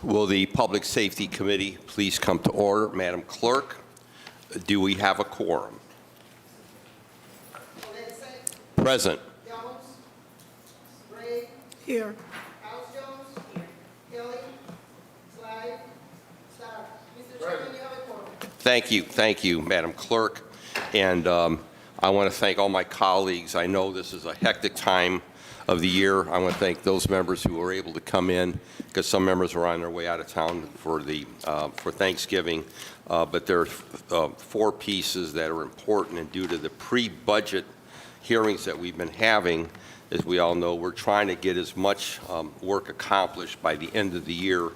Will the Public Safety Committee please come to order? Madam Clerk, do we have a quorum? Present. Jones. Gray. Here. House Jones. Kelly. Slide. Star. Mr. Chairman, you have a quorum. Thank you, Madam Clerk. And I want to thank all my colleagues. I know this is a hectic time of the year. I want to thank those members who were able to come in, because some members are on their way out of town for Thanksgiving. But there are four pieces that are important, and due to the pre-budget hearings that we've been having, as we all know, we're trying to get as much work accomplished by the end of the year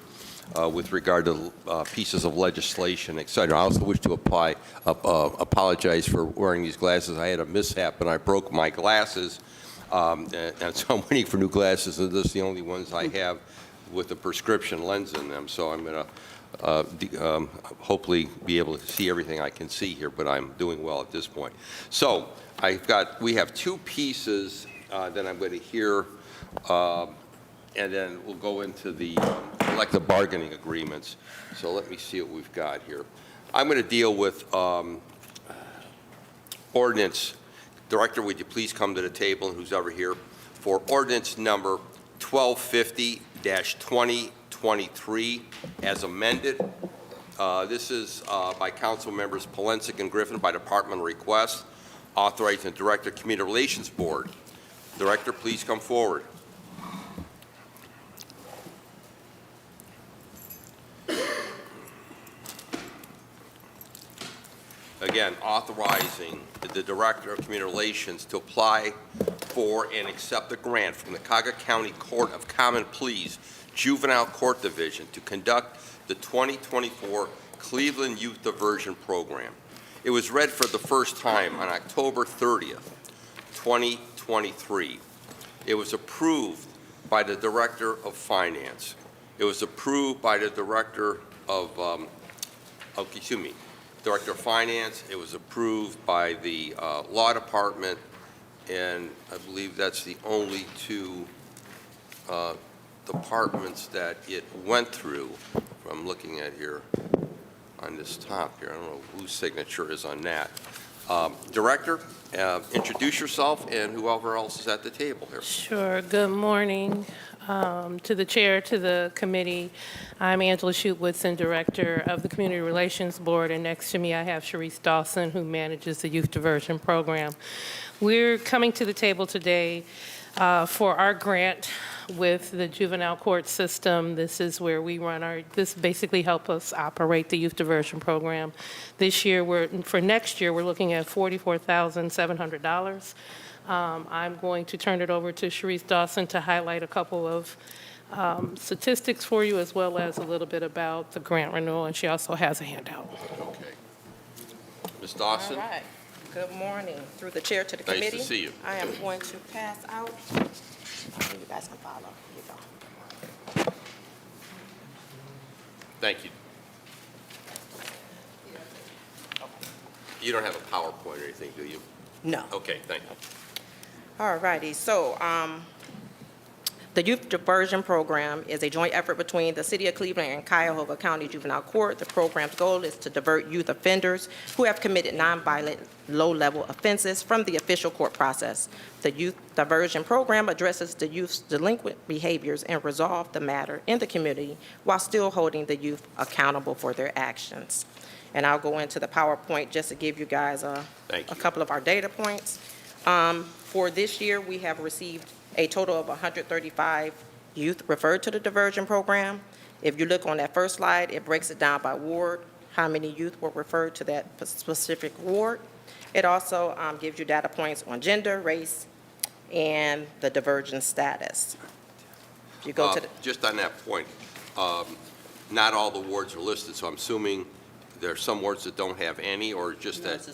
with regard to pieces of legislation, et cetera. I also wish to apologize for wearing these glasses. I had a mishap and I broke my glasses, and so I'm waiting for new glasses, and this is the only ones I have with a prescription lens in them. So I'm going to hopefully be able to see everything I can see here, but I'm doing well at this point. So we have two pieces that I'm going to hear, and then we'll go into the collective bargaining agreements. So let me see what we've got here. I'm going to deal with ordinance. Director, would you please come to the table, and who's over here, for ordinance number 1250-2023 as amended. This is by Council members Polensek and Griffin by department request, authorizing the Director of Community Relations Board. Director, please come forward. Again, authorizing the Director of Community Relations to apply for and accept a grant from the Cuyahoga County Court of Common Pleas Juvenile Court Division to conduct the 2024 Cleveland Youth Diversion Program. It was read for the first time on October 30th, 2023. It was approved by the Director of Finance. It was approved by the Director of Director of Finance. It was approved by the Law Department, and I believe that's the only two departments that it went through. I'm looking at here on this top here. I don't know whose signature is on that. Director, introduce yourself and whoever else is at the table here. Sure. Good morning to the chair, to the committee. I'm Angela Shute-Woodson, Director of the Community Relations Board, and next to me I have Sharice Dawson, who manages the Youth Diversion Program. We're coming to the table today for our grant with the juvenile court system. This is where we run this basically help us operate the youth diversion program. This year, for next year, we're looking at $44,700. I'm going to turn it over to Sharice Dawson to highlight a couple of statistics for you, as well as a little bit about the grant renewal, and she also has a handout. Okay. Ms. Dawson? All right. Good morning. Through the chair to the committee. Nice to see you. I am going to pass out. You guys can follow. Here you go. Thank you. You don't have a PowerPoint or anything, do you? No. Okay, thank you. All righty. So the Youth Diversion Program is a joint effort between the City of Cleveland and Cuyahoga County Juvenile Court. The program's goal is to divert youth offenders who have committed nonviolent, low-level offenses from the official court process. The Youth Diversion Program addresses the youth's delinquent behaviors and resolve the matter in the community while still holding the youth accountable for their actions. And I'll go into the PowerPoint just to give you guys a couple of our data points. For this year, we have received a total of 135 youth referred to the diversion program. If you look on that first slide, it breaks it down by ward, how many youth were referred to that specific ward. It also gives you data points on gender, race, and the diversion status. If you go to just on that point, not all the wards are listed, so I'm assuming there are some wards that don't have any, or just that?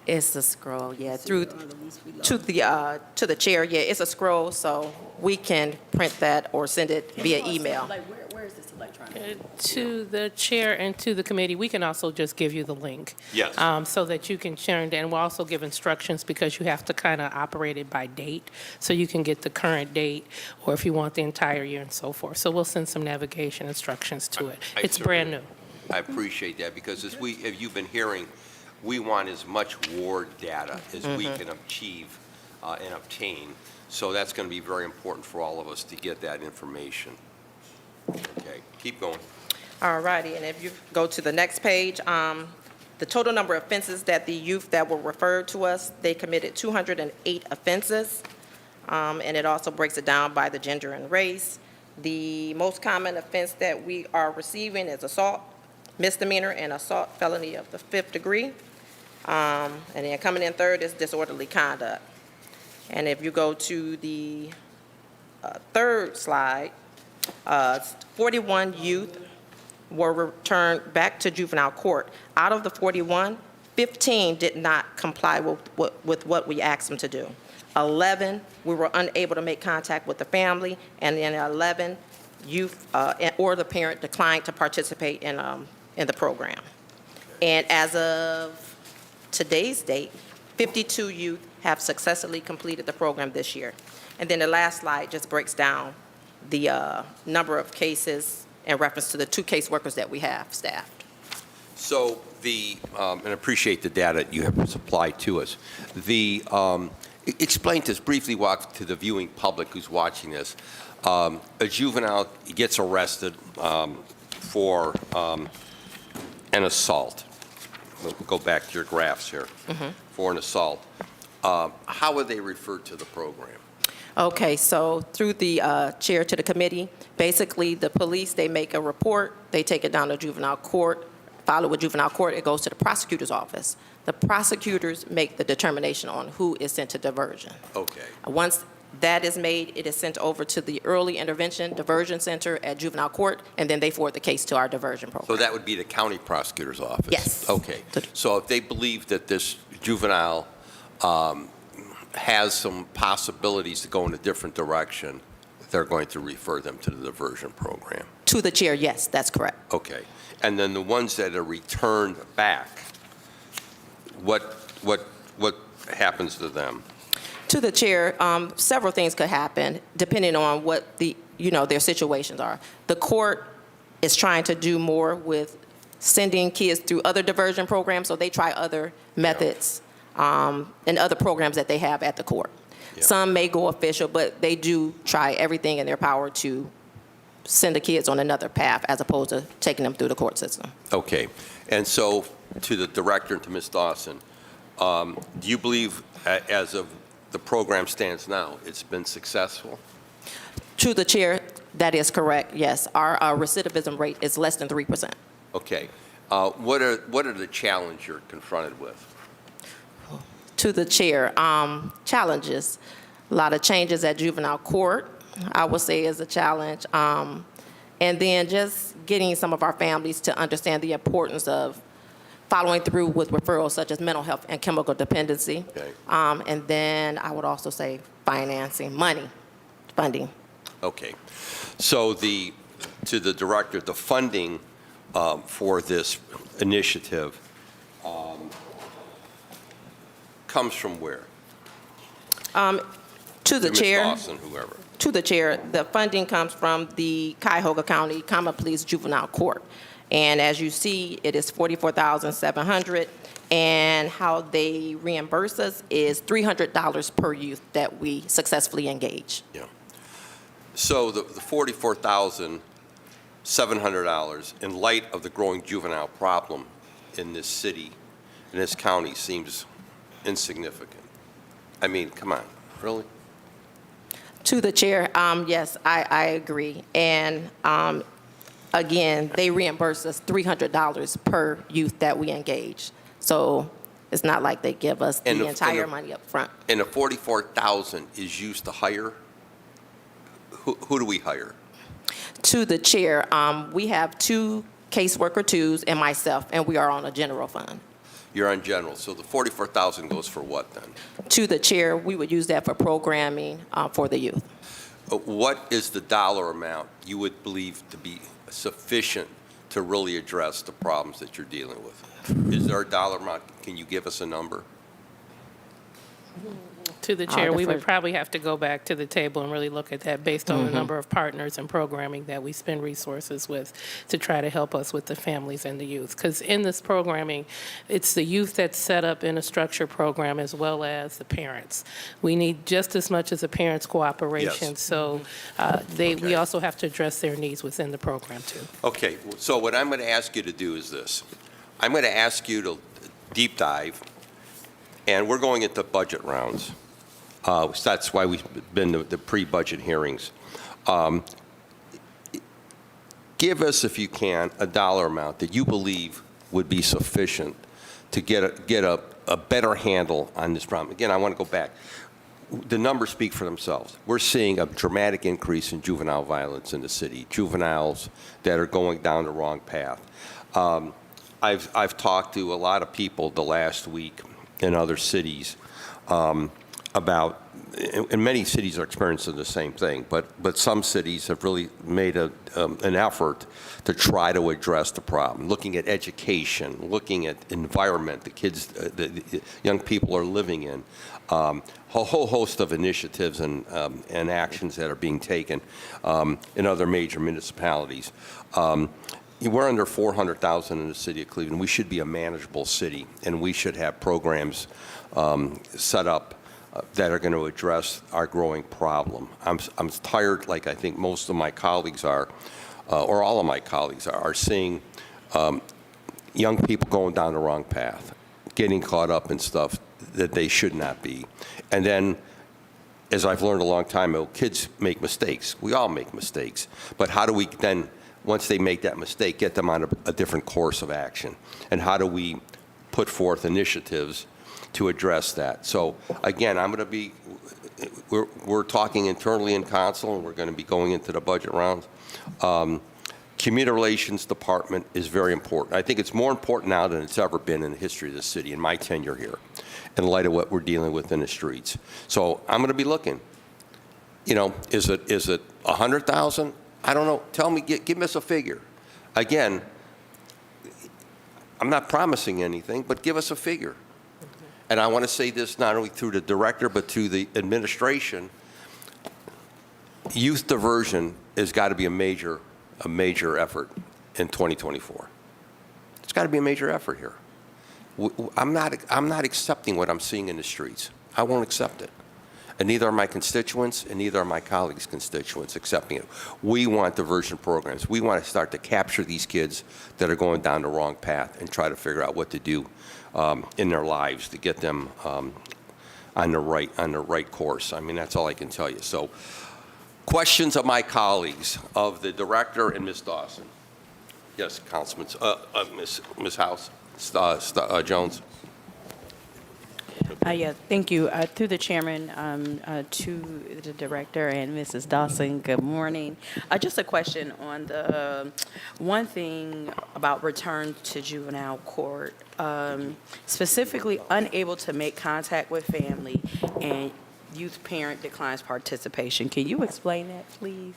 It's a scroll, yeah, through to the chair. Yeah, it's a scroll, so we can print that or send it via email. Like, where is this electronic? To the chair and to the committee, we can also just give you the link. Yes. So that you can share, and we'll also give instructions because you have to kind of operate it by date, so you can get the current date, or if you want the entire year and so forth. So we'll send some navigation instructions to it. I It's brand new. I appreciate that, because as you've been hearing, we want as much ward data as we can achieve and obtain. So that's going to be very important for all of us to get that information. Okay, keep going. All righty, and if you go to the next page, the total number of offenses that the youth that were referred to us, they committed 208 offenses, and it also breaks it down by the gender and race. The most common offense that we are receiving is assault, misdemeanor, and assault felony of the 5th degree. And then coming in third is disorderly conduct. And if you go to the third slide, 41 youth were returned back to juvenile court. Out of the 41, 15 did not comply with what we asked them to do. 11, we were unable to make contact with the family, and then 11 youth or the parent declined to participate in the program. And as of today's date, 52 youth have successfully completed the program this year. And then the last slide just breaks down the number of cases in reference to the 2 caseworkers that we have staffed. So and I appreciate the data you have supplied to us. Explain to us, briefly walk to the viewing public who's watching this. A juvenile gets arrested for an assault. We'll go back to your graphs here. For an assault. How are they referred to the program? Okay, so through the chair to the committee, basically the police, they make a report, they take it down to juvenile court, file it with juvenile court, it goes to the prosecutor's office. The prosecutors make the determination on who is sent to diversion. Okay. Once that is made, it is sent over to the Early Intervention Diversion Center at juvenile court, and then they forward the case to our diversion program. So that would be the county prosecutor's office? Yes. Okay. So if they believe that this juvenile has some possibilities to go in a different direction, they're going to refer them to the diversion program? To the chair, yes, that's correct. Okay. And then the ones that are returned back, what happens to them? To the chair, several things could happen depending on what their situations are. The court is trying to do more with sending kids through other diversion programs, so they try other methods and other programs that they have at the court. Yeah. Some may go official, but they do try everything in their power to send the kids on another path as opposed to taking them through the court system. Okay. And so to the director and to Ms. Dawson, do you believe, as of the program stands now, it's been successful? To the chair, that is correct, yes. Our recidivism rate is less than 3%. Okay. What are the challenges you're confronted with? To the chair, challenges. A lot of changes at juvenile court, I would say, is a challenge. And then just getting some of our families to understand the importance of following through with referrals such as mental health and chemical dependency. Okay. And then I would also say financing, funding. Okay. So to the director, the funding for this initiative comes from where? To the chair. Ms. Dawson, whoever. To the chair, the funding comes from the Cuyahoga County Common Pleas Juvenile Court. And as you see, it is $44,700. And how they reimburse us is $300 per youth that we successfully engage. Yeah. So the $44,700, in light of the growing juvenile problem in this city, in this county, seems insignificant. I mean, come on, really? To the chair, yes, I agree. And again, they reimburse us $300 per youth that we engage. So it's not like they give us the entire money up front. And the $44,000 is used to hire? Who do we hire? To the chair, we have 2 caseworker 2s and myself, and we are on a general fund. You're on general, so the $44,000 goes for what then? To the chair, we would use that for programming for the youth. What is the dollar amount you would believe to be sufficient to really address the problems that you're dealing with? Is there a dollar amount? Can you give us a number? To the chair, we would probably have to go back to the table and really look at that based on the number of partners and programming that we spend resources with to try to help us with the families and the youth. Because in this programming, it's the youth that's set up in a structured program as well as the parents. We need just as much as the parents' cooperation. Yes. So we Okay. also have to address their needs within the program too. Okay, so what I'm going to ask you to do is this. I'm going to ask you to deep dive, and we're going into budget rounds. So that's why we've been to the pre-budget hearings. Give us, if you can, a dollar amount that you believe would be sufficient to get a better handle on this problem. Again, I want to go back. The numbers speak for themselves. We're seeing a dramatic increase in juvenile violence in the city, juveniles that are going down the wrong path. I've talked to a lot of people the last week in other cities about, and many cities are experiencing the same thing, but some cities have really made an effort to try to address the problem, looking at education, looking at environment the kids, the young people are living in, a whole host of initiatives and actions that are being taken in other major municipalities. We're under 400,000 in the city of Cleveland. We should be a manageable city, and we should have programs set up that are going to address our growing problem. I'm tired, like I think most of my colleagues are, or all of my colleagues are seeing young people going down the wrong path, getting caught up in stuff that they should not be. And then, as I've learned a long time ago, kids make mistakes. We all make mistakes. But how do we then, once they make that mistake, get them on a different course of action? And how do we put forth initiatives to address that? So again, we're talking internally in council, and we're going to be going into the budget round. Community Relations Department is very important. I think it's more important now than it's ever been in the history of the city, in my tenure here, in light of what we're dealing with in the streets. So I'm going to be looking. You know, is it 100,000? I don't know. Tell me, give us a figure. Again, I'm not promising anything, but give us a figure. And I want to say this not only through the director, but to the administration. Youth diversion has got to be a major effort in 2024. It's got to be a major effort here. I'm not accepting what I'm seeing in the streets. I won't accept it. And neither are my constituents, and neither are my colleagues' constituents accepting it. We want diversion programs. We want to start to capture these kids that are going down the wrong path and try to figure out what to do in their lives to get them on the right course. I mean, that's all I can tell you. So, questions of my colleagues, of the director and Ms. Dawson. Yes, Councilman, Ms. House, Jones. Yeah, thank you. Through the chairman, to the director and Mrs. Dawson, good morning. Just a question on the one thing about return to juvenile court, specifically unable to make contact with family and youth parent declines participation. Can you explain that, please?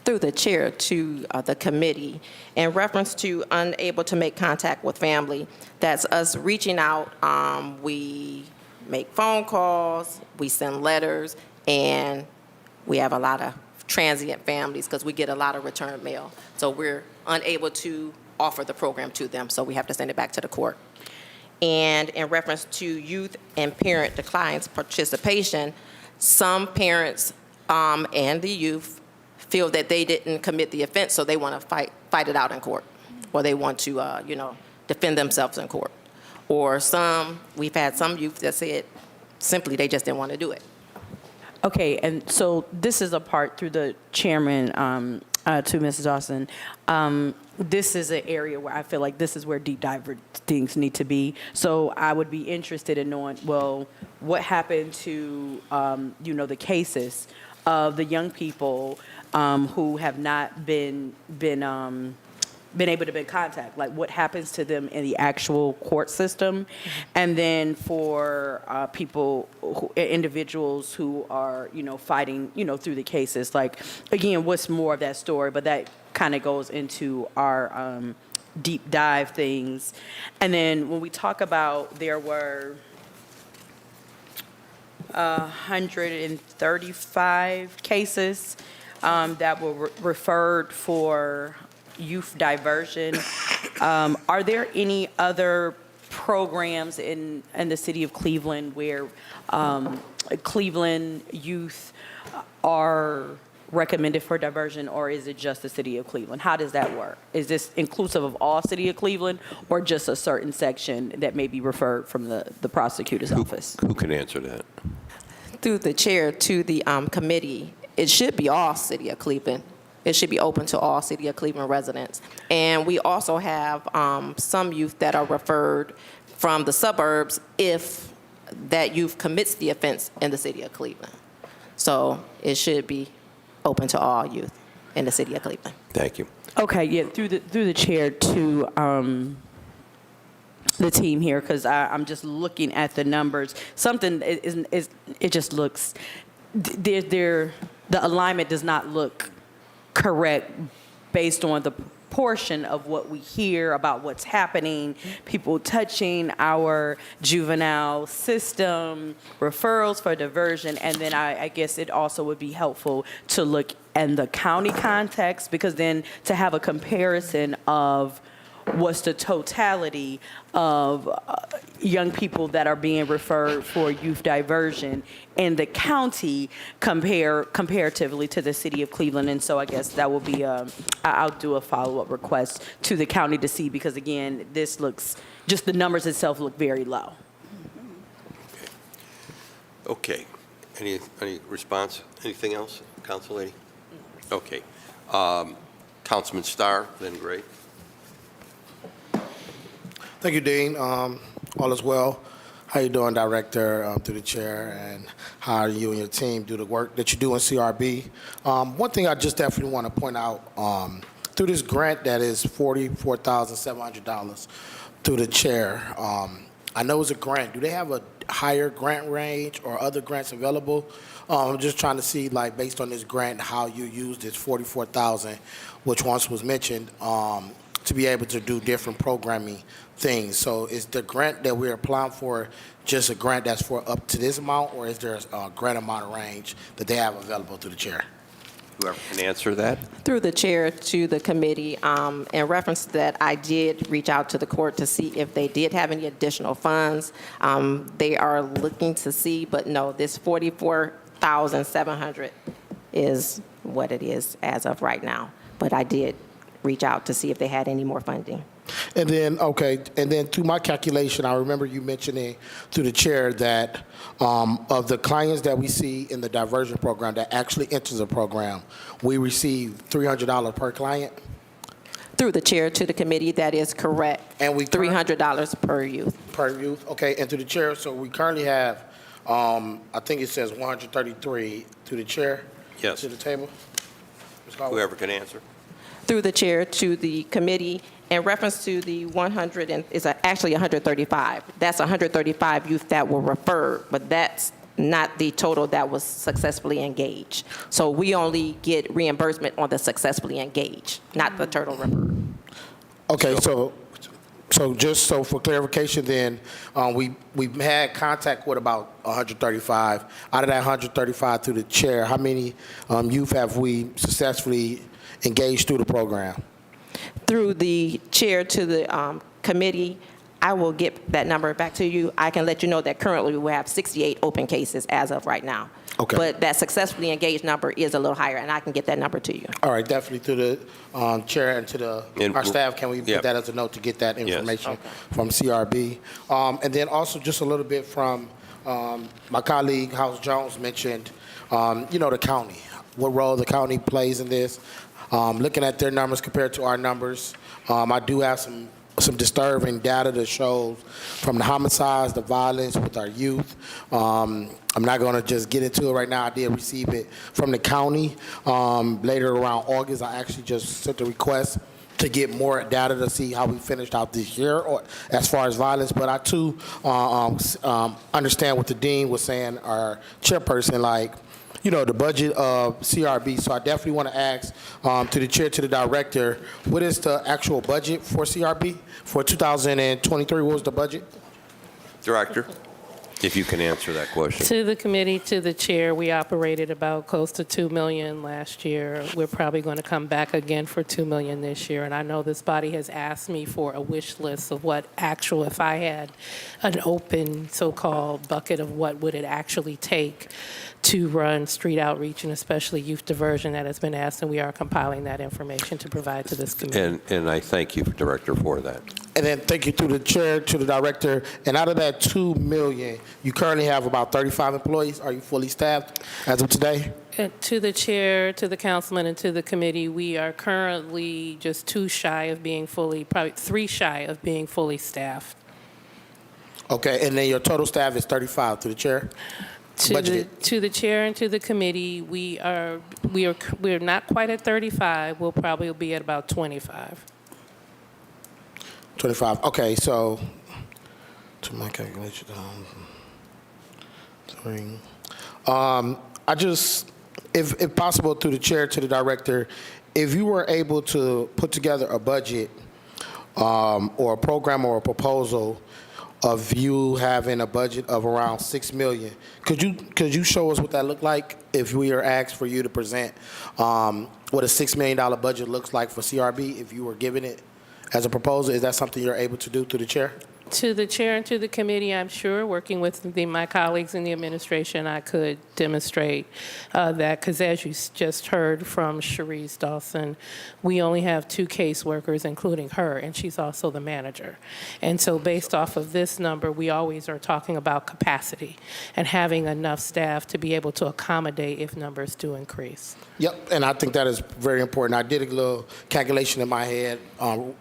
Through the chair to the committee, in reference to unable to make contact with family, that's us reaching out. We make phone calls, we send letters, and we have a lot of transient families because we get a lot of return mail. So we're unable to offer the program to them, so we have to send it back to the court. And in reference to youth and parent declines participation, some parents and the youth feel that they didn't commit the offense, so they want to fight it out in court, or they want to, defend themselves in court. Or we've had some youth that said simply they just didn't want to do it. Okay, and so this is a part through the chairman to Mrs. Dawson. This is an area where I feel like this is where deep dive things need to be. So I would be interested in knowing, well, what happened to, the cases of the young people who have not been been able to be in contact, like what happens to them in the actual court system. And then for people, individuals who are, fighting, through the cases, like, again, what's more of that story, but that kind of goes into our deep dive things. And then when we talk about, there were 135 cases that were referred for youth diversion. Are there any other programs in the city of Cleveland where Cleveland youth are recommended for diversion, or is it just the city of Cleveland? How does that work? Is this inclusive of all city of Cleveland, or just a certain section that may be referred from the prosecutor's office? Who can answer that? Through the chair to the committee, it should be all City of Cleveland. It should be open to all City of Cleveland residents. And we also have some youth that are referred from the suburbs if that youth commits the offense in the City of Cleveland. So it should be open to all youth in the City of Cleveland. Thank you. Okay, yeah, through the chair to the team here, because I'm just looking at the numbers. Something is it just looks, the alignment does not look correct based on the portion of what we hear about what's happening, people touching our juvenile system, referrals for diversion, and then I guess it also would be helpful to look in the county context, because then to have a comparison of what's the totality of young people that are being referred for youth diversion in the county comparatively to the city of Cleveland. And so I guess that will be, I'll do a follow-up request to the county to see, because again, this looks, just the numbers itself look very low. Okay. Any response? Anything else, Council Lady? Okay. Councilman Starr, then Gray. Thank you, Dean. All is well. How you doing, Director, through the chair, and how you and your team do the work that you do in CRB? One thing I just definitely want to point out, through this grant that is $44,700 through the chair, I know it's a grant. Do they have a higher grant range or other grants available? I'm just trying to see, like, based on this grant, how you use this $44,000, which once was mentioned, to be able to do different programming things. So is the grant that we're applying for just a grant that's for up to this amount, or is there a grant amount range that they have available through the chair? Whoever can answer that. Through the chair to the committee, in reference to that, I did reach out to the court to see if they did have any additional funds. They are looking to see, but no, this $44,700 is what it is as of right now. But I did reach out to see if they had any more funding. And then, okay, and then through my calculation, I remember you mentioning through the chair that of the clients that we see in the diversion program that actually enters the program, we receive $300 per client? Through the chair to the committee, that is correct. And we $300 per youth. Per youth, okay, and through the chair, so we currently have, I think it says 133 through the chair? Yes. To the table? Ms. Caldwell? Whoever can answer. Through the chair to the committee, in reference to the 100, and it's actually 135. That's 135 youth that were referred, but that's not the total that was successfully engaged. So we only get reimbursement on the successfully engaged, not the total referred. Okay, so just so for clarification then, we've had contact with about 135. Out of that 135 through the chair, how many youth have we successfully engaged through the program? Through the chair to the committee, I will get that number back to you. I can let you know that currently we have 68 open cases as of right now. Okay. But that successfully engaged number is a little higher, and I can get that number to you. All right, definitely through the chair and to our staff, can we Yeah. put that as a note to get that information Okay. from CRB? And then also just a little bit from my colleague, House Jones, mentioned, the county, what role the county plays in this. Looking at their numbers compared to our numbers, I do have some disturbing data that shows from the homicides, the violence with our youth. I'm not going to just get into it right now. I did receive it from the county. Later around August, I actually just sent a request to get more data to see how we finished out this year or as far as violence. But I too understand what the dean was saying, our chairperson, like, you know, the budget of CRB. So I definitely want to ask to the chair, to the director, what is the actual budget for CRB for 2023? What was the budget? Director, if you can answer that question. To the committee, to the chair, we operated about close to $2 million last year. We're probably going to come back again for $2 million this year. And I know this body has asked me for a wish list of what actual, if I had an open so-called bucket of what would it actually take to run street outreach and especially youth diversion that has been asked, and we are compiling that information to provide to this committee. And I thank you, Director, for that. And then thank you to the chair, to the director. And out of that $2 million, you currently have about 35 employees. Are you fully staffed as of today? To the chair, to the councilman, and to the committee, we are currently just probably 3 shy of being fully staffed. Okay, and then your total staff is 35 to the chair? To the chair and to the committee, we're not quite at 35. We'll probably be at about 25. 25. Okay, so to my calculation, I just, if possible, through the chair to the director, if you were able to put together a budget or a program or a proposal of you having a budget of around $6 million, could you show us what that looked like if we are asked for you to present what a $6 million budget looks like for CRB if you were given it as a proposal? Is that something you're able to do through the chair? To the chair and to the committee, I'm sure, working with my colleagues in the administration, I could demonstrate that, because as you just heard from Sharice Dawson, we only have 2 caseworkers, including her, and she's also the manager. And so based off of this number, we always are talking about capacity and having enough staff to be able to accommodate if numbers do increase. Yep, and I think that is very important. I did a little calculation in my head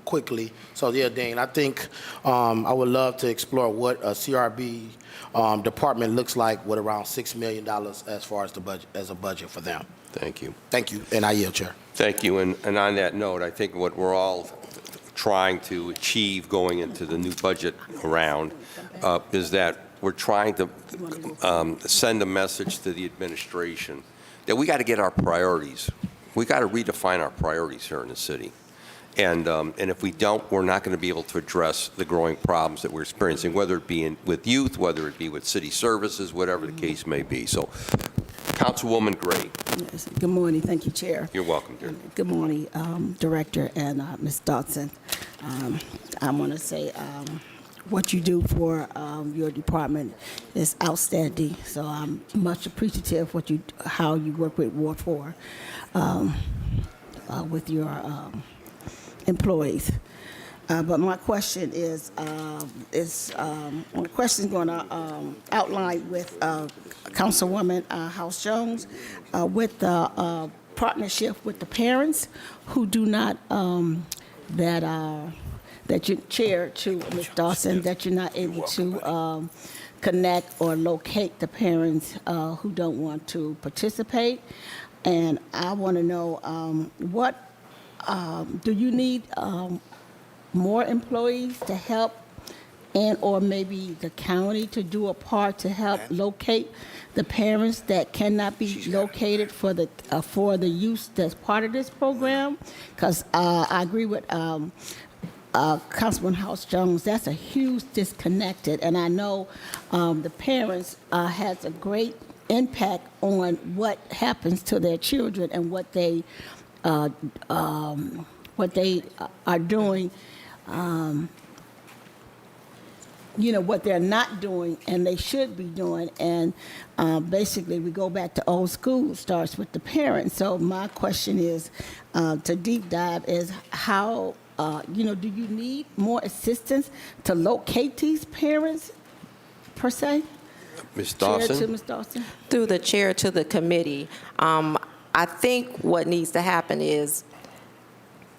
quickly. So, yeah, Dean, I think I would love to explore what a CRB department looks like with around $6 million as far as the budget, as a budget for them. Thank you. Thank you, and I yield, Chair. Thank you. And on that note, I think what we're all trying to achieve going into the new budget round is that we're trying to send a message to the administration that we got to get our priorities. We got to redefine our priorities here in the city. And if we don't, we're not going to be able to address the growing problems that we're experiencing, whether it be with youth, whether it be with city services, whatever the case may be. So, Councilwoman Gray. Yes. Good morning. Thank you, Chair. You're welcome, dear. Good morning, Director and Ms. Dodson. I want to say what you do for your department is outstanding. So I'm much appreciative how you work with Ward 4 with your employees. But my question is my question is going to outline with Councilwoman House Jones with the partnership with the parents who do not that you chair to Ms. Dawson, that you're not able to connect or locate the parents who don't want to participate. And I want to know what do you need more employees to help, and or maybe the county to do a part to help locate the parents that cannot be located for the use that's part of this program? Because I agree with Councilman House Jones. That's a huge disconnected, and I know the parents has a great impact on what happens to their children and what they are doing, what they're not doing and they should be doing. And basically, we go back to old school, starts with the parents. So my question is, to deep dive, is how, do you need more assistance to locate these parents, per se? Ms. Chair to Dawson? Ms. Dawson. Through the chair to the committee, I think what needs to happen is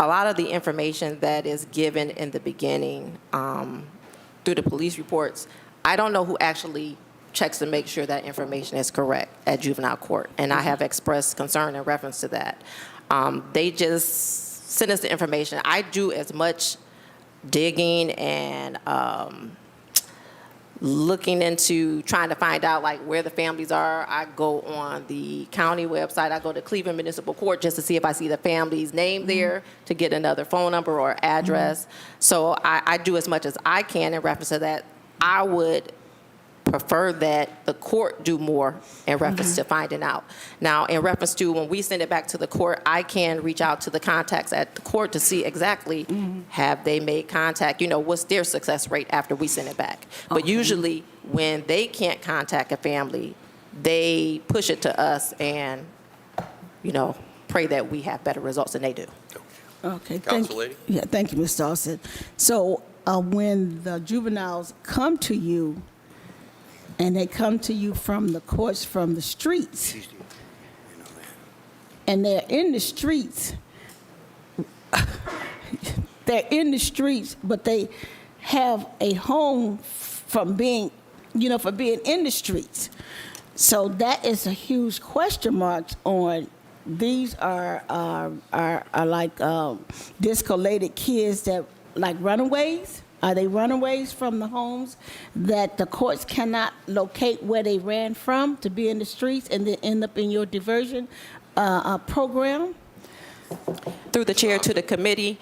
a lot of the information that is given in the beginning through the police reports, I don't know who actually checks to make sure that information is correct at juvenile court, and I have expressed concern in reference to that. They just send us the information. I do as much digging and looking into trying to find out like where the families are. I go on the county website. I go to Cleveland Municipal Court just to see if I see the family's name there to get another phone number or address. So I do as much as I can in reference to that. I would prefer that the court do more in reference to finding out. Now, in reference to when we send it back to the court, I can reach out to the contacts at the court to see exactly have they made contact, what's their success rate after we send it back. But usually when they can't contact a family, they push it to us and, pray that we have better results than they do. Okay. Council lady? Yeah, thank you, Ms. Dawson. So when the juveniles come to you, and they come to you from the courts, from the streets, and they're in the streets, but they have a home from being, for being in the streets. So that is a huge question mark on. These are like discolated kids that like runaways. Are they runaways from the homes that the courts cannot locate where they ran from to be in the streets and then end up in your diversion program? Through the chair to the committee,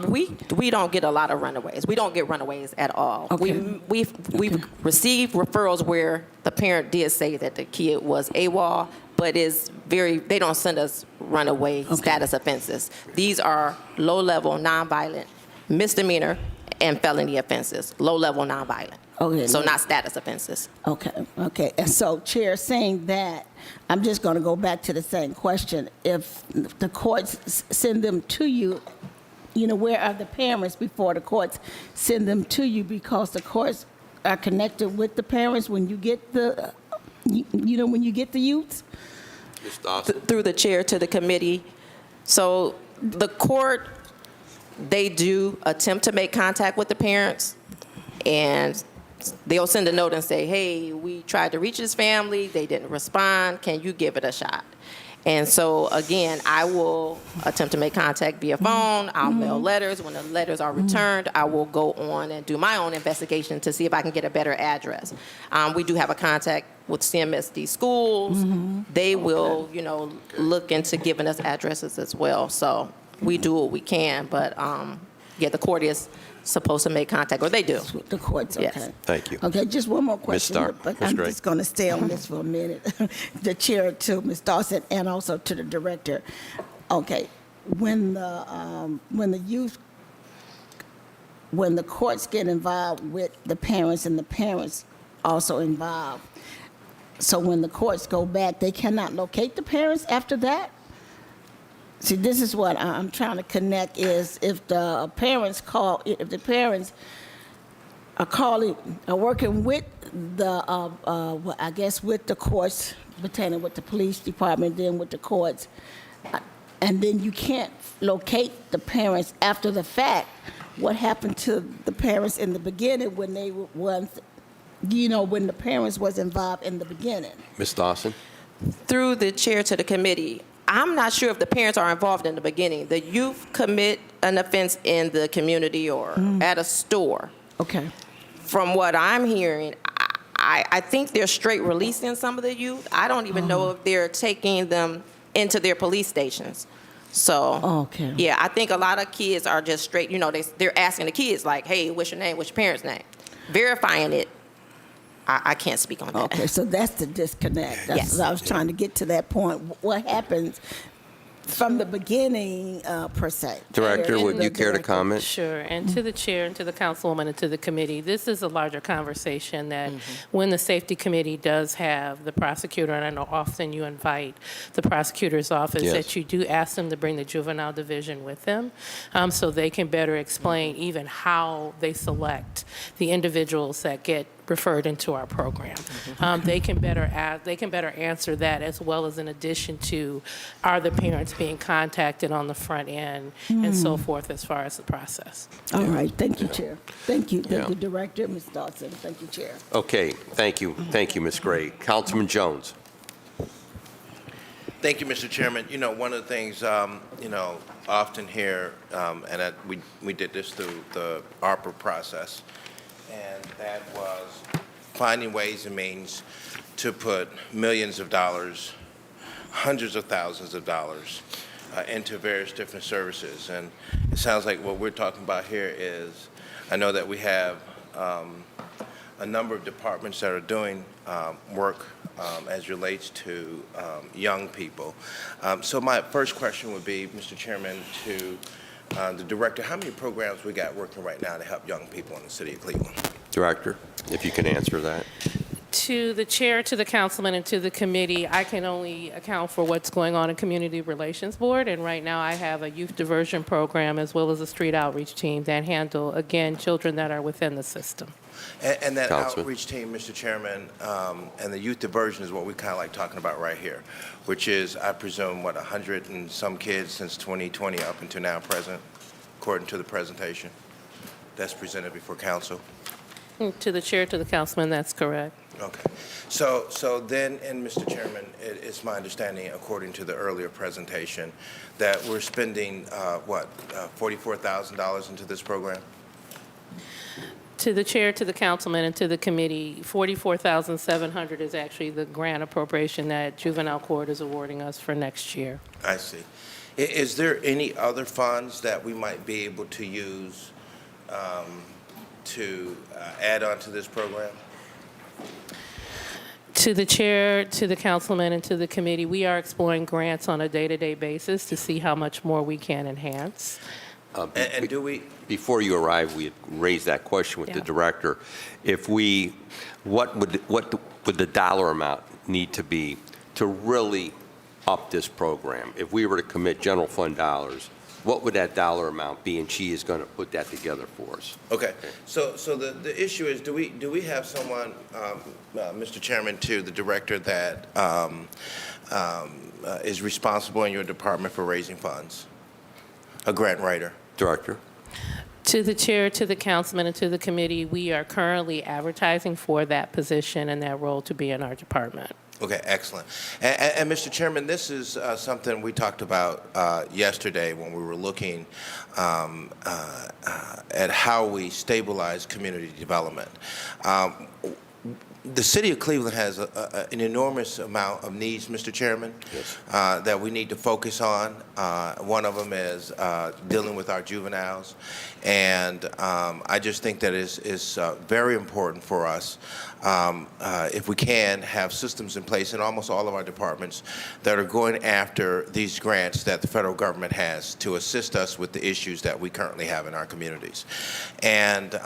we don't get a lot of runaways. We don't get runaways at all. Okay. We've received referrals where the parent did say that the kid was AWOL, but they don't send us runaway status offenses. These are low-level, nonviolent, misdemeanor, and felony offenses, low-level nonviolent. Okay. So not status offenses. Okay. And so, Chair, saying that, I'm just going to go back to the same question. If the courts send them to you, where are the parents before the courts send them to you? Because the courts are connected with the parents when you get the, when you get the youths? Ms. Dawson? Through the chair to the committee. So the court, they do attempt to make contact with the parents, and they'll send a note and say, hey, we tried to reach this family. They didn't respond. Can you give it a shot? And so, again, I will attempt to make contact via phone. I'll mail letters. When the letters are returned, I will go on and do my own investigation to see if I can get a better address. We do have a contact with CMSD schools. They will, look into giving us addresses as well. So we do what we can, but the court is supposed to make contact, or they do. The courts, okay. Yes. Thank you. Okay, just one more question. Stark, But Ms. I'm Gray. just going to stay on this for a minute. The chair to Ms. Dawson and also to the director. Okay, when the courts get involved with the parents and the parents also involved, so when the courts go back, they cannot locate the parents after that? See, this is what I'm trying to connect is if the parents are working with with the courts, pertaining with the police department, then with the courts, and then you can't locate the parents after the fact, what happened to the parents in the beginning when they were when the parents was involved in the beginning? Ms. Dawson? Through the chair to the committee, I'm not sure if the parents are involved in the beginning. The youth commit an offense in the community or at a store. Okay. From what I'm hearing, I think they're straight releasing some of the youth. I don't even know if they're taking them into their police stations. So, Okay. yeah, I think a lot of kids are just straight, they're asking the kids like, hey, what's your name? What's your parents' name? Verifying it, I can't speak on that. Okay, so that's the disconnect. That's Yes. what I was trying to get to that point. What happens from the beginning, per se? Director, would you care to comment? Sure, and to the chair and to the councilwoman and to the committee, this is a larger conversation that when the safety committee does have the prosecutor, and I know often you invite the prosecutor's office, Yes. that you do ask them to bring the juvenile division with them, so they can better explain even how they select the individuals that get referred into our program. They can better answer that, as well as in addition to, are the parents being contacted on the front end and so forth as far as the process. All right, thank you, Chair. Thank you, Yeah. Director, Ms. Dawson. Thank you, Chair. Okay, thank you. Thank you, Ms. Gray. Councilman Jones? Thank you, Mr. Chairman. You know, one of the things, often here, we did this through the ARPA process, and that was finding ways and means to put millions of dollars, hundreds of thousands of dollars into various different services. And it sounds like what we're talking about here is, I know that we have a number of departments that are doing work as relates to young people. So my first question would be, Mr. Chairman, to the director, how many programs we got working right now to help young people in the city of Cleveland? Director, if you can answer that. To the chair, to the councilman, and to the committee, I can only account for what's going on in Community Relations Board, and right now I have a youth diversion program as well as a street outreach team that handle, again, children that are within the system. And that Councilman. outreach team, Mr. Chairman, and the youth diversion is what we kind of like talking about right here, which is, I presume, 100 and some kids since 2020 up until now present, according to the presentation that's presented before council. To the chair, to the councilman, that's correct. Okay. So then, and Mr. Chairman, it's my understanding, according to the earlier presentation, that we're spending, $44,000 into this program? To the chair, to the councilman, and to the committee, $44,700 is actually the grant appropriation that juvenile court is awarding us for next year. I see. Is there any other funds that we might be able to use to add on to this program? To the chair, to the councilman, and to the committee, we are exploring grants on a day-to-day basis to see how much more we can enhance. And do we? Before you arrived, we had raised that question with the Yeah. director. What would the dollar amount need to be to really up this program? If we were to commit general fund dollars, what would that dollar amount be? And she is going to put that together for us. Okay. So the issue is, do we have someone, Mr. Chairman, to the director that is responsible in your department for raising funds? A grant writer? Director? To the chair, to the councilman, and to the committee, we are currently advertising for that position and that role to be in our department. Okay, excellent. And Mr. Chairman, this is something we talked about yesterday when we were looking at how we stabilize community development. The city of Cleveland has an enormous amount of needs, Mr. Chairman, Yes. that we need to focus on. One of them is dealing with our juveniles. And I just think that is very important for us, if we can, have systems in place in almost all of our departments that are going after these grants that the federal government has to assist us with the issues that we currently have in our communities. And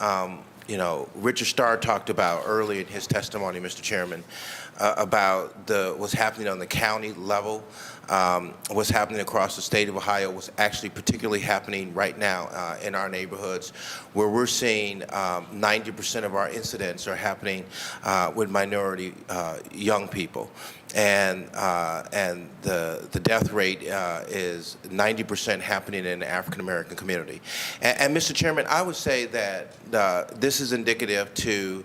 Richard Starr talked about early in his testimony, Mr. Chairman, about what's happening on the county level, what's happening across the state of Ohio, what's actually particularly happening right now in our neighborhoods, where we're seeing 90% of our incidents are happening with minority young people. And the death rate is 90% happening in the African American community. And Mr. Chairman, I would say that this is indicative to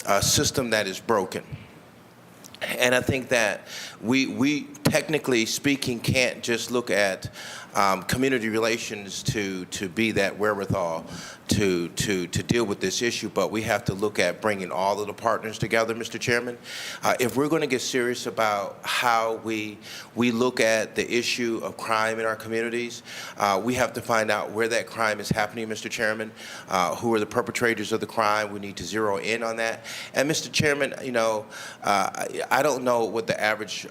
a system that is broken. And I think that we technically speaking can't just look at community relations to be that wherewithal to deal with this issue, but we have to look at bringing all of the partners together, Mr. Chairman. If we're going to get serious about how we look at the issue of crime in our communities, we have to find out where that crime is happening, Mr. Chairman, who are the perpetrators of the crime. We need to zero in on that. And Mr. Chairman, I don't know what the average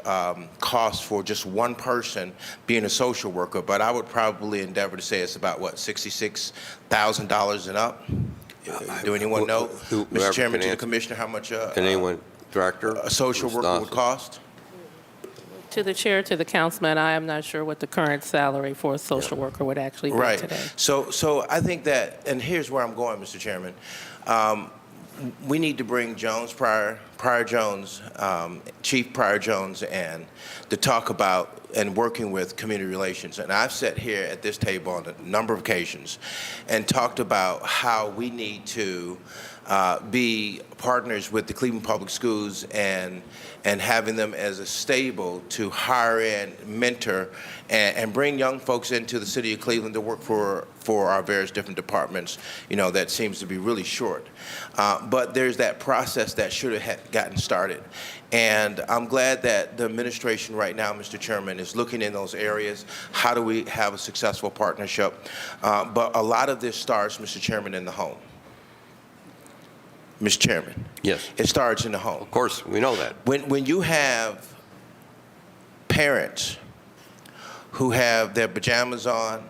cost for just one person being a social worker, but I would probably endeavor to say it's about, $66,000 and up? Do anyone know? Mr. Chairman, to the commissioner, how much Can anyone, Director? a social worker would cost? To the chair, to the councilman, I am not sure what the current salary for a social worker would actually be Right. today. So I think that, and here's where I'm going, Mr. Chairman. We need to bring Jones, Prior Jones, Chief Prior Jones, and to talk about and working with community relations. And I've sat here at this table on a number of occasions and talked about how we need to be partners with the Cleveland Public Schools and having them as a stable to hire in, mentor, and bring young folks into the city of Cleveland to work for our various different departments, that seems to be really short. But there's that process that should have gotten started. And I'm glad that the administration right now, Mr. Chairman, is looking in those areas. How do we have a successful partnership? But a lot of this starts, Mr. Chairman, in the home. Mr. Chairman. Yes. It starts in the home. Of course, we know that. When you have parents who have their pajamas on,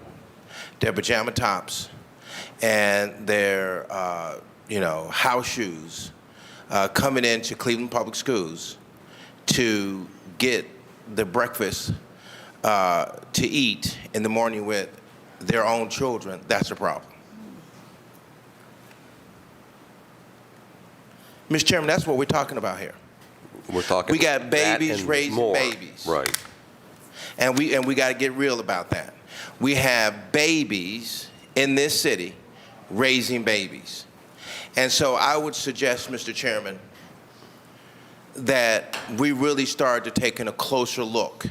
their pajama tops, and their house shoes coming into Cleveland Public Schools to get the breakfast to eat in the morning with their own children, that's a problem. Mr. Chairman, that's what we're talking about here. We're talking. We got that babies and raising more. babies. Right. And we got to get real about that. We have babies in this city raising babies. And so I would suggest, Mr. Chairman, that we really start to take a closer look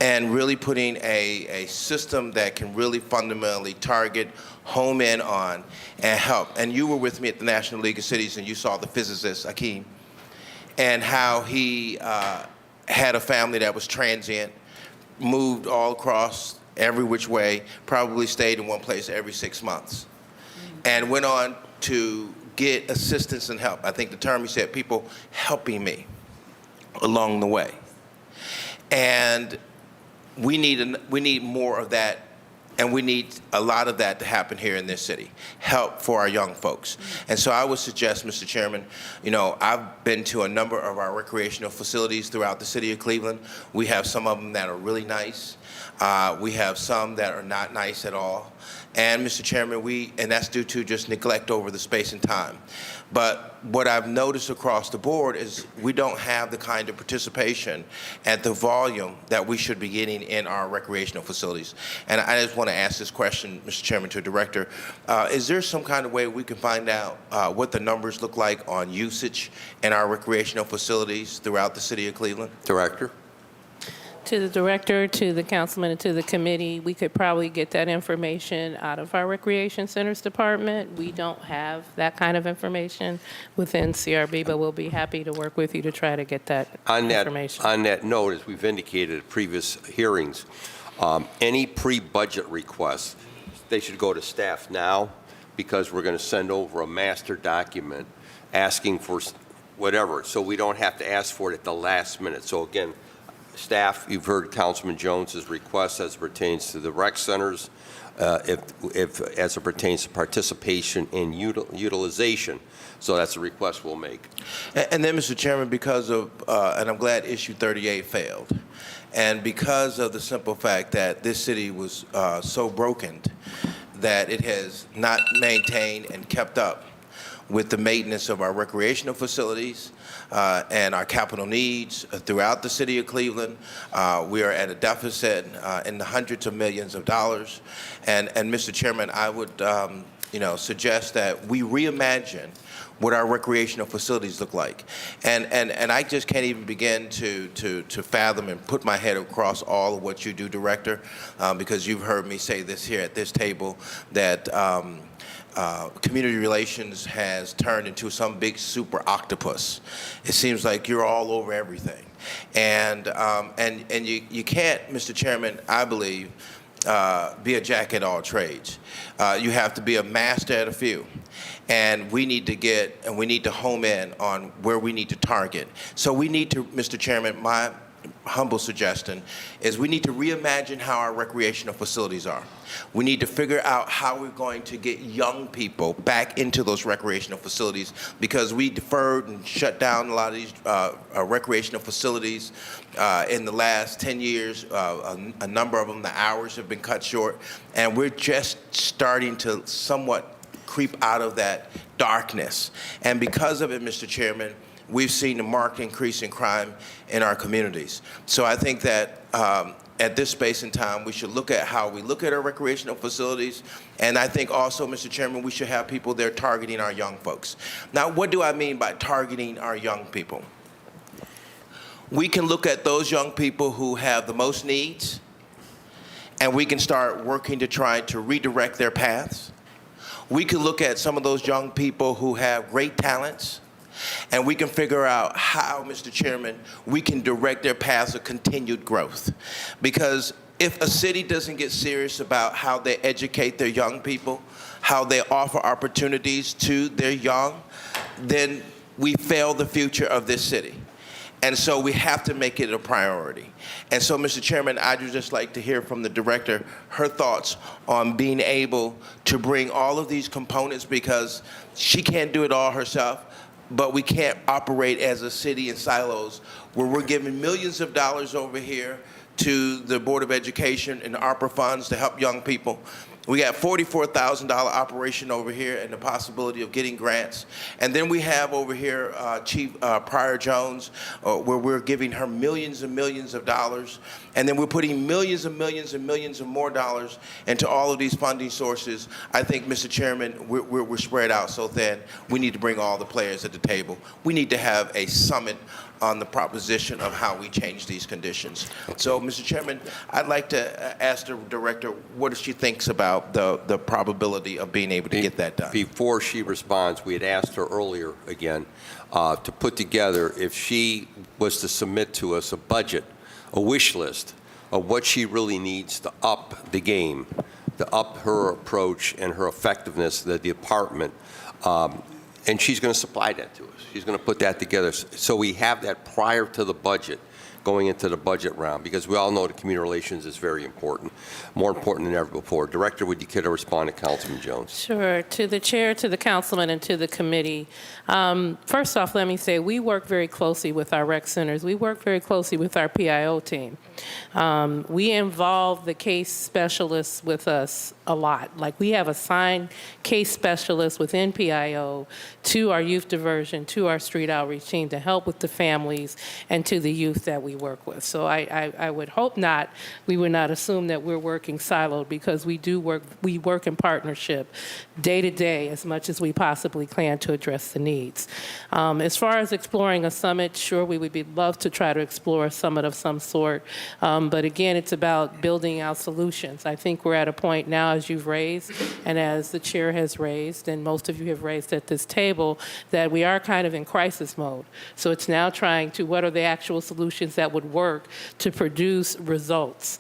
and really putting a system that can really fundamentally target, home in on, and help. And you were with me at the National League of Cities, and you saw the physicist, Akeem, and how he had a family that was transient, moved all across every which way, probably stayed in one place every 6 months, and went on to get assistance and help. I think the term he said, people helping me along the way. And we need more of that, and we need a lot of that to happen here in this city, help for our young folks. And so I would suggest, Mr. Chairman, I've been to a number of our recreational facilities throughout the city of Cleveland. We have some of them that are really nice. We have some that are not nice at all. And Mr. Chairman, and that's due to just neglect over the space and time. But what I've noticed across the board is we don't have the kind of participation at the volume that we should be getting in our recreational facilities. And I just want to ask this question, Mr. Chairman, to the Director. Is there some kind of way we can find out what the numbers look like on usage in our recreational facilities throughout the city of Cleveland? Director? To the Director, to the Councilman, and to the committee, we could probably get that information out of our Recreation Centers Department. We don't have that kind of information within CRB, but we'll be happy to work with you to try to get that information. On that note, as we've indicated at previous hearings, any pre-budget requests, they should go to staff now, because we're going to send over a master document asking for whatever, so we don't have to ask for it at the last minute. So again, staff, you've heard Councilman Jones's request as it pertains to the rec centers, if as it pertains to participation in utilization. So that's a request we'll make. And then, Mr. Chairman, because of, and I'm glad issue 38 failed, and because of the simple fact that this city was so broken that it has not maintained and kept up with the maintenance of our recreational facilities and our capital needs throughout the city of Cleveland. We are at a deficit in the hundreds of millions of dollars. And Mr. Chairman, I would suggest that we reimagine what our recreational facilities look like. And I just can't even begin to fathom and put my head across all of what you do, Director, because you've heard me say this here at this table, that community relations has turned into some big super octopus. It seems like you're all over everything. And you can't, Mr. Chairman, I believe, be a jack at all trades. You have to be a master at a few. And we need to home in on where we need to target. So we need to, Mr. Chairman, my humble suggestion is we need to reimagine how our recreational facilities are. We need to figure out how we're going to get young people back into those recreational facilities, because we deferred and shut down a lot of these recreational facilities in the last 10 years. A number of them, the hours have been cut short, and we're just starting to somewhat creep out of that darkness. And because of it, Mr. Chairman, we've seen a marked increase in crime in our communities. So I think that, at this space and time, we should look at how we look at our recreational facilities. And I think also, Mr. Chairman, we should have people there targeting our young folks. Now, what do I mean by targeting our young people? We can look at those young people who have the most needs, and we can start working to try to redirect their paths. We can look at some of those young people who have great talents, and we can figure out how, Mr. Chairman, we can direct their paths of continued growth. Because if a city doesn't get serious about how they educate their young people, how they offer opportunities to their young, then we fail the future of this city. And so we have to make it a priority. And so, Mr. Chairman, I'd just like to hear from the director her thoughts on being able to bring all of these components, because she can't do it all herself, but we can't operate as a city in silos where we're giving millions of dollars over here to the Board of Education and ARPA funds to help young people. We got $44,000 operation over here and the possibility of getting grants. And then we have over here Chief Pryor Jones, where we're giving her millions and millions of dollars. And then we're putting millions and millions and millions of more dollars into all of these funding sources. I think, Mr. Chairman, we're spread out so thin. We need to bring all the players at the table. We need to have a summit on the proposition of how we change these conditions. So, Mr. Chairman, I'd like to ask the director what she thinks about the probability of being able to get that done. Before she responds, we had asked her earlier again to put together, if she was to submit to us a budget, a wish list of what she really needs to up the game, to up her approach and her effectiveness of the department. And she's going to supply that to us. She's going to put that together. So we have that prior to the budget, going into the budget round, because we all know that community relations is very important, more important than ever before. Director, would you care to respond to Councilman Jones? Sure. To the chair, to the councilman, and to the committee. First off, let me say we work very closely with our rec centers. We work very closely with our PIO team. We involve the case specialists with us a lot. Like, we have assigned case specialists within PIO to our youth diversion, to our street outreach team to help with the families and to the youth that we work with. So I would hope not, we would not assume that we're working siloed, because we work in partnership day to day as much as we possibly can to address the needs. As far as exploring a summit, sure, we would love to try to explore a summit of some sort. But again, it's about building out solutions. I think we're at a point now, as you've raised, and as the chair has raised, and most of you have raised at this table, that we are kind of in crisis mode. So it's now trying to, what are the actual solutions that would work to produce results?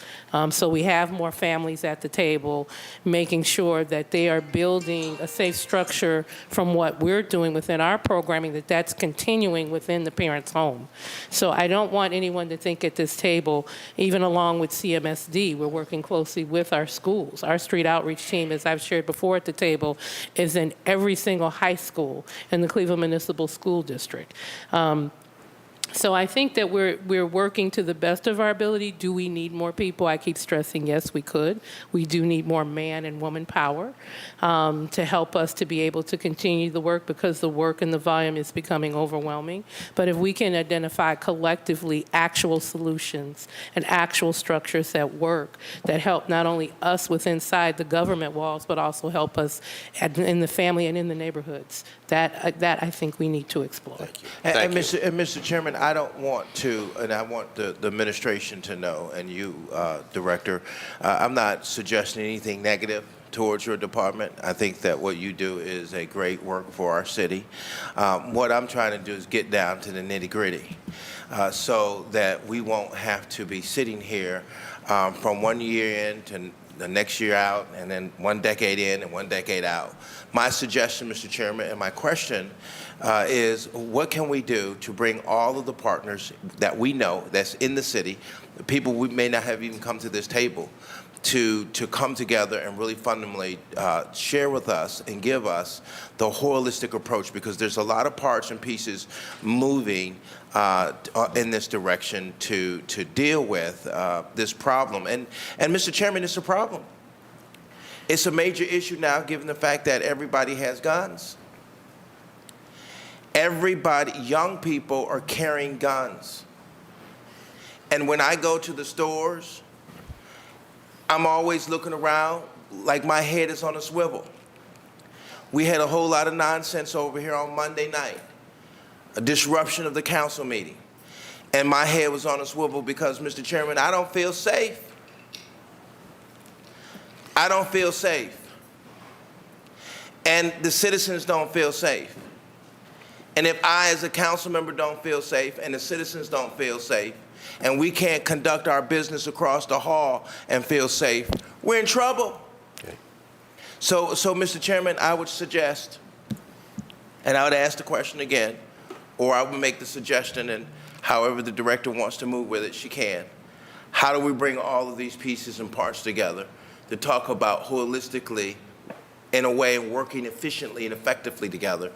So we have more families at the table, making sure that they are building a safe structure from what we're doing within our programming, that's continuing within the parent's home. So I don't want anyone to think at this table, even along with CMSD, we're working closely with our schools. Our street outreach team, as I've shared before at the table, is in every single high school in the Cleveland Municipal School District. So I think that we're working to the best of our ability. Do we need more people? I keep stressing, yes, we could. We do need more man and woman power to help us to be able to continue the work, because the work and the volume is becoming overwhelming. But if we can identify collectively actual solutions and actual structures that work, that help not only us within inside the government walls, but also help us in the family and in the neighborhoods, that I think we need to explore. And Mr. Chairman, I don't want to, and I want the administration to know, and you, Director, I'm not suggesting anything negative towards your department. I think that what you do is a great work for our city. What I'm trying to do is get down to the nitty-gritty so that we won't have to be sitting here from 1 year in to the next year out, and then 1 decade in and 1 decade out. My suggestion, Mr. Chairman, and my question is, what can we do to bring all of the partners that we know that's in the city, the people we may not have even come to this table, to come together and really fundamentally share with us and give us the holistic approach, because there's a lot of parts and pieces moving in this direction to deal with this problem. And Mr. Chairman, it's a problem. It's a major issue now, given the fact that everybody has guns. Everybody, young people are carrying guns. And when I go to the stores, I'm always looking around like my head is on a swivel. We had a whole lot of nonsense over here on Monday night, a disruption of the council meeting. And my head was on a swivel because, Mr. Chairman, I don't feel safe. I don't feel safe. And the citizens don't feel safe. And if I, as a council member, don't feel safe, and the citizens don't feel safe, and we can't conduct our business across the hall and feel safe, we're in trouble. Okay. So, Mr. Chairman, I would suggest, and I would ask the question again, or I would make the suggestion, and however the director wants to move with it, she can. How do we bring all of these pieces and parts together to talk about holistically, in a way, working efficiently and effectively together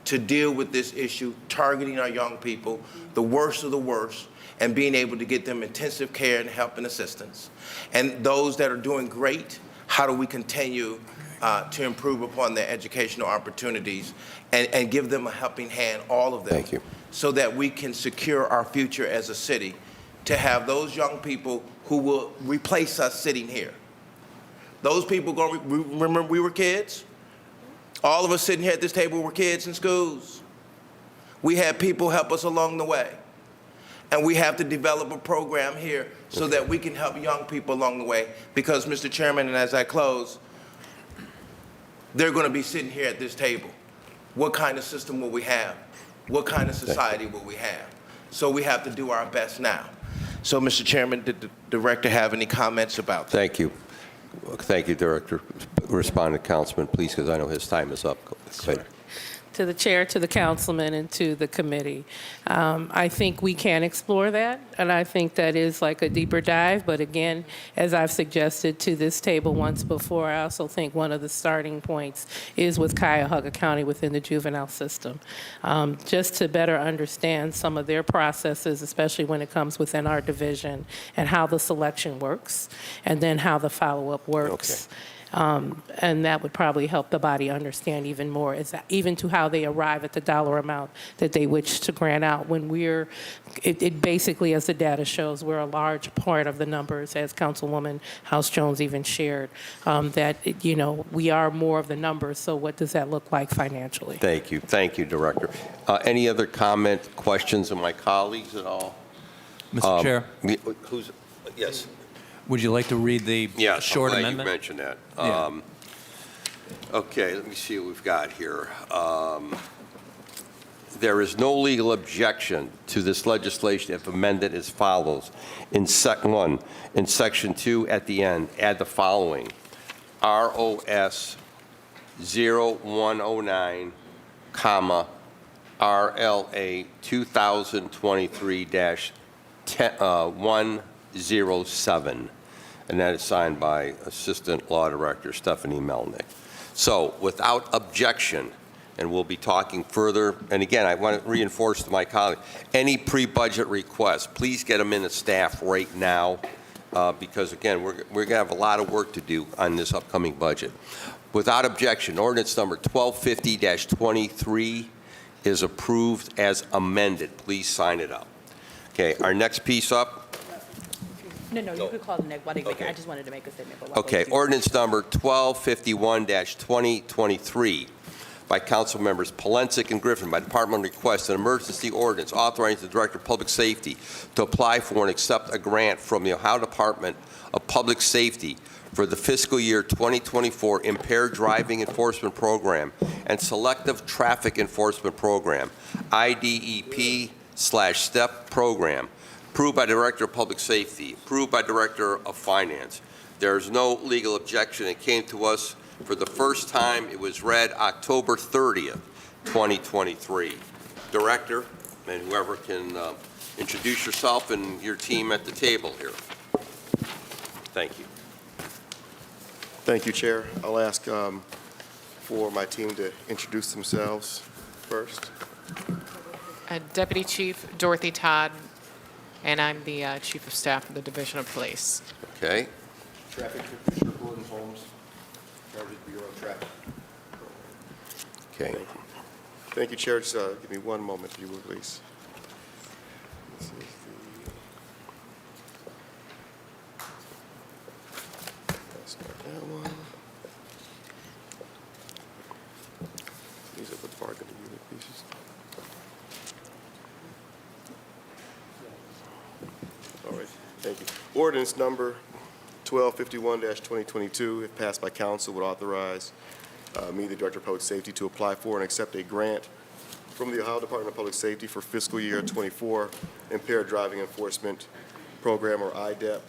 to deal with this issue, targeting our young people, the worst of the worst, and being able to get them intensive care and help and assistance. And those that are doing great, how do we continue to improve upon their educational opportunities and give them a helping hand, all of them. Thank you. So that we can secure our future as a city, to have those young people who will replace us sitting here. Those people, remember we were kids? All of us sitting here at this table were kids in schools. We had people help us along the way. And we have to develop a program here so that we can help young people along the way. Because, Mr. Chairman, and as I close, they're going to be sitting here at this table. What kind of system will we have? What kind of society will we have? So we have to do our best now. So, Mr. Chairman, did the director have any comments about that? Thank you. Thank you, Director. Respond to Councilman, please, because I know his time is up. Go ahead. To the chair, to the councilman, and to the committee. I think we can explore that, and I think that is like a deeper dive. But again, as I've suggested to this table once before, I also think one of the starting points is with Cuyahoga County within the juvenile system, just to better understand some of their processes, especially when it comes within our division, and how the selection works, and then how the follow-up works. Okay. And that would probably help the body understand even more, even to how they arrive at the dollar amount that they wish to grant out. When it basically, as the data shows, we're a large part of the numbers, as Councilwoman House Jones even shared, that, we are more of the numbers. So what does that look like financially? Thank you. Thank you, Director. Any other comment, questions of my colleagues at all? Mr. Chair, Yes. would you like to read the Yes, short I'm glad amendment? you mentioned that. Yeah. Okay, let me see what we've got here. There is no legal objection to this legislation if amended as follows. In Section 2, at the end, add the following. ROS 0109, comma, RLA 2023-107. And that is signed by Assistant Law Director Stephanie Melnick. So without objection, and we'll be talking further, and again, I want to reinforce to my colleague, any pre-budget requests, please get them in the staff right now, because again, we're going to have a lot of work to do on this upcoming budget. Without objection, ordinance number 1250-23 is approved as amended. Please sign it up. Okay, our next piece up. No, you could call the next, Okay. I just wanted to make a statement. but Okay, ordinance number 1251-2023 by council members Polensek and Griffin by department request, an emergency ordinance authorizing the Director of Public Safety to apply for and accept a grant from the Ohio Department of Public Safety for the fiscal year 2024 Impaired Driving Enforcement Program and Selective Traffic Enforcement Program, IDEP/STEP program, approved by Director of Public Safety, approved by Director of Finance. There is no legal objection. It came to us for the first time. It was read October 30th, 2023. Director, and whoever can introduce yourself and your team at the table here. Thank you. Thank you, Chair. I'll ask for my team to introduce themselves first. Deputy Chief Dorothy Todd, and I'm the Chief of Staff of the Division of Police. Okay. Traffic Officer Gordon Holmes, charge of the Bureau of Traffic. Okay. Thank you. Thank you, Chair. Just give me one moment, if you will, please. This is Start that one. These are the bargaining unit pieces. All right, thank you. Ordinance number 1251-2022, if passed by council, would authorize me, the Director of Public Safety, to apply for and accept a grant from the Ohio Department of Public Safety for fiscal year '24 Impaired Driving Enforcement Program, or IDEP,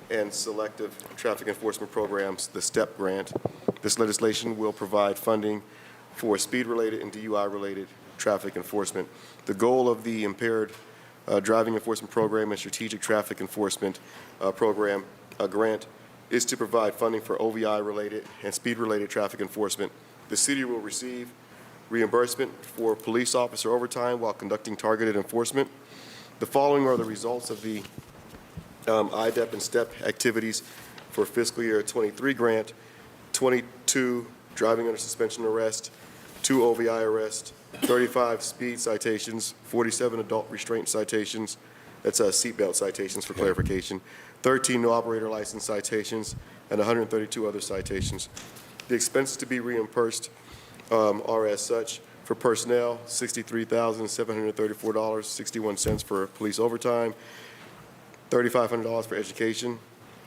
and Selective Traffic Enforcement Programs, the STEP grant. This legislation will provide funding for speed-related and DUI-related traffic enforcement. The goal of the Impaired Driving Enforcement Program and Strategic Traffic Enforcement Program grant is to provide funding for OVI-related and speed-related traffic enforcement. The city will receive reimbursement for police officer overtime while conducting targeted enforcement. The following are the results of the IDEP and STEP activities for fiscal year '23 grant: 22 driving under suspension arrest, 2 OVI arrests, 35 speed citations, 47 adult restraint citations, that's seatbelt citations for clarification, 13 no operator license citations, and 132 other citations. The expenses to be reimbursed are as such: for personnel, $63,734.61 for police overtime, $3,500 for education,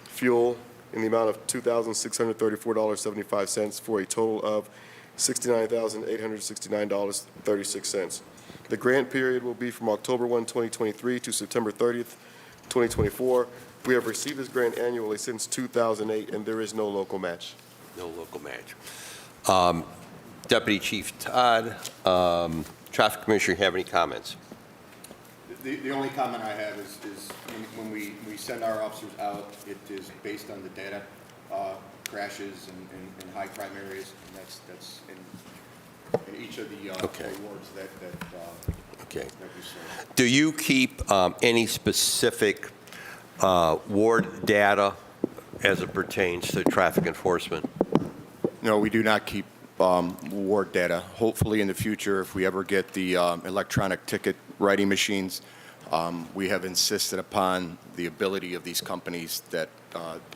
fuel in the amount of $2,634.75 for a total of $69,869.36. The grant period will be from October 1, 2023 to September 30th, 2024. We have received this grant annually since 2008, and there is no local match. No local match. Deputy Chief Todd, Traffic Commissioner, you have any comments? The only comment I have is when we send our officers out, it is based on the data, crashes in high crime areas, and that's in each of the awards that we serve. Do you keep any specific ward data as it pertains to traffic enforcement? No, we do not keep ward data. Hopefully in the future, if we ever get the electronic ticket writing machines, we have insisted upon the ability of these companies that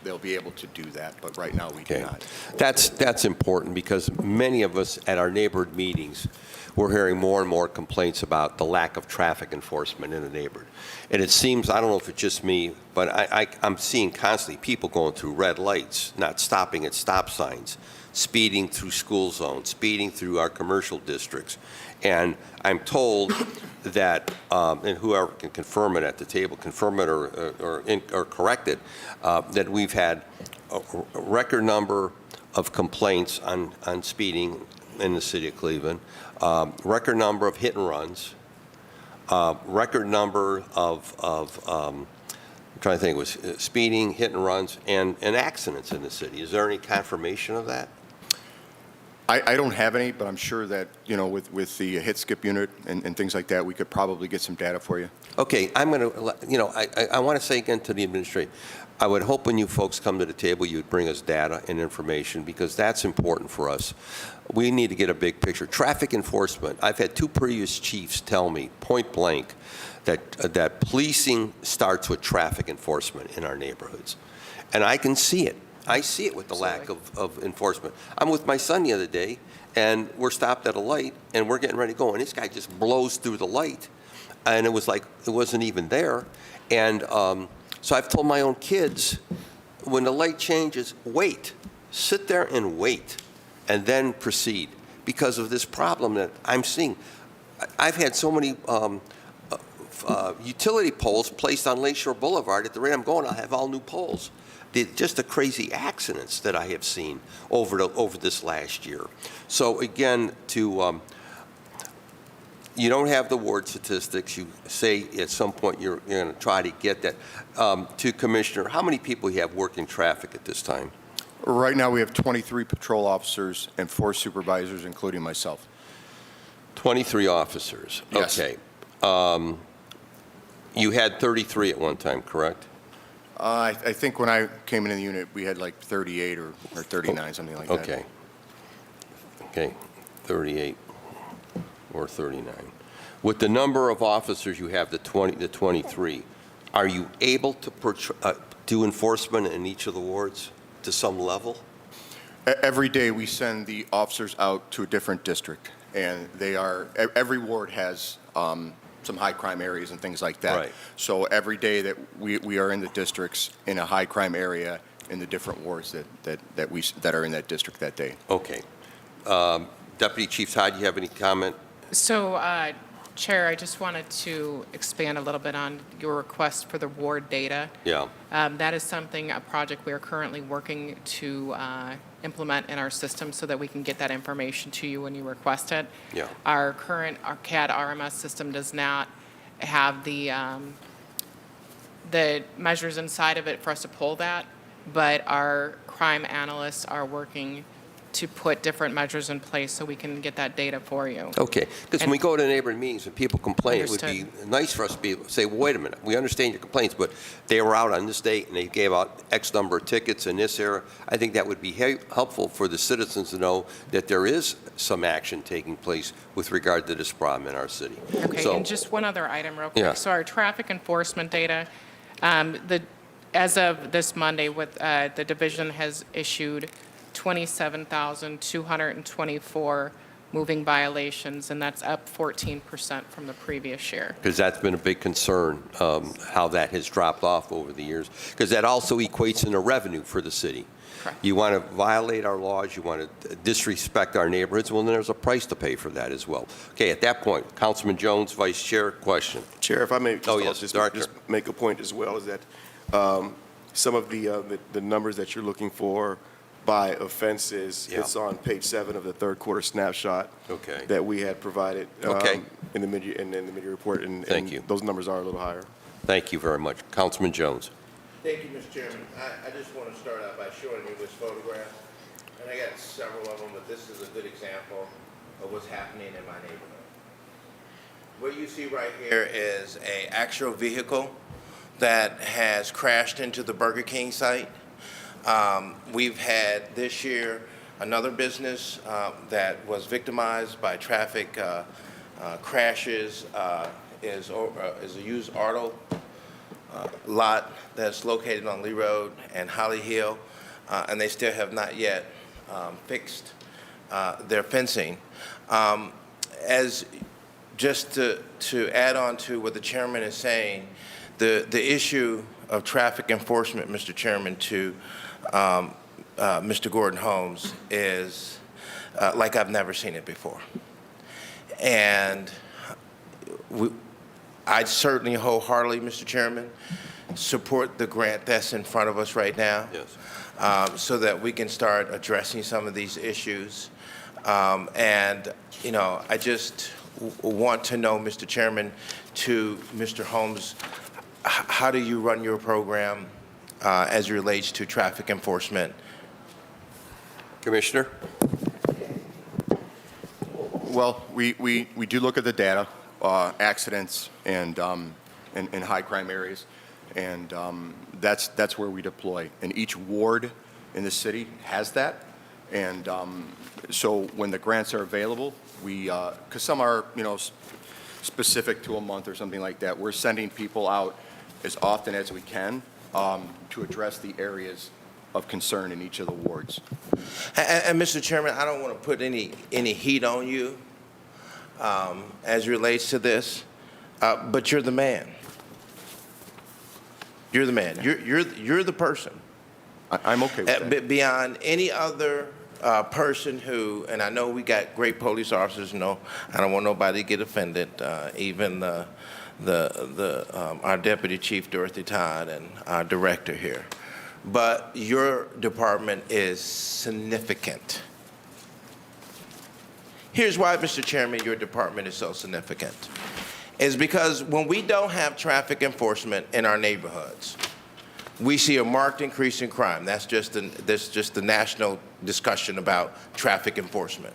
they'll be able to do that, but right now we do not. That's important, because many of us at our neighborhood meetings, we're hearing more and more complaints about the lack of traffic enforcement in the neighborhood. And it seems, I don't know if it's just me, but I'm seeing constantly people going through red lights, not stopping at stop signs, speeding through school zones, speeding through our commercial districts. And I'm told that, and whoever can confirm it at the table, confirm it or correct it, that we've had a record number of complaints on speeding in the city of Cleveland, record number of hit and runs, record number of I'm trying to think, it was speeding, hit and runs, and accidents in the city. Is there any confirmation of that? I don't have any, but I'm sure that, with the hit skip unit and things like that, we could probably get some data for you. Okay, I'm going to, I want to say again to the administration, I would hope when you folks come to the table, you'd bring us data and information, because that's important for us. We need to get a big picture. Traffic enforcement, I've had 2 previous chiefs tell me point blank that policing starts with traffic enforcement in our neighborhoods. And I can see it. I see it with the lack of enforcement. I'm with my son the other day, and we're stopped at a light, and we're getting ready to go, and this guy just blows through the light, and it was like it wasn't even there. And so I've told my own kids, when the light changes, wait. Sit there and wait, and then proceed, because of this problem that I'm seeing. I've had so many utility poles placed on Lakeshore Boulevard. At the rate I'm going, I'll have all new poles. Just the crazy accidents that I have seen over this last year. So again, you don't have the ward statistics. You say at some point you're going to try to get that. To Commissioner, how many people you have working traffic at this time? Right now, we have 23 patrol officers and 4 supervisors, including myself. 23 officers. Yes. Okay. You had 33 at one time, correct? I think when I came into the unit, we had like 38 or 39, something like that. Okay. Okay, 38 or 39. With the number of officers you have, the 23, are you able to do enforcement in each of the wards? to some level? Every day, we send the officers out to a different district, and every ward has some high crime areas and things like that. Right. So every day that we are in the districts in a high crime area in the different wards that are in that district that day. Okay. Deputy Chief Todd, you have any comment? So, Chair, I just wanted to expand a little bit on your request for the ward data. Yeah. That is a project we are currently working to implement in our system so that we can get that information to you when you request it. Yeah. Our CAD RMS system does not have the measures inside of it for us to pull that, but our crime analysts are working to put different measures in place so we can get that data for you. Okay, because when we go to neighborhood meetings and people complain, it would be Understood. nice for us to be able to say, well, wait a minute, we understand your complaints, but they were out on this date and they gave out X number of tickets in this area. I think that would be helpful for the citizens to know that there is some action taking place with regard to this problem in our city. Okay, So- and just one other item real quick. Yeah. So our traffic enforcement data, as of this Monday, the division has issued 27,224 moving violations, and that's up 14% from the previous year. Because that's been a big concern, how that has dropped off over the years. Because that also equates in a revenue for the city. Correct. You want to violate our laws, you want to disrespect our neighborhoods, well, then there's a price to pay for that as well. Okay, at that point, Councilman Jones, Vice Chair, question. Chair, if I may Oh, yes, just Director. make a point as well, is that some of the numbers that you're looking for by offenses, Yeah. it's on page 7 of the third quarter snapshot Okay. that we had provided Okay. in the mid-year report. And Thank you. Those numbers are a little higher. Thank you very much. Councilman Jones. Thank you, Mr. Chairman. I just want to start out by showing you this photograph, and I got several of them, but this is a good example of what's happening in my neighborhood. What you see right here is an actual vehicle that has crashed into the Burger King site. We've had this year another business that was victimized by traffic crashes, is a used auto lot that's located on Lee Road and Holly Hill, and they still have not yet fixed their fencing. As just to add on to what the chairman is saying, the issue of traffic enforcement, Mr. Chairman, to Mr. Gordon Holmes is like I've never seen it before. And I certainly wholeheartedly, Mr. Chairman, support the grant that's in front of us right now. Yes. So that we can start addressing some of these issues. And, you know, I just want to know, Mr. Chairman, to Mr. Holmes, how do you run your program as it relates to traffic enforcement? Commissioner? Well, we do look at the data, accidents and high crime areas, and that's where we deploy. And each ward in the city has that. And so when the grants are available, we, because some are, you know, specific to a month or something like that, we're sending people out as often as we can to address the areas of concern in each of the wards. And Mr. Chairman, I don't want to put any heat on you as it relates to this, but you're the man. You're the man. You're the person. I'm okay with that. Beyond any other person who, and I know we got great police officers. No, I don't want nobody to get offended. Even our Deputy Chief Dorothy Todd and our director here. But your department is significant. Here's why, Mr. Chairman, your department is so significant. Is because when we don't have traffic enforcement in our neighborhoods, we see a marked increase in crime. That's just the national discussion about traffic enforcement.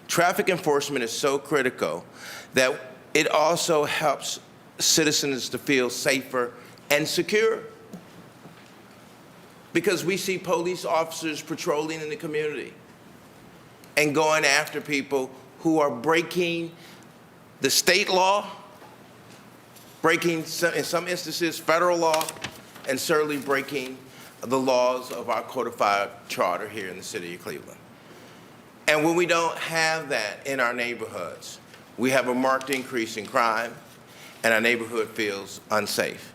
Traffic enforcement is so critical that it also helps citizens to feel safer and secure. Because we see police officers patrolling in the community and going after people who are breaking the state law, breaking, in some instances, federal law, and certainly breaking the laws of our codified charter here in the city of Cleveland. And when we don't have that in our neighborhoods, we have a marked increase in crime, and our neighborhood feels unsafe.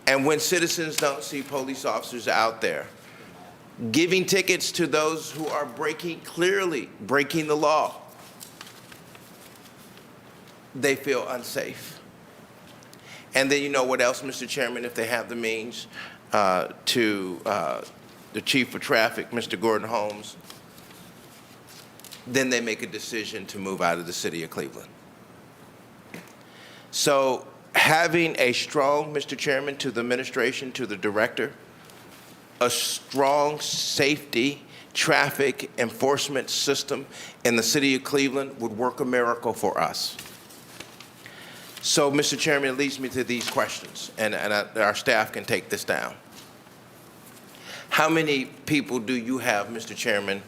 And when citizens don't see police officers out there giving tickets to those who are clearly breaking the law, they feel unsafe. And then you know what else, Mr. Chairman, if they have the means, to the Chief of Traffic, Mr. Gordon Holmes, then they make a decision to move out of the city of Cleveland. So having a strong, Mr. Chairman, to the administration, to the director, a strong safety traffic enforcement system in the city of Cleveland would work a miracle for us. So, Mr. Chairman, it leads me to these questions, and our staff can take this down. How many people do you have, Mr. Chairman,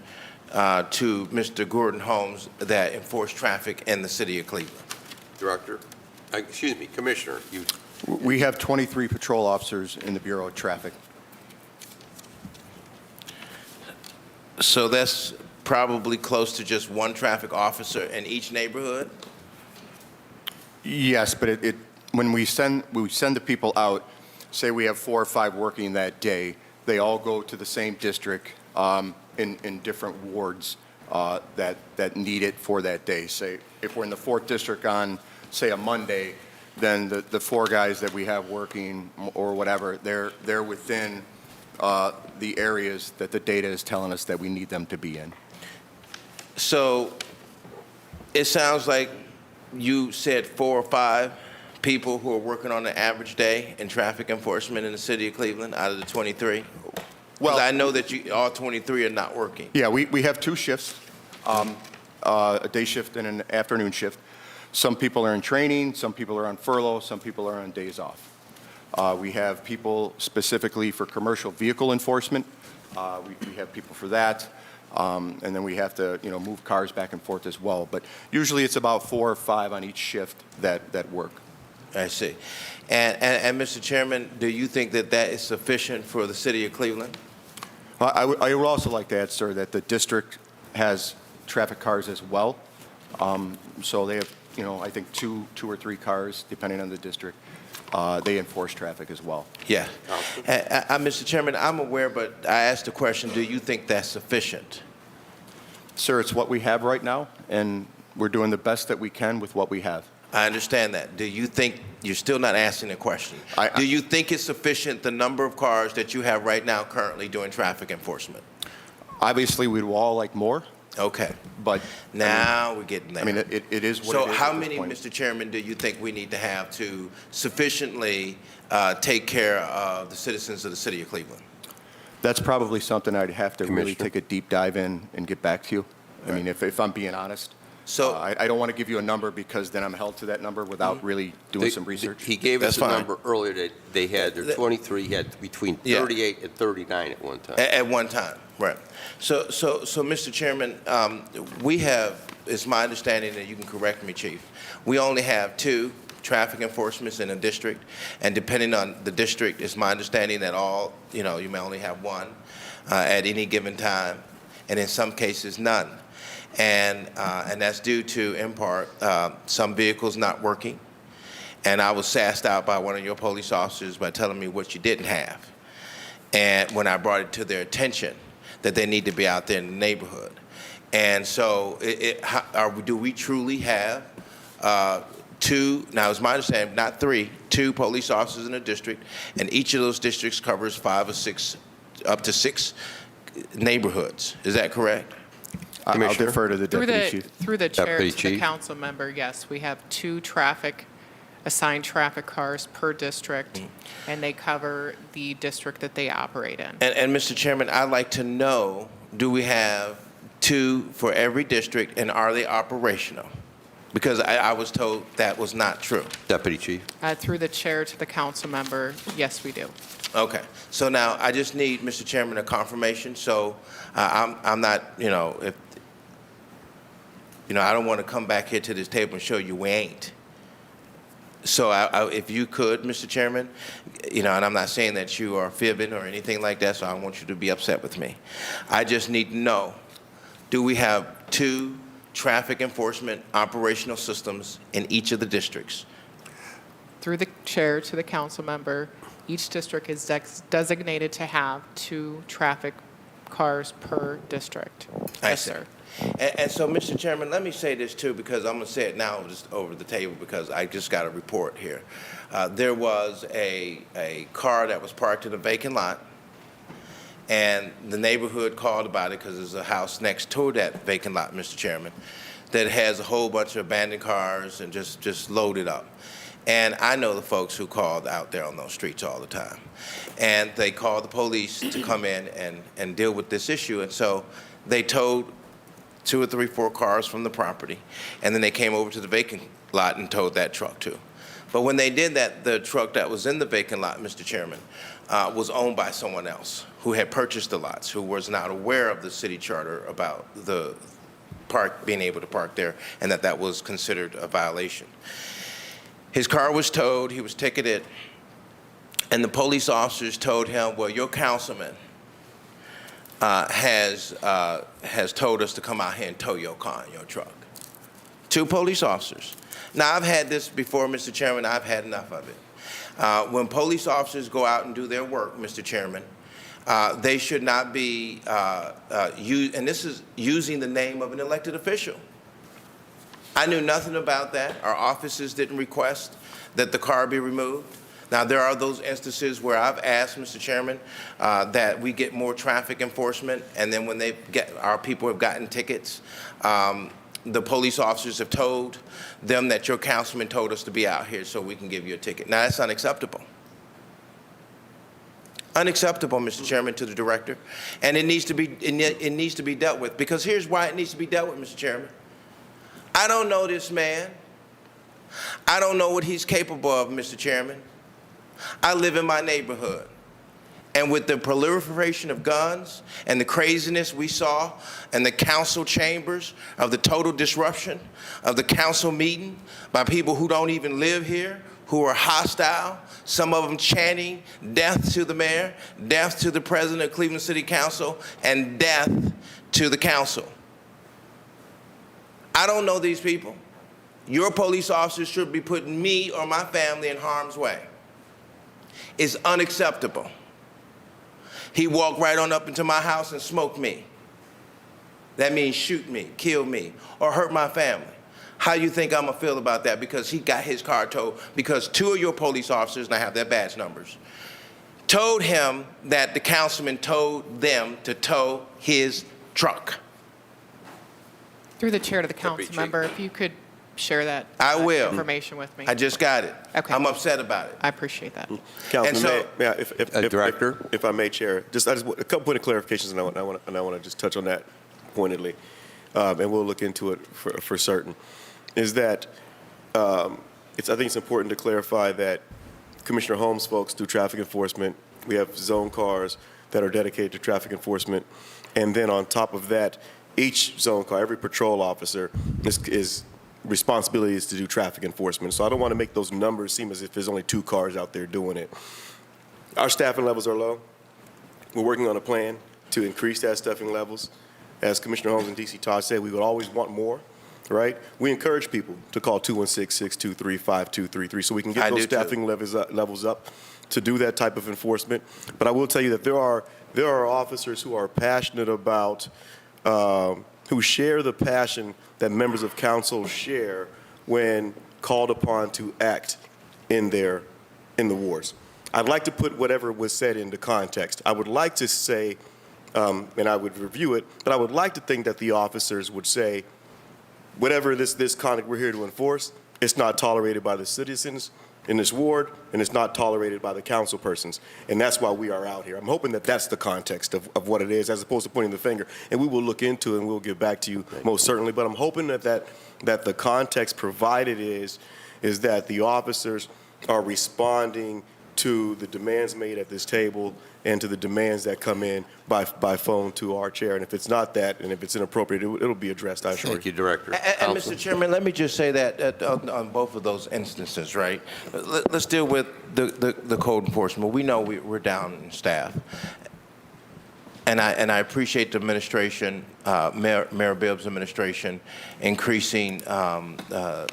to Mr. Gordon Holmes that enforce traffic in the city of Cleveland? Director, excuse me, Commissioner, you. We have 23 patrol officers in the Bureau of Traffic. So that's probably close to just one traffic officer in each neighborhood? Yes, but when we send the people out, say we have 4 or 5 working that day, they all go to the same district in different wards that need it for that day. Say if we're in the 4th district on, say, a Monday, then the 4 guys that we have working or whatever, they're within the areas that the data is telling us that we need them to be in. So it sounds like you said 4 or 5 people who are working on an average day in traffic enforcement in the city of Cleveland out of the 23? Well, I know that all 23 are not working. Yeah, we have 2 shifts, a day shift and an afternoon shift. Some people are in training, some people are on furlough, some people are on days off. We have people specifically for commercial vehicle enforcement. We have people for that. And then we have to, move cars back and forth as well. But usually it's about 4 or 5 on each shift that work. I see. And Mr. Chairman, do you think that that is sufficient for the city of Cleveland? I would also like to add, sir, that the district has traffic cars as well. So they have, I think 2 or 3 cars, depending on the district. They enforce traffic as well. Yeah. Mr. Chairman, I'm aware, but I asked the question, do you think that's sufficient? Sir, it's what we have right now, and we're doing the best that we can with what we have. I understand that. Do you think, you're still not asking the question, do you think it's sufficient, the number of cars that you have right now currently doing traffic enforcement? Obviously, we'd all like more. Okay. But now we're getting there. It is what so it is. So how at this many, point. Mr. Chairman, do you think we need to have to sufficiently take care of the citizens of the city of Cleveland? That's probably something I'd have to really Commissioner? take a deep dive in and get back to you. I mean, if I'm being honest. So I don't want to give you a number because then I'm held to that number without really doing some research. He gave us That's a fine. number earlier that they had, their 23 had between Yeah. 38 and 39 at one time. At one time, right. So, Mr. Chairman, we have, it's my understanding that you can correct me, Chief, we only have 2 traffic enforcements in a district, and depending on the district, it's my understanding that you may only have 1 at any given time, and in some cases, none. And that's due to, in part, some vehicles not working. And I was sassed out by one of your police officers by telling me what you didn't have. And when I brought it to their attention that they need to be out there in the neighborhood. And so do we truly have 2, now it's my understanding, not 3, 2 police officers in a district, and each of those districts covers 5 or 6, up to 6 neighborhoods. Is that correct? I'll defer to the deputy chief. Through the chair Deputy to the Chief. council member, yes, we have 2 assigned traffic cars per district, and they cover the district that they operate in. And Mr. Chairman, I'd like to know, do we have 2 for every district, and are they operational? Because I was told that was not true. Deputy Chief. Through the chair to the council member, yes, we do. Okay. So now I just need, Mr. Chairman, a confirmation. So I'm not, if I don't want to come back here to this table and show you we ain't. So if you could, Mr. Chairman, and I'm not saying that you are fibbing or anything like that, so I don't want you to be upset with me. I just need to know, do we have 2 traffic enforcement operational systems in each of the districts? Through the chair to the council member, each district is designated to have 2 traffic cars per district. I Yes, see. sir. And so, Mr. Chairman, let me say this too, because I'm going to say it now just over the table because I just got a report here. There was a car that was parked in a vacant lot, and the neighborhood called about it because there's a house next to that vacant lot, Mr. Chairman, that has a whole bunch of abandoned cars and just loaded up. And I know the folks who called out there on those streets all the time. And they called the police to come in and deal with this issue. And so they towed 2 or 3, 4 cars from the property, and then they came over to the vacant lot and towed that truck too. But when they did that, the truck that was in the vacant lot, Mr. Chairman, was owned by someone else who had purchased the lots, who was not aware of the city charter about the being able to park there, and that was considered a violation. His car was towed, he was ticketed, and the police officers told him, well, your councilman has told us to come out here and tow your car and your truck. 2 police officers. Now, I've had this before, Mr. Chairman. I've had enough of it. When police officers go out and do their work, Mr. Chairman, they should not be, and this is using the name of an elected official. I knew nothing about that. Our officers didn't request that the car be removed. Now, there are those instances where I've asked, Mr. Chairman, that we get more traffic enforcement, and then when our people have gotten tickets, the police officers have told them that your councilman told us to be out here so we can give you a ticket. Now, that's unacceptable. Unacceptable, Mr. Chairman, to the director, and it needs to be dealt with. Because here's why it needs to be dealt with, Mr. Chairman. I don't know this man. I don't know what he's capable of, Mr. Chairman. I live in my neighborhood. And with the proliferation of guns and the craziness we saw in the council chambers of the total disruption of the council meeting by people who don't even live here, who are hostile, some of them chanting death to the mayor, death to the president of Cleveland City Council, and death to the council. I don't know these people. Your police officers should be putting me or my family in harm's way. It's unacceptable. He walked right on up into my house and smoked me. That means shoot me, kill me, or hurt my family. How you think I'm gonna feel about that? Because he got his car towed, because 2 of your police officers, and I have their badge numbers, told him that the councilman told them to tow his truck. Through the chair to the council member, if you could share that I will. information with me. I just got it. Okay. I'm upset about it. I appreciate that. Councilman, so- may I, Director? if I may, Chair, just a couple point of clarifications, and I want to just touch on that pointedly, and we'll look into it for certain. Is that I think it's important to clarify that Commissioner Holmes' folks do traffic enforcement. We have zone cars that are dedicated to traffic enforcement, and then on top of that, each zone car, every patrol officer is responsibility is to do traffic enforcement. So I don't want to make those numbers seem as if there's only 2 cars out there doing it. Our staffing levels are low. We're working on a plan to increase that staffing levels. As Commissioner Holmes and DC Todd said, we would always want more, right? We encourage people to call 216-623-5233 so we can get I those do too. staffing levels up to do that type of enforcement. But I will tell you that there are officers who are passionate about, who share the passion that members of council share when called upon to act in the wards. I'd like to put whatever was said into context. I would like to say, and I would review it, but I would like to think that the officers would say, whatever this conduct we're here to enforce, it's not tolerated by the citizens in this ward, and it's not tolerated by the council persons. And that's why we are out here. I'm hoping that that's the context of what it is, as opposed to pointing the finger. And we will look into it, and we'll get back to you most certainly. But I'm hoping that the context provided is that the officers are responding to the demands made at this table and to the demands that come in by phone to our chair. And if it's not that, and if it's inappropriate, it'll be addressed, I assure you. Thank you, Director. And Council. Mr. Chairman, let me just say that on both of those instances, right? Let's deal with the code enforcement. We know we're down in staff. And I appreciate the administration, Mayor Bibb's administration, increasing the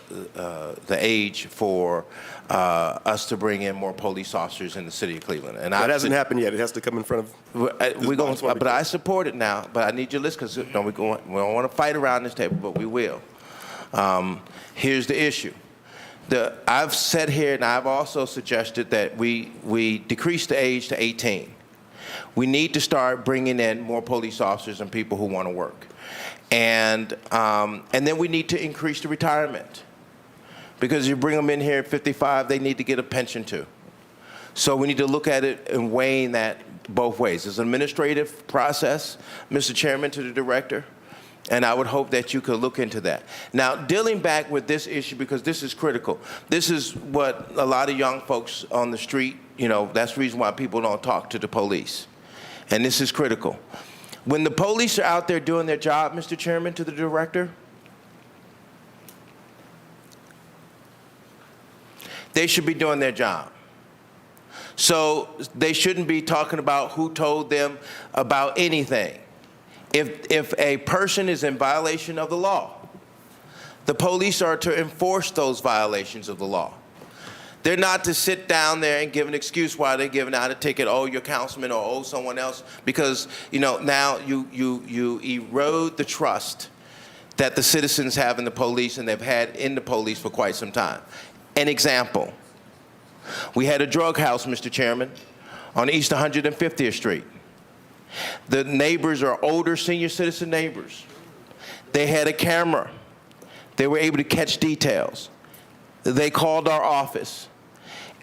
age for us to bring in more police officers in the city of Cleveland. And That hasn't happened yet. It has to come in front of. But I support it now. But I need your list because we don't want to fight around this table, but we will. Here's the issue. I've said here, and I've also suggested that we decrease the age to 18. We need to start bringing in more police officers and people who want to work. And then we need to increase the retirement. Because you bring them in here at 55, they need to get a pension too. So we need to look at it and weighing that both ways. It's an administrative process, Mr. Chairman, to the director, and I would hope that you could look into that. Now, dealing back with this issue, because this is critical. This is what a lot of young folks on the street, that's the reason why people don't talk to the police. And this is critical. When the police are out there doing their job, Mr. Chairman, to the director, they should be doing their job. So they shouldn't be talking about who told them about anything. If a person is in violation of the law, the police are to enforce those violations of the law. They're not to sit down there and give an excuse why they're giving out a ticket, oh, your councilman or oh, someone else, because, now you erode the trust that the citizens have in the police and they've had in the police for quite some time. An example, we had a drug house, Mr. Chairman, on East 150th Street. The neighbors are older senior citizen neighbors. They had a camera. They were able to catch details. They called our office,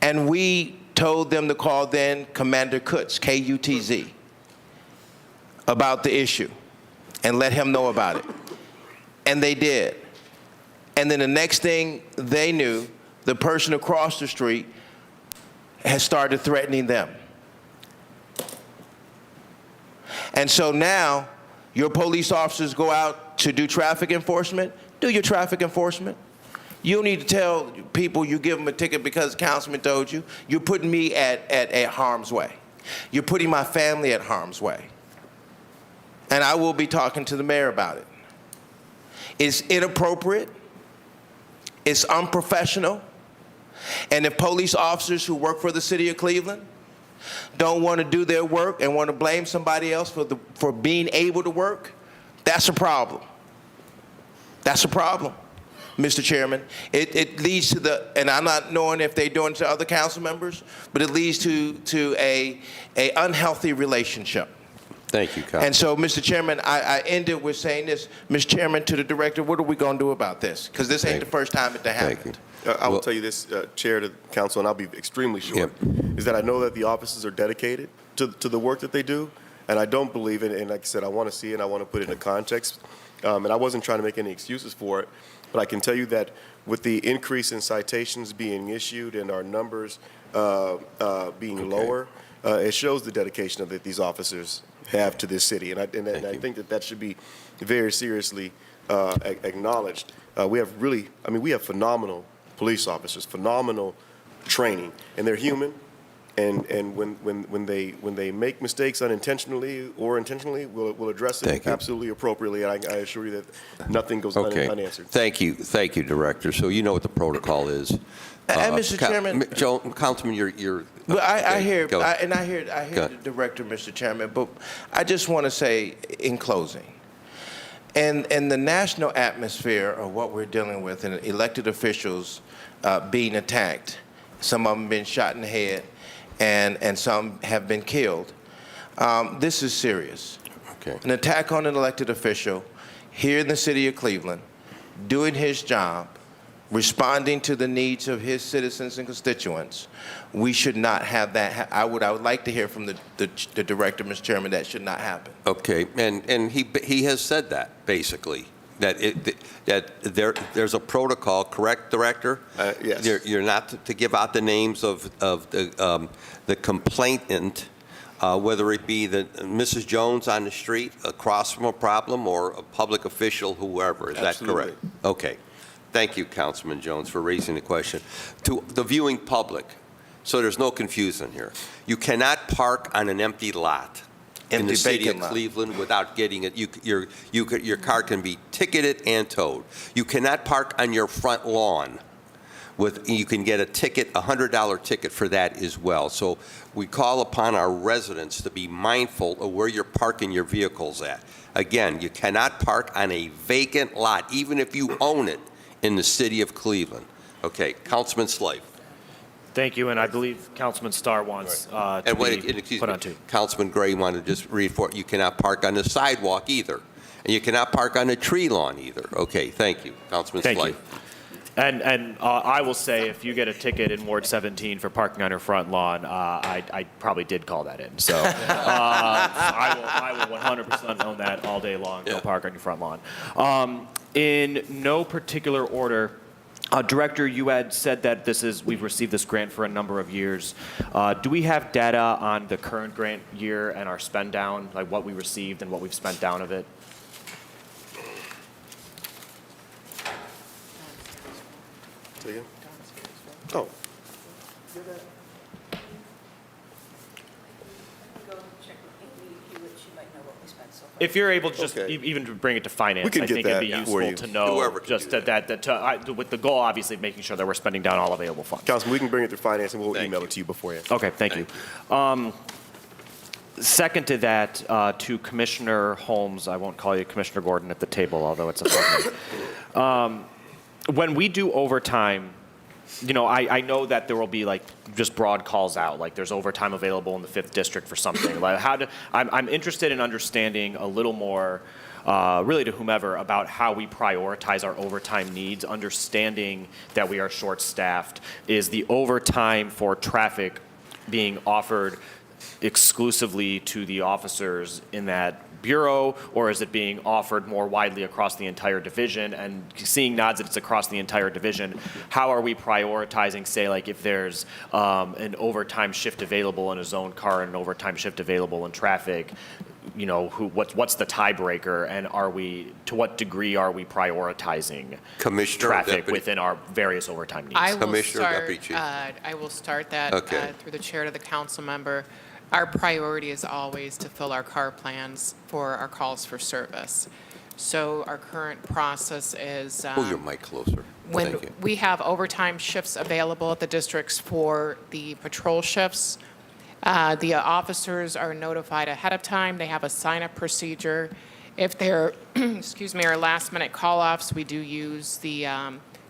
and we told them to call then Commander Kutz, K-U-T-Z, about the issue and let him know about it. And they did. And then the next thing they knew, the person across the street has started threatening them. And so now your police officers go out to do traffic enforcement. Do your traffic enforcement. You don't need to tell people you give them a ticket because the councilman told you. You're putting me at harm's way. You're putting my family at harm's way. And I will be talking to the mayor about it. It's inappropriate. It's unprofessional. And if police officers who work for the city of Cleveland don't want to do their work and want to blame somebody else for being able to work, that's a problem. That's a problem, Mr. Chairman. It leads to and I'm not knowing if they're doing it to other council members, but it leads to a unhealthy relationship. Thank you, Council. And so, Mr. Chairman, I ended with saying this, Mr. Chairman, to the director, what are we going to do about this? Because this ain't the first time it happened. Thank you. I will tell you this, Chair, to the council, and I'll be extremely short, is that I know that the officers are dedicated to the work that they do, and I don't believe it, and like I said, I want to see it, and I want to put it in context, and I wasn't trying to make any excuses for it, but I can tell you that with the increase in citations being issued and our numbers being lower, it shows the dedication that these officers have to this city, and I think that should be very seriously acknowledged. We have phenomenal police officers, phenomenal training, and they're human. And when they make mistakes unintentionally or intentionally, we'll address it absolutely appropriately. And I assure you that nothing goes unanswered. Thank you, Director. So you know what the protocol is. And Mr. Chairman, Councilman, you're. Well, I hear go. the director, Mr. Chairman. But I just want to say in closing. And the national atmosphere of what we're dealing with and elected officials being attacked, some of them been shot in the head, and some have been killed, this is serious. Okay. An attack on an elected official here in the city of Cleveland, doing his job, responding to the needs of his citizens and constituents. We should not have that. I would like to hear from the director, Mr. Chairman, that should not happen. Okay, and he has said that, basically. there's a protocol, correct, Director? Yes. You're not to give out the names of the complainant, whether it be Mrs. Jones on the street across from a problem or a public official, whoever. Is that Absolutely. correct? Okay. Thank you, Councilman Jones, for raising the question. To the viewing public, so there's no confusion here. You cannot park on an empty lot in the Empty city of vacant lot. Cleveland without getting it. Your car can be ticketed and towed. You cannot park on your front lawn. You can get a ticket, a $100 ticket for that as well. So we call upon our residents to be mindful of where you're parking your vehicles at. Again, you cannot park on a vacant lot, even if you own it, in the city of Cleveland. Okay, Councilman Slave. Thank you, and I believe Councilman Starr wants to be put on too. Councilman Gray wanted to just read for it. You cannot park on the sidewalk either, and you cannot park on the tree lawn either. Okay, thank you, Councilman Thank Slade. you. And I will say, if you get a ticket in Ward 17 for parking on your front lawn, I probably did call that in. So I will 100% own that all day long. Go park on your front lawn. In no particular order, Director, you had said that we've received this grant for a number of years. Do we have data on the current grant year and our spend down, like what we received and what we've spent down of it? Say again? Oh, If you're able to just Okay. even to bring it to finance, We can I get think it'd be that for useful you. to know Whoever can just do with the goal, obviously, of making sure that we're spending down all available funds. Councilman, we can bring it through finance and we'll Thank email you. it to you beforehand. Okay, thank you. Second to that, to Commissioner Holmes, I won't call you Commissioner Gordon at the table, although it's a when we do overtime, I know that there will be like just broad calls out, like there's overtime available in the 5th District for something. Like I'm interested in understanding a little more, really to whomever, about how we prioritize our overtime needs, understanding that we are short-staffed. Is the overtime for traffic being offered exclusively to the officers in that bureau, or is it being offered more widely across the entire division? And seeing nods that it's across the entire division, how are we prioritizing, say, like if there's an overtime shift available in a zone car and an overtime shift available in traffic, what's the tiebreaker, and to what degree are we prioritizing Commissioner or traffic Deputy? within our various overtime needs? I will Commissioner or start, Deputy Chief? I will start that Okay. through the chair to the council member. Our priority is always to fill our car plans for our calls for service. So our current process is Pull your mic closer. when Thank you. we have overtime shifts available at the districts for the patrol shifts, the officers are notified ahead of time. They have a sign-up procedure. If they're, are last-minute call-offs, we do use the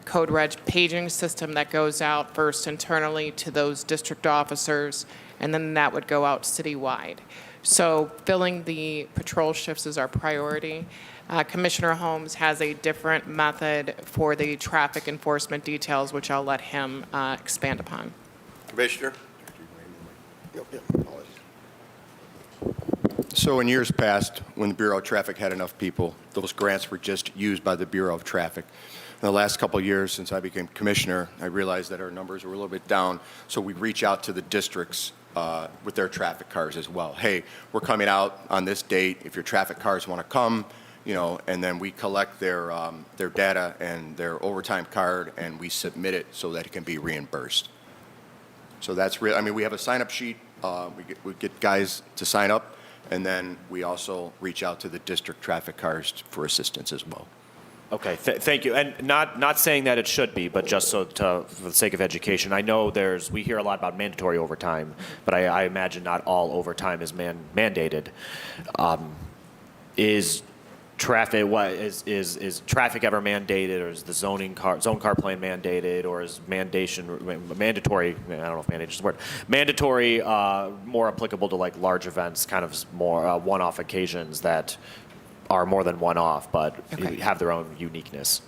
Code Red paging system that goes out first internally to those district officers, and then that would go out citywide. So filling the patrol shifts is our priority. Commissioner Holmes has a different method for the traffic enforcement details, which I'll let him expand upon. Commissioner? So in years past, when the Bureau of Traffic had enough people, those grants were just used by the Bureau of Traffic. In the last couple of years, since I became commissioner, I realized that our numbers were a little bit down, so we'd reach out to the districts with their traffic cars as well. Hey, we're coming out on this date. If your traffic cars want to come, and then we collect their data and their overtime card, and we submit it so that it can be reimbursed. So that's real. I mean, we have a sign-up sheet. We get guys to sign up, and then we also reach out to the district traffic cars for assistance as well. Okay, thank you. And not saying that it should be, but just for the sake of education, I know we hear a lot about mandatory overtime, but I imagine not all overtime is mandated. Is traffic is traffic ever mandated, or is the zone car plan mandated, or is mandatory? I don't know if mandated is the word. Mandatory more applicable to like large events, kind of more one-off occasions that are more than one-off, but Okay. have their own uniqueness.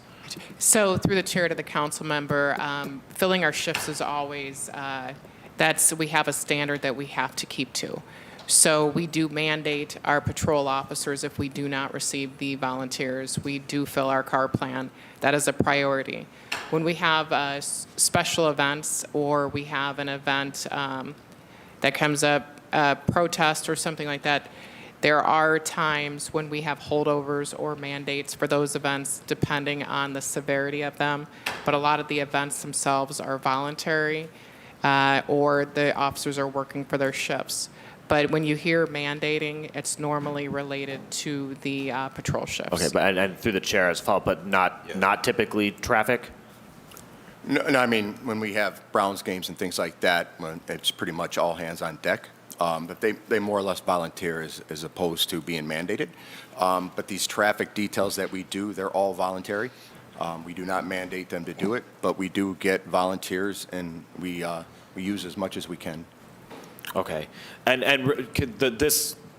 So through the chair to the council member, filling our shifts is always, we have a standard that we have to keep to. So we do mandate our patrol officers if we do not receive the volunteers. We do fill our car plan. That is a priority. When we have special events or we have an event that comes up, a protest or something like that, there are times when we have holdovers or mandates for those events depending on the severity of them. But a lot of the events themselves are voluntary or the officers are working for their shifts. But when you hear mandating, it's normally related to the patrol shifts. Okay, but and through the chair as well, but not typically traffic? No, I mean, when we have Browns games and things like that, when it's pretty much all hands on deck. But they more or less volunteer as opposed to being mandated. But these traffic details that we do, they're all voluntary. We do not mandate them to do it, but we do get volunteers, and we use as much as we can. Okay, and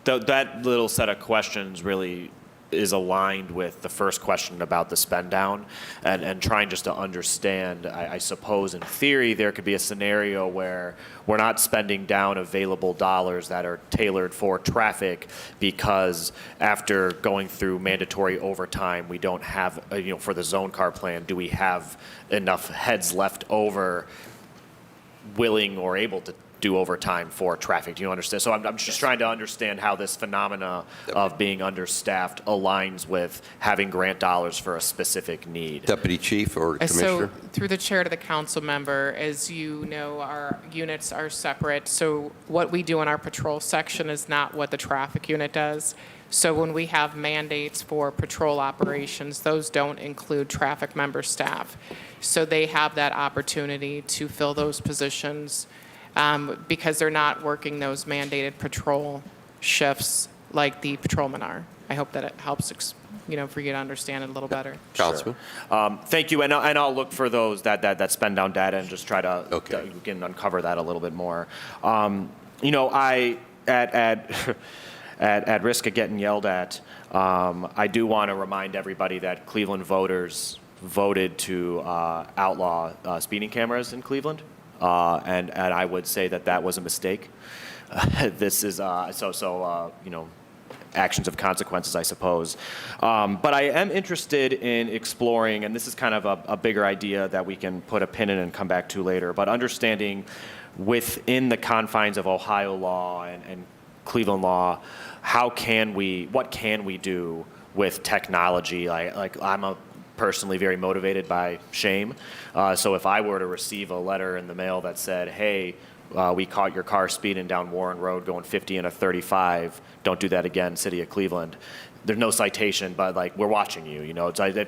that little set of questions really is aligned with the first question about the spend down and trying just to understand, I suppose in theory there could be a scenario where we're not spending down available dollars that are tailored for traffic because after going through mandatory overtime we don't have, for the zone car plan, do we have enough heads left over willing or able to do overtime for traffic? Do you understand? So I'm just trying to understand how this phenomena of being understaffed aligns with having grant dollars for a specific need. Deputy Chief or Commissioner? So through the chair to the council member, as you know, our units are separate. So what we do in our patrol section is not what the traffic unit does. So when we have mandates for patrol operations, those don't include traffic member staff. So they have that opportunity to fill those positions because they're not working those mandated patrol shifts like the patrolmen are. I hope that it helps, for you to understand it a little better. Councilman? Thank you, and I'll look for those that spend down data and just try to we can uncover that a little bit more. I at risk of getting yelled at, I do want to remind everybody that Cleveland voters voted to outlaw speeding cameras in Cleveland. And I would say that was a mistake. This is actions of consequences, I suppose. But I am interested in exploring, and this is kind of a bigger idea that we can put a pin in and come back to later, but understanding within the confines of Ohio law and Cleveland law, what can we do with technology? I'm personally very motivated by shame. So if I were to receive a letter in the mail that said, hey, we caught your car speeding down Warren Road going 50 and a 35, don't do that again, City of Cleveland. There's no citation, but we're watching you.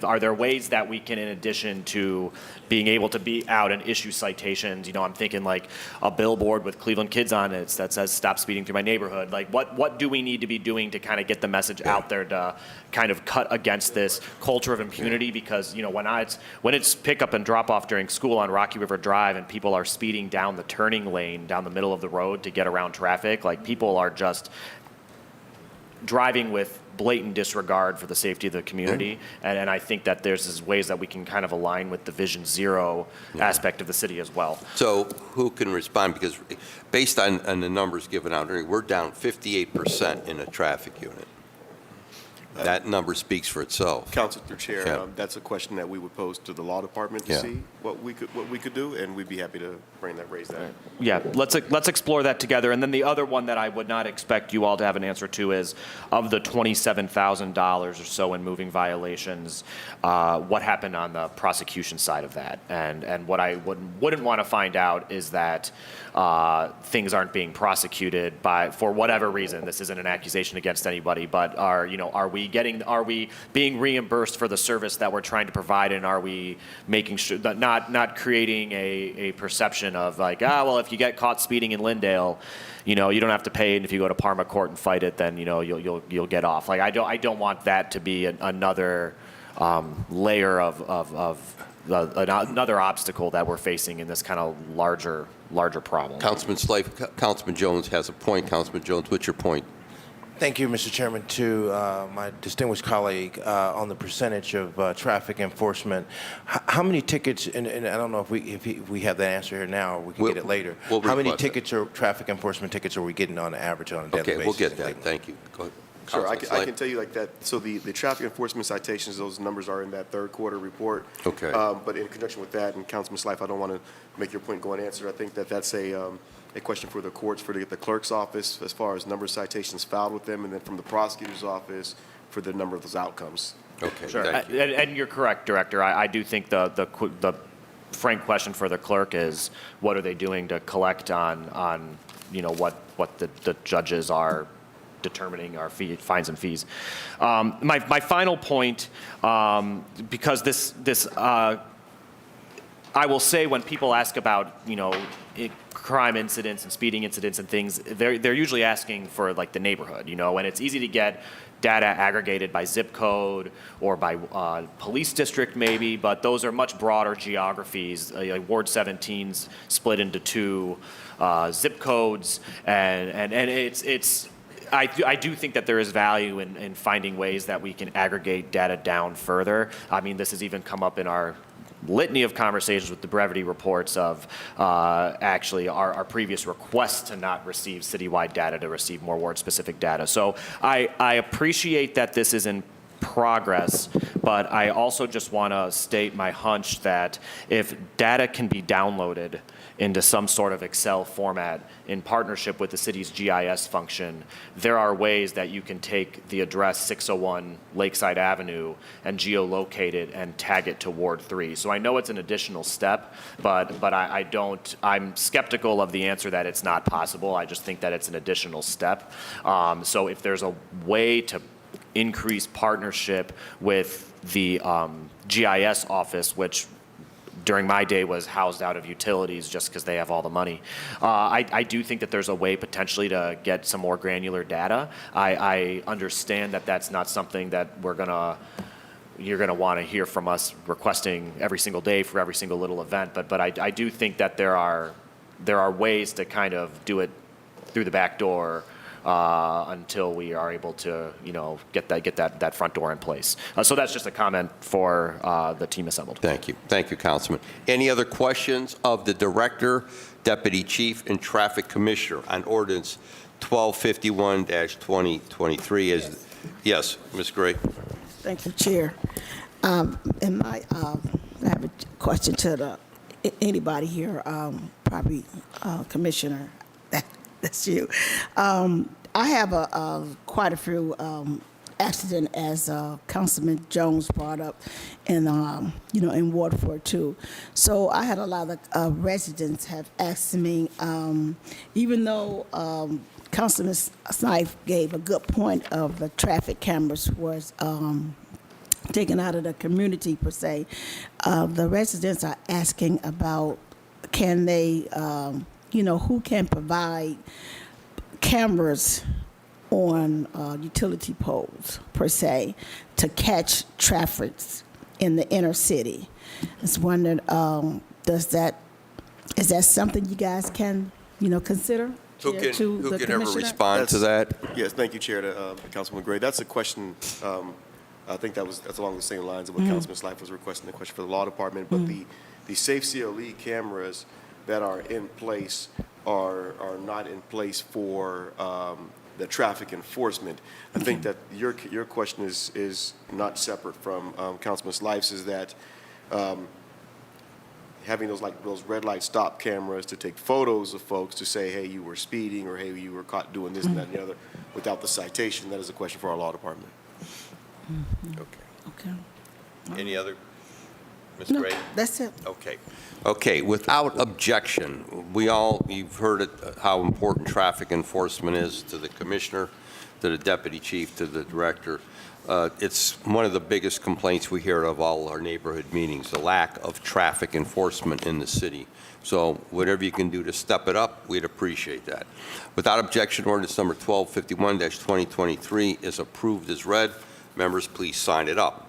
Are there ways that we can, in addition to being able to be out and issue citations, I'm thinking a billboard with Cleveland kids on it that says "Stop speeding through my neighborhood." What do we need to be doing to kind of get the message out there to kind of cut against this culture of impunity? Because when it's pick up and drop off during school on Rocky River Drive and people are speeding down the turning lane down the middle of the road to get around traffic, people are just driving with blatant disregard for the safety of the community, and I think that there's ways that we can kind of align with the Vision Zero aspect of the city as well. So who can respond? Because based on the numbers given out, we're down 58% in a traffic unit. That number speaks for itself. Council through Chair, Yeah. that's a question that we would pose to the law department to see what we could do, and we'd be happy to raise that. Yeah, let's explore that together. And then the other one that I would not expect you all to have an answer to is, of the $27,000 or so in moving violations, what happened on the prosecution side of that? And what I wouldn't want to find out is that things aren't being prosecuted for whatever reason. This isn't an accusation against anybody, but are we being reimbursed for the service that we're trying to provide, and are we making sure that not creating a perception of if you get caught speeding in Lindale, you don't have to pay, and if you go to Parma Court and fight it, then you'll get off. I don't want that to be another layer of another obstacle that we're facing in this kind of larger problem. Councilman Slade, Councilman Jones has a point. Councilman Jones, what's your point? Thank you, Mr. Chairman. To my distinguished colleague on the percentage of traffic enforcement, how many tickets, and I don't know if we have that answer here now, or we can get it later. We'll How many request it. tickets or traffic enforcement tickets are we getting on average on a daily Okay, basis? we'll get in that. Cleveland? Thank you. Go ahead. Sure, I Councilman can Slate. tell you like that, so the traffic enforcement citations, those numbers are in that third quarter report. Okay. But in conjunction with that, and Councilman Slife, I don't want to make your point go unanswered. I think that that's a question for the courts, for the clerk's office, as far as number of citations filed with them, and then from the prosecutor's office for the number of those outcomes. Okay, Sure, thank you. and you're correct, Director. I do think the frank question for the clerk is, what are they doing to collect on what the judges are determining our fines and fees. My final point, because this I will say when people ask about, crime incidents and speeding incidents and things, they're usually asking for like the neighborhood, and it's easy to get data aggregated by zip code or by police district maybe, but those are much broader geographies. Like Ward 17's split into two zip codes, and it's I do think that there is value in finding ways that we can aggregate data down further. I mean, this has even come up in our litany of conversations with the brevity reports of actually our previous request to not receive citywide data, to receive more ward-specific data. So I appreciate that this is in progress, but I also just want to state my hunch that if data can be downloaded into some sort of Excel format in partnership with the city's GIS function, there are ways that you can take the address 601 Lakeside Avenue and geolocate it and tag it to Ward 3. So I know it's an additional step, but I'm skeptical of the answer that it's not possible. I just think that it's an additional step. So if there's a way to increase partnership with the GIS office, which during my day was housed out of utilities just because they have all the money. I do think that there's a way potentially to get some more granular data. I understand that that's not something that you're gonna want to hear from us requesting every single day for every single little event, but I do think that there are ways to kind of do it through the back door until we are able to, get that front door in place. So that's just a comment for the team assembled. Thank you. Thank you, Councilman. Any other questions of the Director, Deputy Chief, and Traffic Commissioner on ordinance 1251-2023? Yes, Ms. Gray. Thank you, Chair. I have a question to anybody here, probably Commissioner. That's you. I have quite a few accidents, as Councilman Jones brought up, in in Ward 4 too. So I had a lot of residents have asked me, even though Councilman Snipe gave a good point of the traffic cameras was taken out of the community per se, the residents are asking about, can they, who can provide cameras on utility poles, per se, to catch traffic in the inner city. I was wondering, is that something you guys can, consider? Who Chair, to the can ever Commissioner? respond to that? Yes, thank you, Chair, to Councilman Gray. That's a question, I think that's along the same lines of what Councilman Slife was requesting, the question for the Law Department. But the Safe CLE cameras that are in place are not in place for the traffic enforcement. I think that your question is not separate from Councilman Slife's, is that having those red light stop cameras to take photos of folks to say, hey, you were speeding, or hey, you were caught doing this and that and the other without the citation, that is a question for our Law Department. Okay. Any other? Ms. No, Gray? that's it. Okay, without objection, you've heard how important traffic enforcement is to the Commissioner, to the Deputy Chief, to the Director. It's one of the biggest complaints we hear of all our neighborhood meetings, the lack of traffic enforcement in the city. So whatever you can do to step it up, we'd appreciate that. Without objection, ordinance number 1251-2023 is approved as read. Members, please sign it up.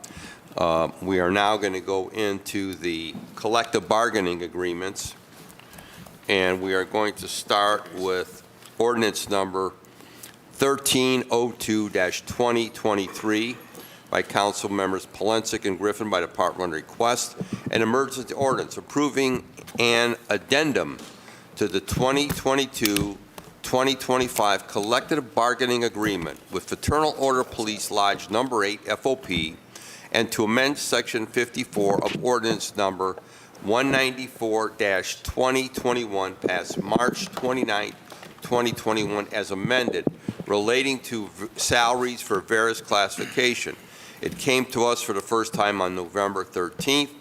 We are now going to go into the collective bargaining agreements, and we are going to start with ordinance number 1302-2023 by Council Members Polensek and Griffin by department request, an emergency ordinance approving an addendum to the 2022-2025 collective bargaining agreement with Fraternal Order Police Lodge Number 8 FOP, and to amend Section 54 of Ordinance Number 194-2021 passed March 29, 2021, as amended, relating to salaries for various classification. It came to us for the first time on November 13th,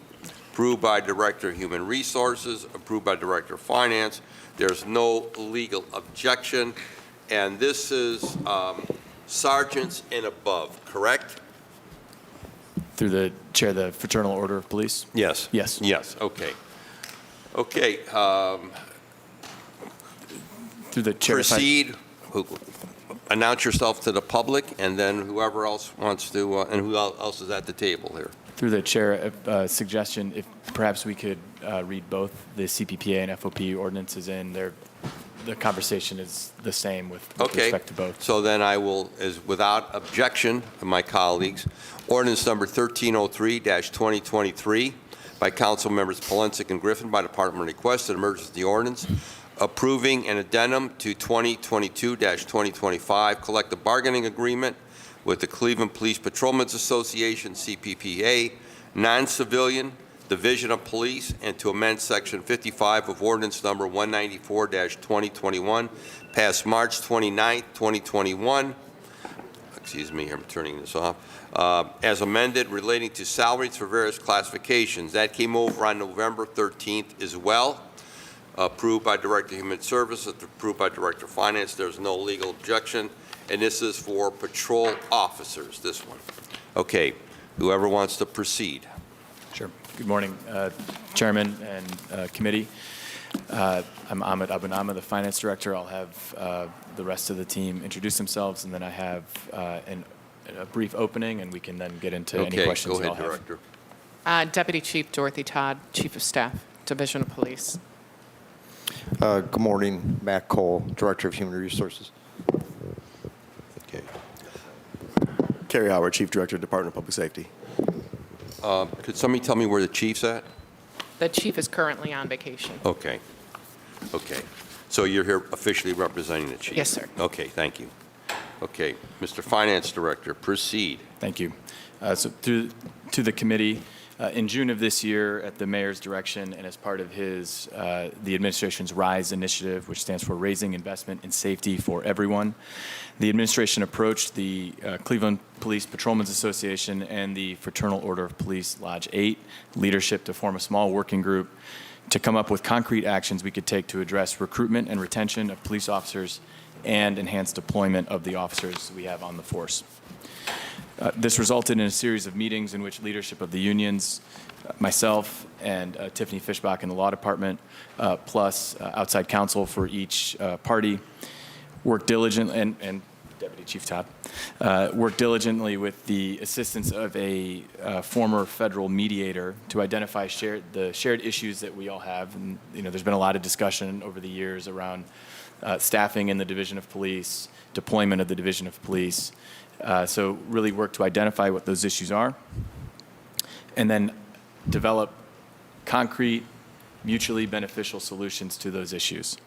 approved by Director of Human Resources, approved by Director of Finance. There's no legal objection, and this is sergeants and above, correct? Through the chair, the Fraternal Order of Police? Yes. Yes. Yes, okay. Okay, Through the chair. proceed, announce yourself to the public, and then whoever else wants to, and who else is at the table here? Through the chair, a suggestion, if perhaps we could read both the CPPA and FOP ordinances in there. The conversation is the same with respect to both. So then I will, is without objection of my colleagues, ordinance number 1303-2023 by Council Members Polensek and Griffin by department request, an emergency ordinance approving an addendum to 2022-2025 collective bargaining agreement with the Cleveland Police Patrolmen's Association, CPPA, non-civilian Division of Police, and to amend Section 55 of Ordinance Number 194-2021, passed March 29, 2021. Excuse me, I'm turning this off. As amended, relating to salaries for various classifications. That came over on November 13th as well. Approved by Director of Human Services, approved by Director of Finance. There's no legal objection. And this is for patrol officers, this one. Okay, whoever wants to proceed. Sure. Good morning, Chairman and committee. I'm Ahmed Abunama, the Finance Director. I'll have the rest of the team introduce themselves, and then I have a brief opening, and we can then get into any questions go you all ahead, have. Director. Deputy Chief Dorothy Todd, Chief of Staff, Division of Police. Good morning, Matt Cole, Director of Human Resources. Okay. Kerry Howard, Chief Director, Department of Public Safety. Could somebody tell me where the chief's at? The chief is currently on vacation. Okay. Okay. So you're here officially representing the chief? Yes, sir. Okay, thank you. Okay, Mr. Finance Director, proceed. Thank you. So to the committee, in June of this year, at the mayor's direction and as part of his, the administration's RISE initiative, which stands for Raising Investment in Safety for Everyone, the administration approached the Cleveland Police Patrolmen's Association and the Fraternal Order of Police Lodge 8 leadership to form a small working group to come up with concrete actions we could take to address recruitment and retention of police officers and enhance deployment of the officers we have on the force. This resulted in a series of meetings in which leadership of the unions, myself, and Tiffany Fishbach in the law department, plus outside counsel for each party, worked diligently, and Deputy Chief Todd, worked diligently with the assistance of a former federal mediator to identify the shared issues that we all have. And there's been a lot of discussion over the years around staffing in the Division of Police, deployment of the Division of Police. So really work to identify what those issues are, and then develop concrete, mutually beneficial solutions to those issues.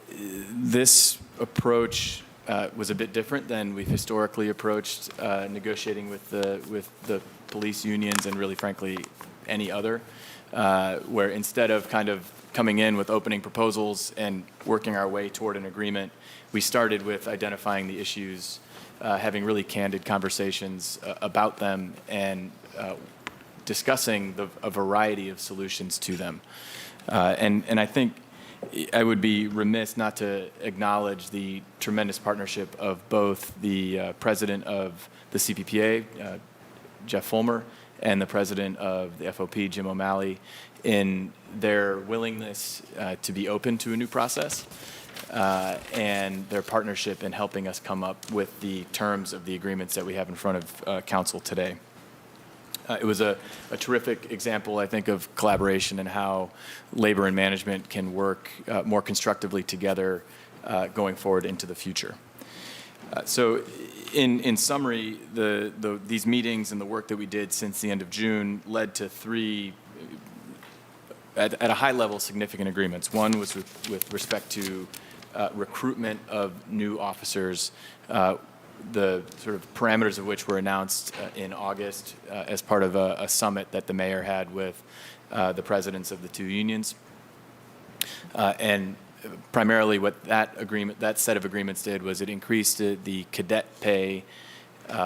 This approach was a bit different than we've historically approached negotiating with the police unions and really, frankly, any other, where instead of kind of coming in with opening proposals and working our way toward an agreement, we started with identifying the issues, having really candid conversations about them, and discussing a variety of solutions to them. And I think I would be remiss not to acknowledge the tremendous partnership of both the president of the CPPA, Jeff Fulmer, and the president of the FOP, Jim O'Malley, in their willingness to be open to a new process. And their partnership in helping us come up with the terms of the agreements that we have in front of council today. It was a terrific example, I think, of collaboration and how labor and management can work more constructively together going forward into the future. So in summary, these meetings and the work that we did since the end of June led to three, at a high level, significant agreements. One was with respect to recruitment of new officers, the sort of parameters of which were announced in August as part of a summit that the mayor had with the presidents of the two unions. And primarily what that set of agreements did was it increased the cadet pay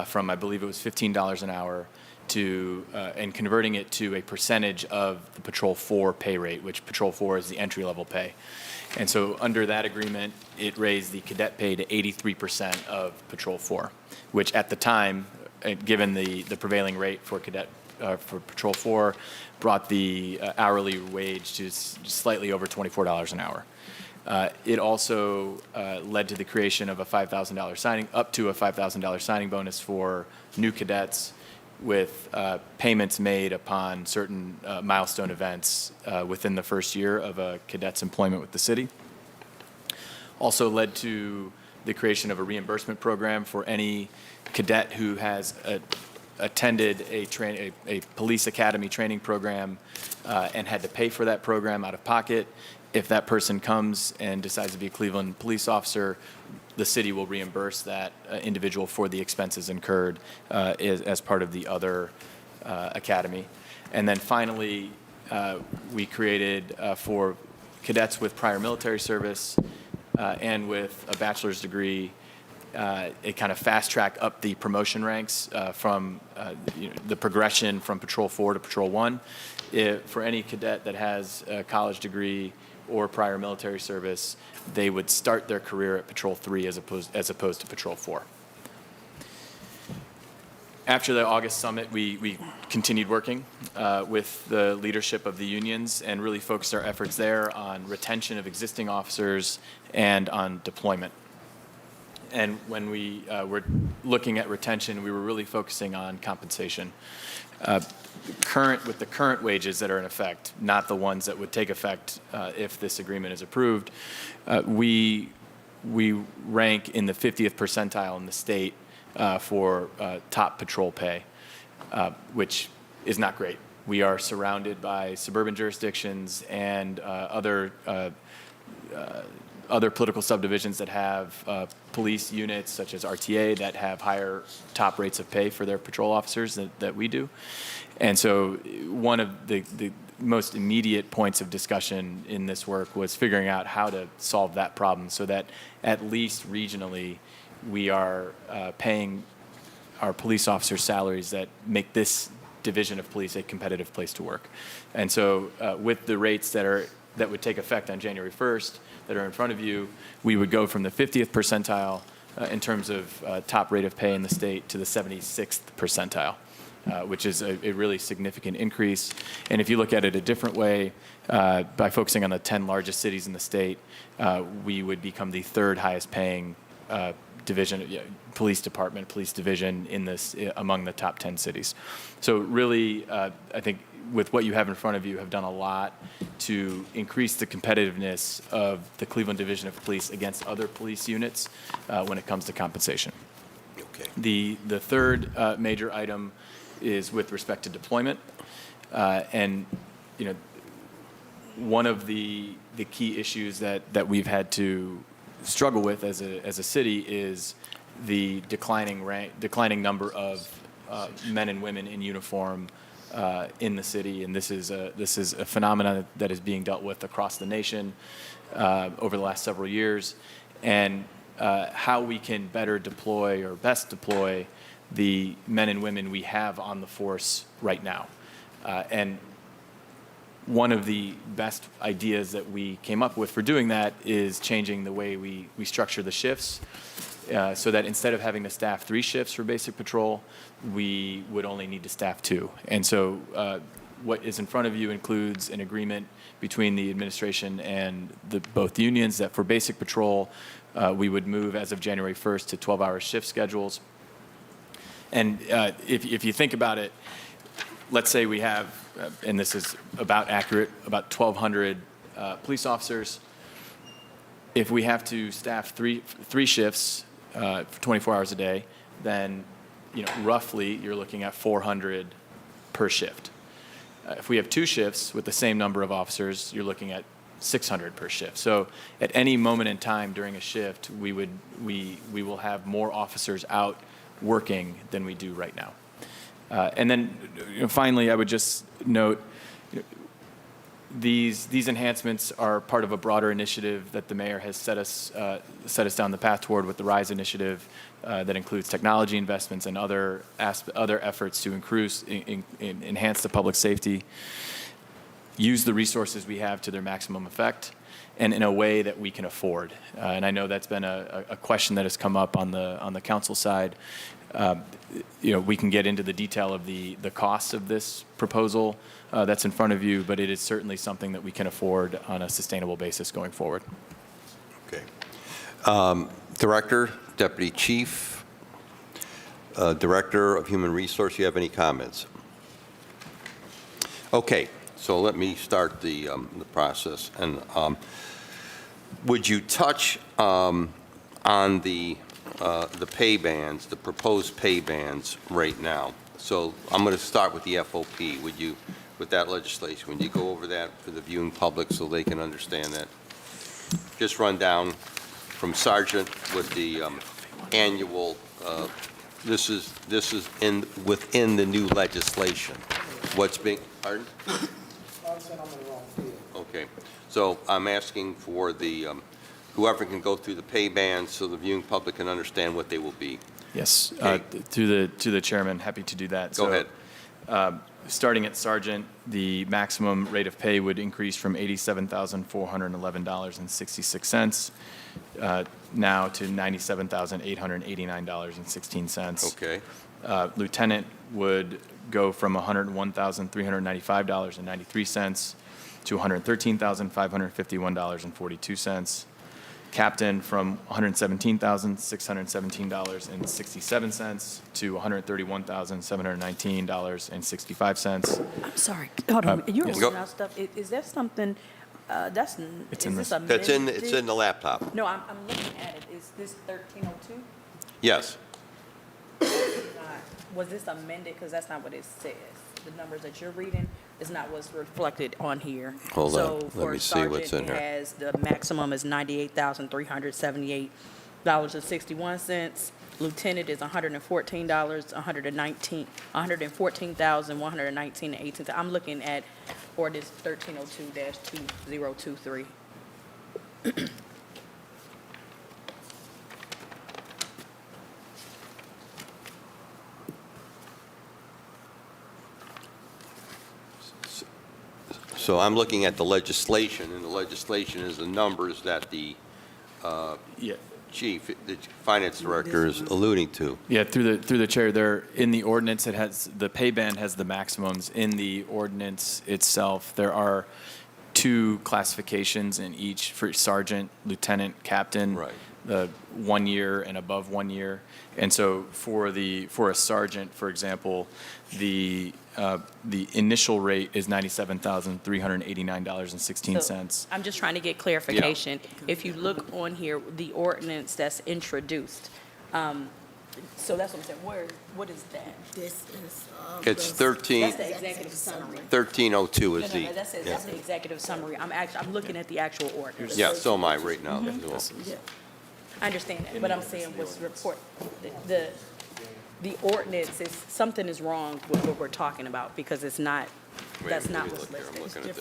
from, I believe it was $15 an hour to, and converting it to a percentage of the Patrol 4 pay rate, which Patrol 4 is the entry-level pay. And so under that agreement, it raised the cadet pay to 83% of Patrol 4, which at the time, given the prevailing rate for for Patrol 4, brought the hourly wage to slightly over $24 an hour. It also led to the creation of a $5,000 signing, up to a $5,000 signing bonus for new cadets, with payments made upon certain milestone events within the first year of a cadet's employment with the city. Also led to the creation of a reimbursement program for any cadet who has attended a police academy training program and had to pay for that program out of pocket. If that person comes and decides to be a Cleveland police officer, the city will reimburse that individual for the expenses incurred as part of the other academy. And then finally, we created for cadets with prior military service and with a bachelor's degree, a kind of fast track up the promotion ranks from the progression from Patrol 4 to Patrol 1. For any cadet that has a college degree or prior military service, they would start their career at Patrol 3 as opposed to Patrol 4. After the August summit, we continued working with the leadership of the unions and really focused our efforts there on retention of existing officers and on deployment. And when we were looking at retention, we were really focusing on compensation. With the current wages that are in effect, not the ones that would take effect if this agreement is approved, we rank in the 50th percentile in the state for top patrol pay, which is not great. We are surrounded by suburban jurisdictions and other political subdivisions that have police units such as RTA that have higher top rates of pay for their patrol officers that we do. And so one of the most immediate points of discussion in this work was figuring out how to solve that problem so that at least regionally we are paying our police officers salaries that make this division of police a competitive place to work. And so with the rates that would take effect on January 1st that are in front of you, we would go from the 50th percentile in terms of top rate of pay in the state to the 76th percentile, which is a really significant increase. And if you look at it a different way, by focusing on the 10 largest cities in the state, we would become the third highest paying division, police department, police division in this among the top 10 cities. So really, I think with what you have in front of you, have done a lot to increase the competitiveness of the Cleveland Division of Police against other police units when it comes to compensation. Okay. The third major item is with respect to deployment, and one of the key issues that we've had to struggle with as a city is the declining number of men and women in uniform in the city, and this is a phenomenon that is being dealt with across the nation over the last several years, and how we can better deploy or best deploy the men and women we have on the force right now. And one of the best ideas that we came up with for doing that is changing the way we structure the shifts so that instead of having to staff 3 shifts for basic patrol, we would only need to staff 2. And so what is in front of you includes an agreement between the administration and both unions that for basic patrol, we would move as of January 1st to 12-hour shift schedules. And if you think about it, let's say we have, and this is about accurate, about 1,200 police officers. If we have to staff three shifts for 24 hours a day, then roughly you're looking at 400 per shift. If we have 2 shifts with the same number of officers, you're looking at 600 per shift. So at any moment in time during a shift, we will have more officers out working than we do right now. And then finally, I would just note, these enhancements are part of a broader initiative that the mayor has set us down the path toward with the RISE initiative that includes technology investments and other efforts to enhance the public safety, use the resources we have to their maximum effect, and in a way that we can afford. And I know that's been a question that has come up on the council side. We can get into the detail of the costs of this proposal that's in front of you, but it is certainly something that we can afford on a sustainable basis going forward. Okay. Director, Deputy Chief, Director of Human Resource, you have any comments? Okay, so let me start the process. And would you touch on the pay bands, the proposed pay bands right now? So I'm going to start with the FOP. Would you, with that legislation, would you go over that for the viewing public so they can understand that? Just run down from Sergeant with the annual. This is within the new legislation. What's being, pardon? Okay, so I'm asking for the whoever can go through the pay bands so the viewing public can understand what they will be. Yes, Okay. to the chairman, happy to do that. Go ahead. Starting at sergeant, the maximum rate of pay would increase from $87,411.66 now to $97,889.16. Okay. Lieutenant would go from $101,395.93 to $113,551.42. Captain from $117,617.67 to $131,719.65. I'm sorry, hold on, you're yes. reading out stuff, is that something, It's is in this this. amended? It's in the laptop. No, I'm looking at it, is this 1302? Yes. Was this amended, because that's not what it says. The numbers that you're reading is not what's reflected on here. Hold on. So Let for me see what's in sergeant, here. it has, the maximum is $98,378.61. Lieutenant is $114,119.18. I'm looking at ordinance 1302-2023. So I'm looking at the legislation, and the legislation is the numbers that the Yeah. chief, the finance director is alluding to. Yeah, through the chair, there, in the ordinance, it has, the pay band has the maximums. In the ordinance itself, there are 2 classifications in each for sergeant, lieutenant, captain. Right. The 1 year and above 1 year. And so for a sergeant, for example, the initial rate is $97,389.16. So I'm just trying to get clarification. If you look on here, the ordinance that's introduced, so that's what I'm saying, what is that? This is. It's 13, That's the executive summary. 1302 is No, the, that's yeah. the executive summary. I'm looking at the actual ordinance. Yeah, so am I right now. as well. I understand that, but I'm saying what's report, the ordinance is, something is wrong with what we're talking about, because it's not, that's not what's listed.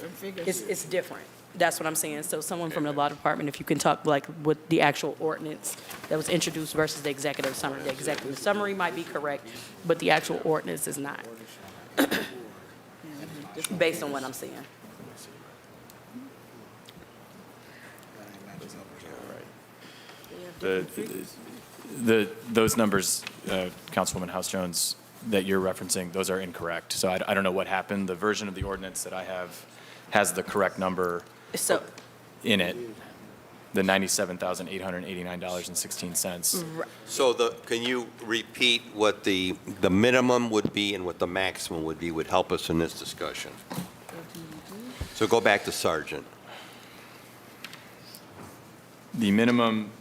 It's different. That's what I'm saying. So someone from the law department, if you can talk like with the actual ordinance that was introduced versus the executive summary. The executive summary might be correct, but the actual ordinance is not. Based on what I'm seeing. Those numbers, Councilwoman House Jones, that you're referencing, those are incorrect. So I don't know what happened. The version of the ordinance that I have has the correct number So, in it, the $97,889.16. So can you repeat what the minimum would be and what the maximum would be, would help us in this discussion? So go back to sergeant. The minimum,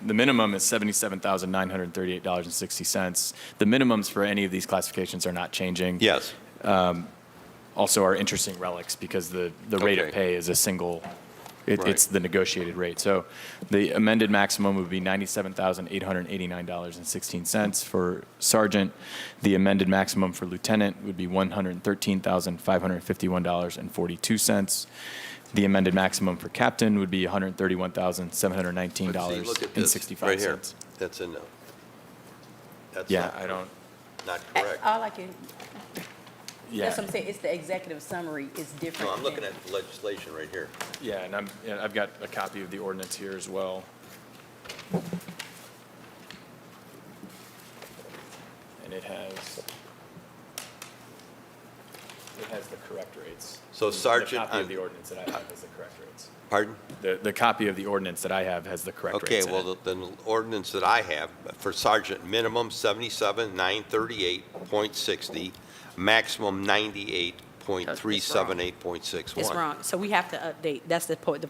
The minimum is $77,938.60. The minimums for any of these classifications are not changing. Yes. Also are interesting relics because the rate of Okay. pay is a single, Right. it's the negotiated rate. So the amended maximum would be $97,889.16 for sergeant. The amended maximum for lieutenant would be $113,551.42. The amended maximum for captain would be But see, look at this, $131,719.65. right here. That's in there. That's Yeah, not- I don't, Not correct. All I can, yeah. that's what I'm saying, it's the executive summary is different. No, I'm looking than- at the legislation right here. Yeah, and I've got a copy of the ordinance here as well. And it has the correct rates. So Sergeant, The copy I'm- of the ordinance that I have has the correct rates. Pardon? The copy of the ordinance that I have has the correct Okay, rates in well, it. then the ordinance that I have for sergeant, minimum 77,938.60, maximum 98.378.61. It's wrong, so we have to update, that's the point,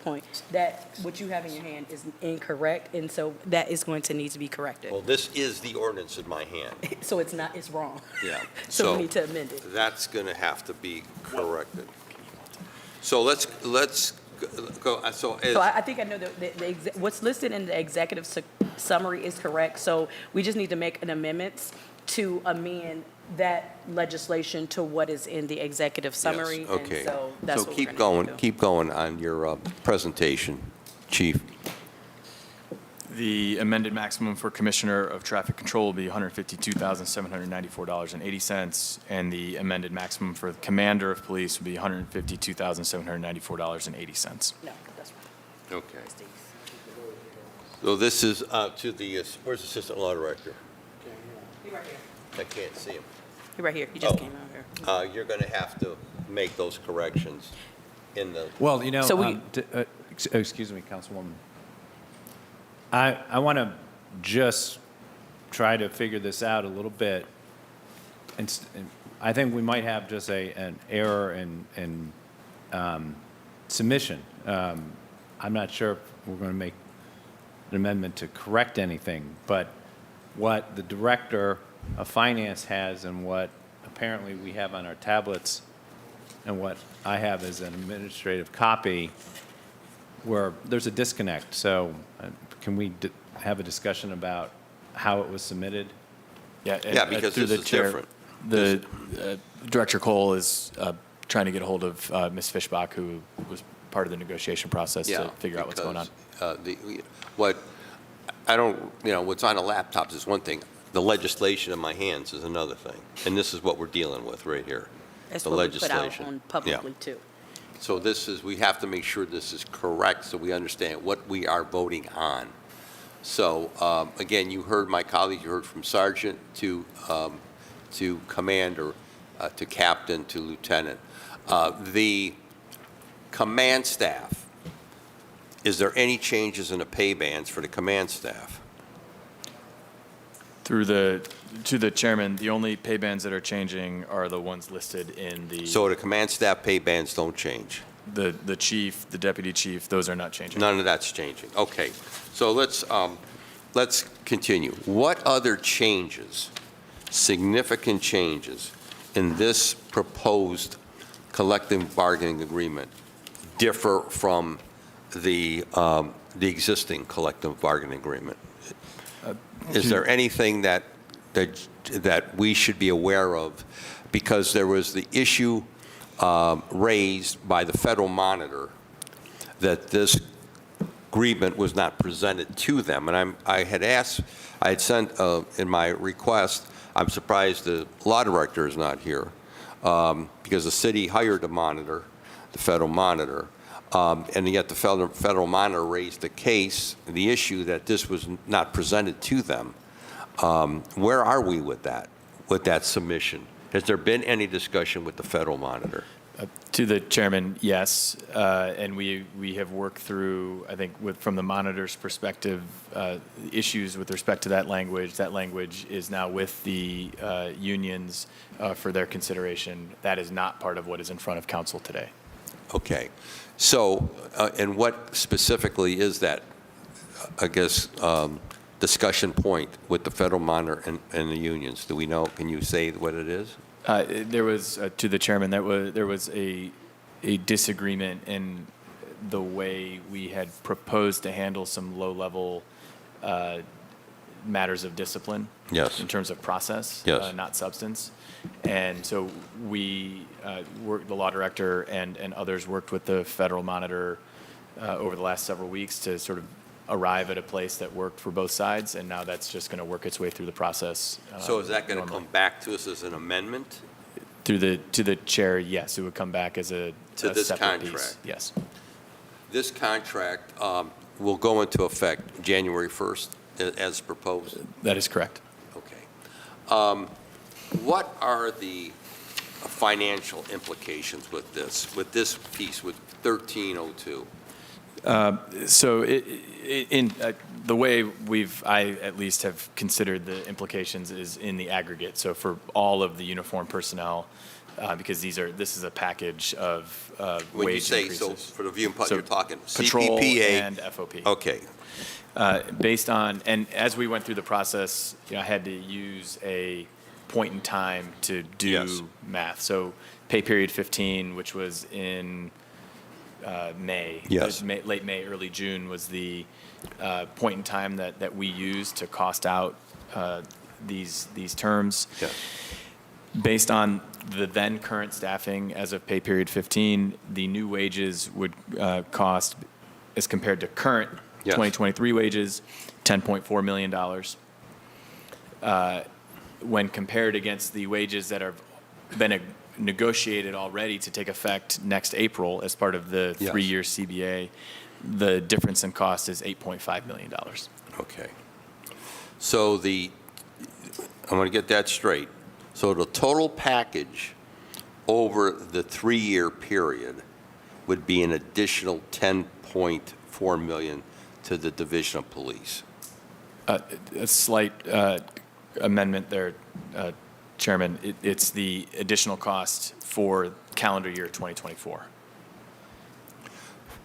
that what you have in your hand is incorrect, and so that is going to need to be corrected. Well, this is the ordinance in my hand. So it's not, it's wrong. Yeah. So we need to amend it. That's going to have to be corrected. So let's go, so So I think I know what's listed in the executive summary is correct, so we just need to make an amendment to amend that legislation to what is in the executive summary. Yes, okay. And so that's So what keep we're going, going to do. keep going on your presentation, Chief. The amended maximum for Commissioner of Traffic Control will be $152,794.80, and the amended maximum for the Commander of Police will be $152,794.80. No, that's right. Okay. So this is to the, where's the Assistant Law Director? He right here. I can't see him. He right here, he just Oh. came out here. You're going to have to make those corrections in the, Well, you know, So we- excuse me, Councilwoman. I want to just try to figure this out a little bit. And I think we might have just an error in submission. I'm not sure if we're going to make an amendment to correct anything, but what the Director of Finance has and what apparently we have on our tablets and what I have as an administrative copy, where there's a disconnect. So can we have a discussion about how it was submitted? Yeah, Yeah, because through this the is chair, different. The Director Cole is trying to get a hold of Ms. Fishbach, who was part of the negotiation process to figure out what's going on. What, I don't, what's on a laptop is one thing. The legislation in my hands is another thing. And this is what we're dealing with right here. That's the what we put out legislation. on publicly too. So this is, we have to make sure this is correct so we understand what we are voting on. So, again, you heard my colleague, you heard from sergeant to commander, to captain, to lieutenant. The command staff, is there any changes in the pay bands for the command staff? To the chairman, the only pay bands that are changing are the ones listed in the. So the command staff pay bands don't change? The chief, the deputy chief, those are not changing. None of that's changing. Okay. So let's continue. What other changes, significant changes in this proposed collective bargaining agreement differ from the existing collective bargaining agreement? Is there anything that we should be aware of? Because there was the issue raised by the Federal Monitor that this agreement was not presented to them. And I had sent in my request, I'm surprised the law director is not here, because the city hired a monitor, the Federal Monitor, and yet the Federal Monitor raised the case, the issue that this was not presented to them. Where are we with that submission? Has there been any discussion with the Federal Monitor? To the chairman, yes, and we have worked through, I think, from the monitor's perspective, issues with respect to that language. That language is now with the unions for their consideration. That is not part of what is in front of council today. Okay. So, and what specifically is that I guess, discussion point with the federal monitor and the unions? Do we know? Can you say what it is? There was, to the chairman, there was a disagreement in the way we had proposed to handle some low-level matters of discipline. Yes. In terms of process, Yes. not substance. And so we, the law director and others worked with the federal monitor over the last several weeks to sort of arrive at a place that worked for both sides, and now that's just going to work its way through the process. So is that going to normally. come back to us as an amendment? To the chair, yes, it would come back as a this separate piece. contract? Yes. This contract will go into effect January 1st as proposed? That is correct. Okay. What are the financial implications with this piece, with 1302? So the way I at least have considered the implications is in the aggregate. So for all of the uniformed personnel, because this is a package of When you wage say, increases. so for the view, So you're talking patrol CPPA. and FOP. Okay. Based on, and as we went through the process, I had to use a point in time to do Yes. math. So pay period 15, which was in May. Yes. Late May, early June was the point in time that we used to cost out these terms. Yeah. Based on the then current staffing as of pay period 15, the new wages would cost, as compared to current Yes. 2023 wages, $10.4 million. When compared against the wages that have been negotiated already to take effect next April as part of the Yes. 3-year CBA, the difference in cost is $8.5 million. Okay. So I'm going to get that straight. So the total package over the 3-year period would be an additional $10.4 million to the Division of Police. A slight amendment there, Chairman. It's the additional cost for calendar year 2024.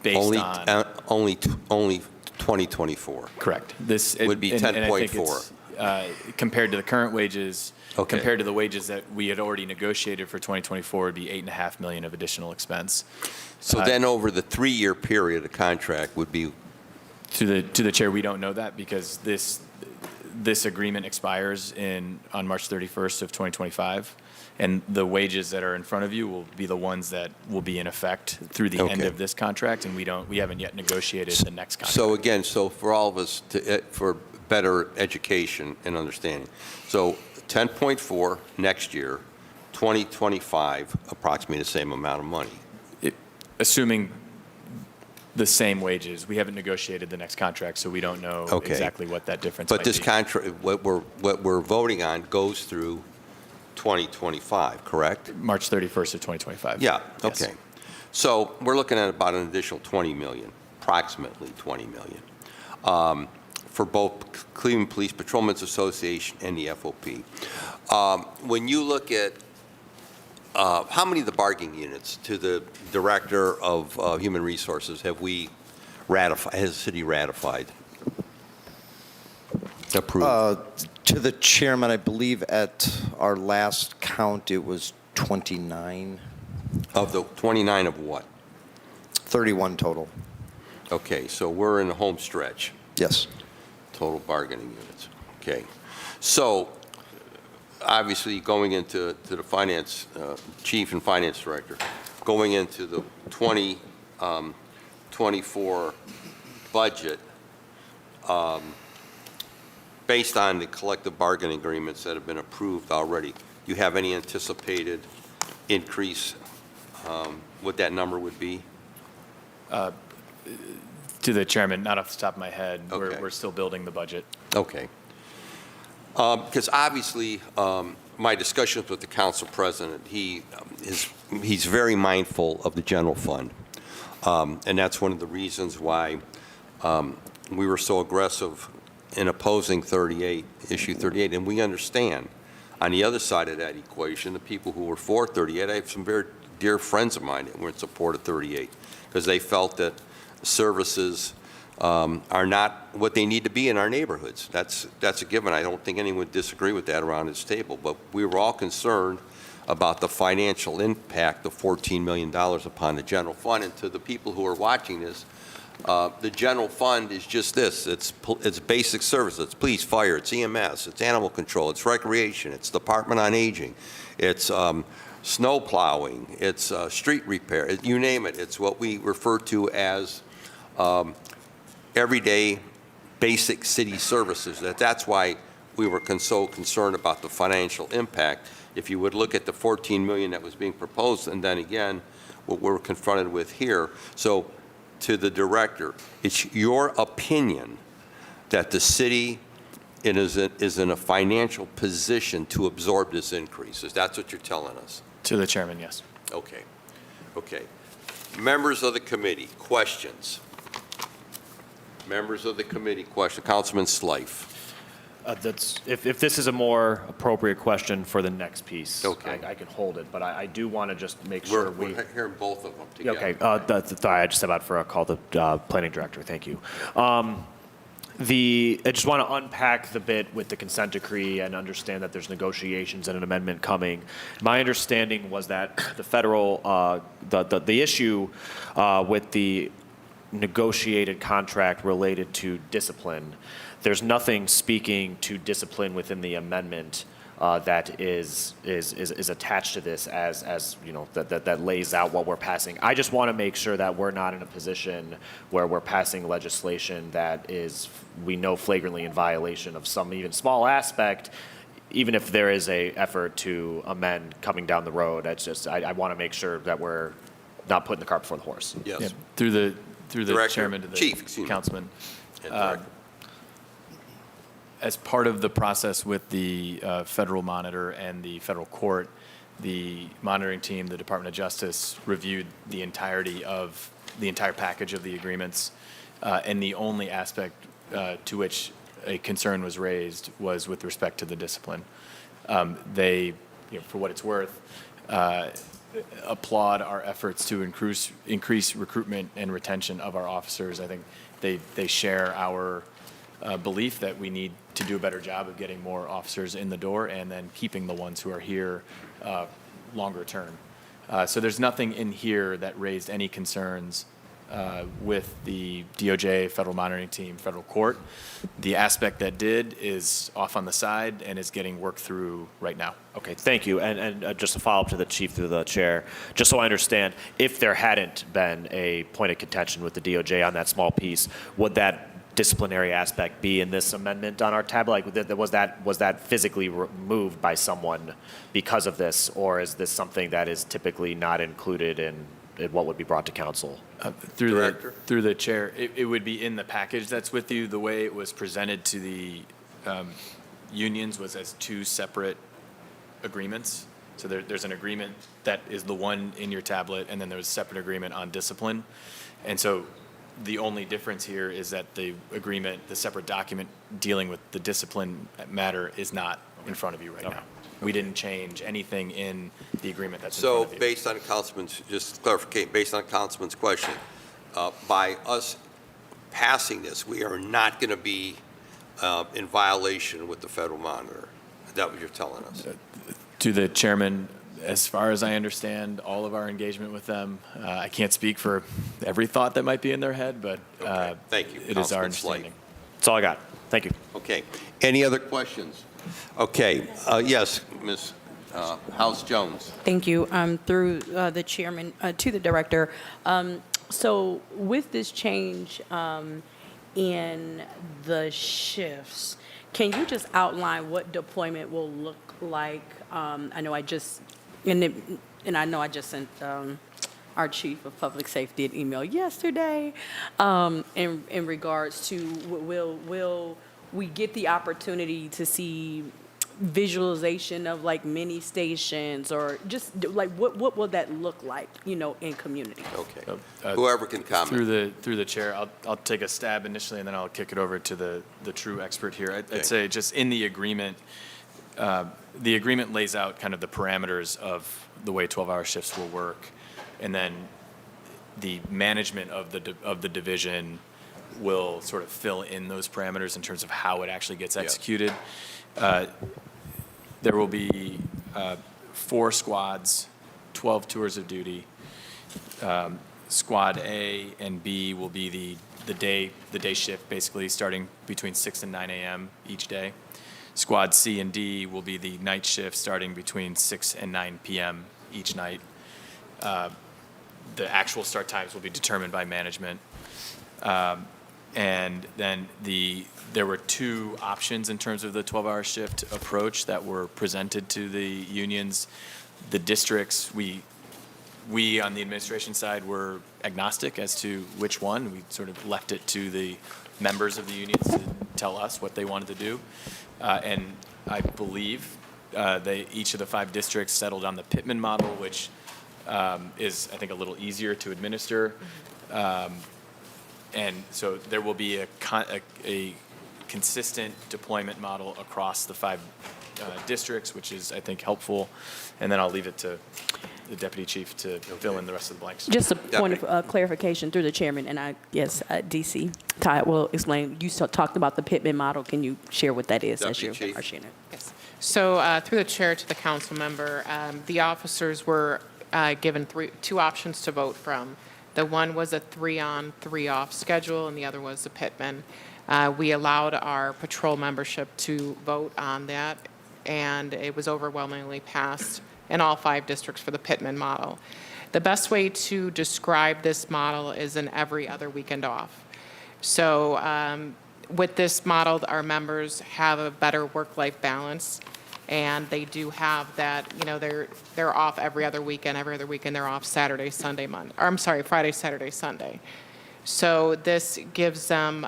Based on Only 2024. correct. This Would be and I think 10.4. it's, compared to the current wages, Okay. compared to the wages that we had already negotiated for 2024, would be $8.5 million of additional expense. So then over the 3-year period, the contract would be, To the chair, we don't know that because this agreement expires on March 31st of 2025, and the wages that are in front of you will be the ones that will be in effect through the end Okay. of this contract, and we haven't yet negotiated the next contract. so again, so for all of us, for better education and understanding, so 10.4 next year, 2025, approximately the same amount of money. Assuming the same wages, we haven't negotiated the next contract, so we don't know Okay. exactly what that difference might But be. this contract, what we're voting on goes through 2025, correct? March 31st of 2025. Yeah, Yes. okay. So we're looking at about an additional 20 million, approximately 20 million, for both Cleveland Police Patrolmen's Association and the FOP. When you look at how many of the bargaining units, to the Director of Human Resources, have we ratified, has the city ratified? Approved? To the chairman, I believe at our last count, it was 29, Of the 29 of what? 31 total. Okay, so we're in the home stretch. Yes. Total bargaining units. Okay. So, obviously, going into the finance, chief and finance director, going into the 2024 budget, based on the collective bargaining agreements that have been approved already, you have any anticipated increase, what that number would be? To the chairman, not off the top of my head. Okay. We're still building the budget. Okay. Because obviously, my discussions with the council president, he's very mindful of the general fund. And that's one of the reasons why we were so aggressive in opposing issue 38. And we understand, on the other side of that equation, the people who were for 38, I have some very dear friends of mine that were in support of 38, because they felt that services are not what they need to be in our neighborhoods. That's a given. I don't think anyone would disagree with that around this table. But we were all concerned about the financial impact of $14 million upon the general fund. And to the people who are watching this, the general fund is just this. It's basic services. It's police, fire, it's EMS, it's animal control, it's recreation, it's Department on Aging, it's snow plowing, it's street repair, you name it. It's what we refer to as everyday basic city services. That's why we were so concerned about the financial impact. If you would look at the $14 million that was being proposed, and then again, what we're confronted with here. So to the director, it's your opinion that the city is in a financial position to absorb this increase. Is that what you're telling us? To the chairman, yes. Okay. Okay. Members of the committee, questions? Members of the committee, question. Councilman Slife. If this is a more appropriate question for the next piece, Okay. I can hold it, but I do want to just make sure We're hearing both of them together. Okay, I just about for a call the planning director. Thank you. I just want to unpack the bit with the consent decree and understand that there's negotiations and an amendment coming. My understanding was that the federal, the issue with the negotiated contract related to discipline, there's nothing speaking to discipline within the amendment that is attached to this as you know, that lays out what we're passing. I just want to make sure that we're not in a position where we're passing legislation that is, we know, flagrantly in violation of some even small aspect, even if there is a effort to amend coming down the road. It's just, I want to make sure that we're not putting the cart before the horse. Yes. Yeah, through the Director, chairman to the Chief, excuse me. councilman. And director. As part of the process with the federal monitor and the federal court, the monitoring team, the Department of Justice, reviewed the entirety of the entire package of the agreements, and the only aspect to which a concern was raised was with respect to the discipline. They, you know, for what it's worth, applaud our efforts to increase recruitment and retention of our officers. I think they share our belief that we need to do a better job of getting more officers in the door and then keeping the ones who are here longer term. So there's nothing in here that raised any concerns with the DOJ, federal monitoring team, federal court. The aspect that did is off on the side and is getting worked through right now. Okay, thank you. And just a follow-up to the chief through the chair, just so I understand, if there hadn't been a point of contention with the DOJ on that small piece, would that disciplinary aspect be in this amendment on our tab? Like, was that physically removed by someone because of this, or is this something that is typically not included in what would be brought to council? Through the chair, it would be in the package that's with you. The way it was presented to the unions was as two separate agreements. So there's an agreement that is the one in your tablet, and then there's a separate agreement on discipline. And so the only difference here is that the agreement, the separate document dealing with the discipline matter, is not in front of you right now. We didn't change anything in the agreement that's in front of you. So based on Councilman's, just clarification, based on Councilman's question, by us passing this, we are not going to be in violation with the federal monitor. Is that what you're telling us? To the chairman, as far as I understand, all of our engagement with them, I can't speak for every thought that might be in their head, but Okay. Thank you. it is our Councilman Slate. understanding. That's all I got. Thank you. Okay. Any other questions? Okay. Yes, Ms. House Jones. Thank you. Through the chairman, to the director. So with this change in the shifts, can you just outline what deployment will look like? I know I just, and I know I just sent our chief of public safety an email yesterday in regards to will we get the opportunity to see visualization of like mini stations, or just like what will that look like, you know, in community? Okay. Whoever can comment. Through the chair, I'll take a stab initially, and then I'll kick it over to the true expert here. I'd say just in the agreement lays out kind of the parameters of the way 12-hour shifts will work, and then the management of the division will sort of fill in those parameters in terms of how it actually gets executed. There will be 4 squads, 12 tours of duty. Squad A and B will be the day shift, basically starting between 6 and 9 a.m. each day. Squad C and D will be the night shift, starting between 6 and 9 p.m. each night. The actual start times will be determined by management. And then there were 2 options in terms of the 12-hour shift approach that were presented to the unions. The districts, we on the administration side were agnostic as to which one. We sort of left it to the members of the unions to tell us what they wanted to do. And I believe each of the 5 districts settled on the Pittman model, which is, I think, a little easier to administer. And so there will be a consistent deployment model across the 5 districts, which is, I think, helpful. And then I'll leave it to the deputy chief to fill in the rest of the blanks. Just a point of clarification through the chairman, and I guess DC Todd will explain. You talked about the Pittman model. Can you share what that is as you are sharing it? Yes. So through the chair to the council member, the officers were given 2 options to vote from. The one was a 3-on, 3-off schedule, and the other was the Pittman. We allowed our patrol membership to vote on that, and it was overwhelmingly passed in all 5 districts for the Pittman model. The best way to describe this model is an every other weekend off. So with this model, our members have a better work-life balance, and they do have that, they're off every other weekend. Every other weekend they're off Saturday, Sunday, Monday. Or I'm sorry, Friday, Saturday, Sunday. So this gives them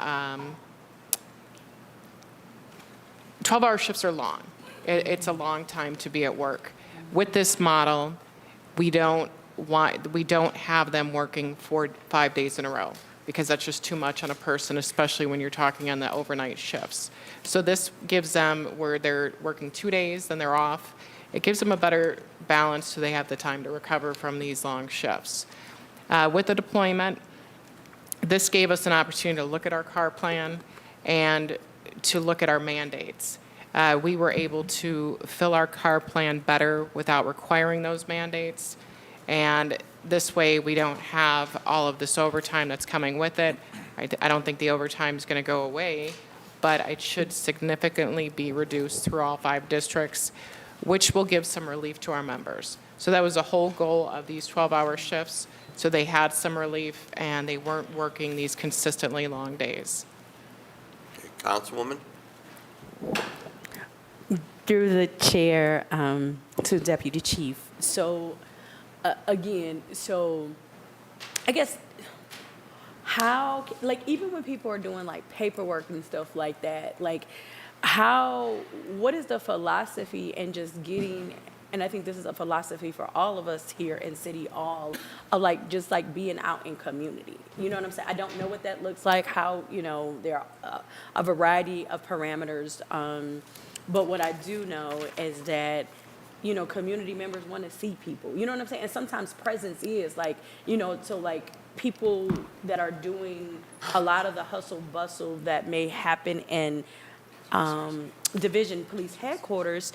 12-hour shifts are long. It's a long time to be at work. With this model, we don't have them working 5 days in a row, because that's just too much on a person, especially when you're talking on the overnight shifts. So this gives them where they're working 2 days, then they're off. It gives them a better balance so they have the time to recover from these long shifts. With the deployment, this gave us an opportunity to look at our CAR plan and to look at our mandates. We were able to fill our CAR plan better without requiring those mandates. And this way, we don't have all of this overtime that's coming with it. I don't think the overtime is going to go away, but it should significantly be reduced through all 5 districts, which will give some relief to our members. So that was the whole goal of these 12-hour shifts. So they had some relief, and they weren't working these consistently long days. Okay, Councilwoman? Through the chair to the deputy chief. So again, I guess how, even when people are doing paperwork and stuff like that, what is the philosophy and just getting, and I think this is a philosophy for all of us here in City Hall, of just being out in community. You know what I'm saying? I don't know what that looks like, how, there are a variety of parameters. But what I do know is that, community members want to see people. You know what I'm saying? And sometimes presence is people that are doing a lot of the hustle bustle that may happen in Division Police Headquarters.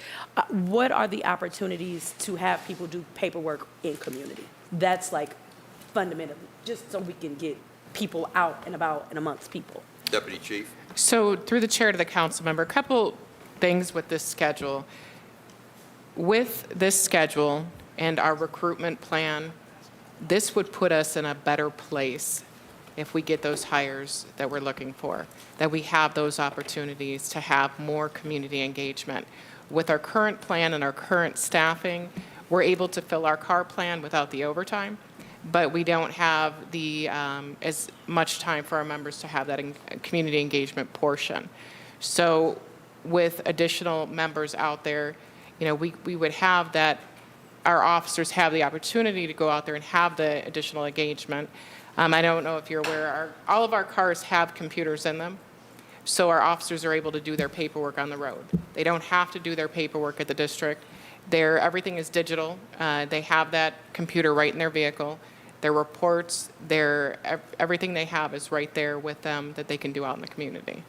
What are the opportunities to have people do paperwork in community? That's fundamentally, just so we can get people out and about and amongst people. Deputy Chief? So through the chair to the council member, a couple things with this schedule. With this schedule and our recruitment plan, this would put us in a better place if we get those hires that we're looking for, that we have those opportunities to have more community engagement. With our current plan and our current staffing, we're able to fill our CAR plan without the overtime, but we don't have the as much time for our members to have that community engagement portion. So with additional members out there, we would have that, our officers have the opportunity to go out there and have the additional engagement. I don't know if you're aware, all of our cars have computers in them, so our officers are able to do their paperwork on the road. They don't have to do their paperwork at the district. Everything is digital. They have that computer right in their vehicle. their reports, everything they have is right there with them that they can do out in the community.